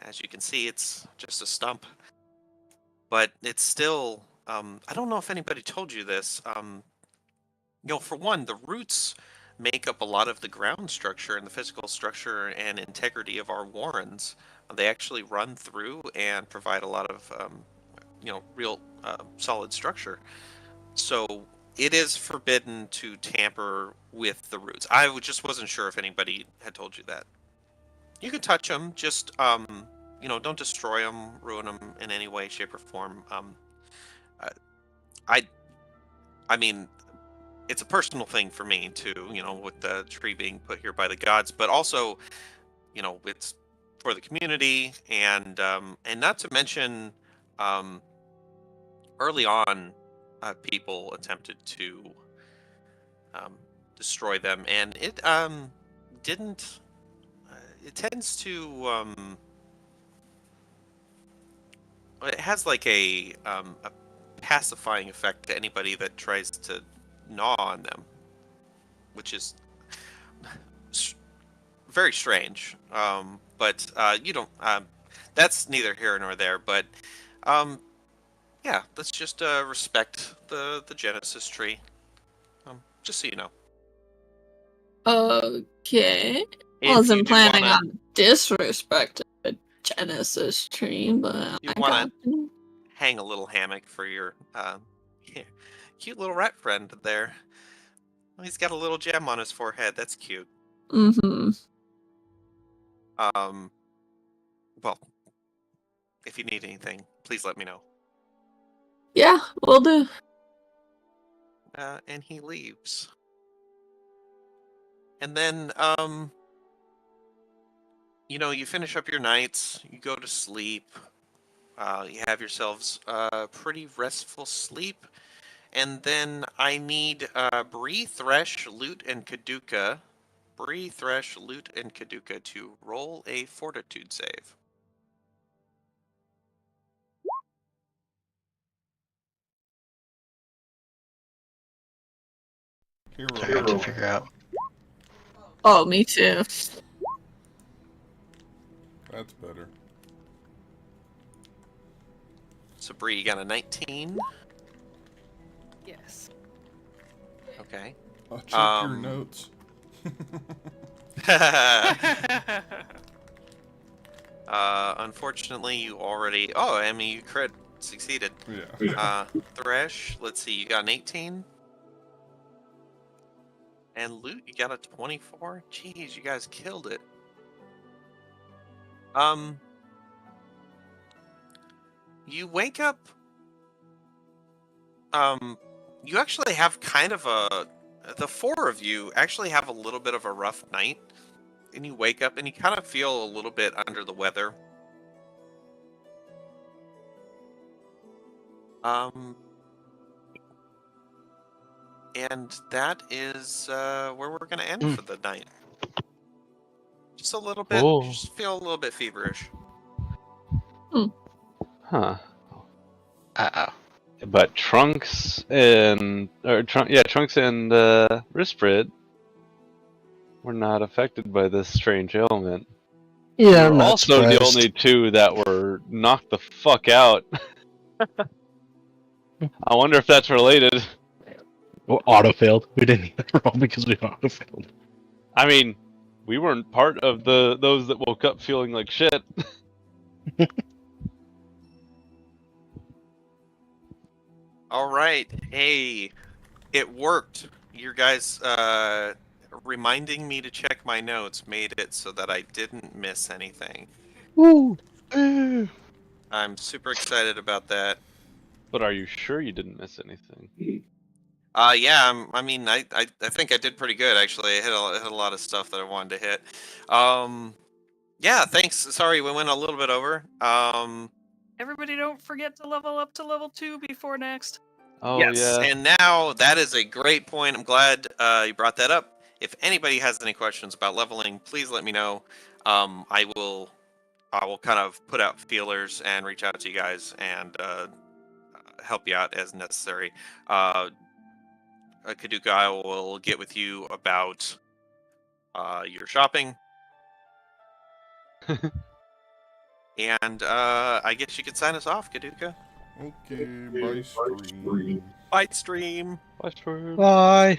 As you can see, it's just a stump. But it's still, I don't know if anybody told you this. For one, the roots make up a lot of the ground structure and the physical structure and integrity of our warrens. They actually run through and provide a lot of, real solid structure. So it is forbidden to tamper with the roots. I just wasn't sure if anybody had told you that. You can touch them, just don't destroy them, ruin them in any way, shape, or form. Uh, I, I mean, it's a personal thing for me too, with the tree being put here by the gods, but also, it's for the community, and not to mention, um, early on, people attempted to destroy them, and it didn't. It tends to it has like a pacifying effect to anybody that tries to gnaw on them, which is very strange. But you don't. That's neither here nor there. But yeah, let's just respect the Genesis tree. Just so you know. Okay. If Wasn't you do planning wanna, on disrespecting the Genesis tree, but you I wanna got you. hang a little hammock for your cute little rat friend there. Oh, he's got a little gem on his forehead. That's cute. Mm-hmm. Well, if you need anything, please let me know. Yeah, will do. And he leaves. And then, you finish up your nights, you go to sleep, you have yourselves a pretty restful sleep, and then I need Bree, Thresh, Loot, and Kaduka. Bree, Thresh, Loot, and Kaduka to roll a fortitude save. Trying to figure out. Oh, me too. That's better. So Bree, you got a 19. Yes. Okay. I'll check your notes. Unfortunately, you already. Oh, I mean, you crit succeeded. Yeah. Thresh, let's see, you got an 18. And Loot, you got a 24. Jeez, you guys killed it. You wake up. You actually have kind of a. The four of you actually have a little bit of a rough night. And you wake up and you kind of feel a little bit under the weather. And that is where we're going to end for the night. Just a little bit, Cool. just feel a little bit feverish. Huh. Uh-oh. But Trunks and Risprid were not affected by this strange ailment. Yeah, You're I'm not also surprised. the only two that were knocked the fuck out. I wonder if that's related. Well, auto-failed. We didn't even roll because we auto-failed. I mean, we weren't part of those that woke up feeling like shit. All right, hey, it worked. You guys reminding me to check my notes made it so that I didn't miss anything. Woo! I'm super excited about that. But are you sure you didn't miss anything? Yeah, I mean, I think I did pretty good actually. I hit a lot of stuff that I wanted to hit. Yeah, thanks. Sorry, we went a little bit over. Everybody, don't forget to level up to level 2 before next. Oh Yes, yeah. and now that is a great point. I'm glad you brought that up. If anybody has any questions about leveling, please let me know. I will kind of put out feelers and reach out to you guys and help you out as necessary. Kaduka, I will get with you about your shopping. And I guess you could sign us off, Kaduka. Okay, bye stream. Bye, stream. Watch for Bye.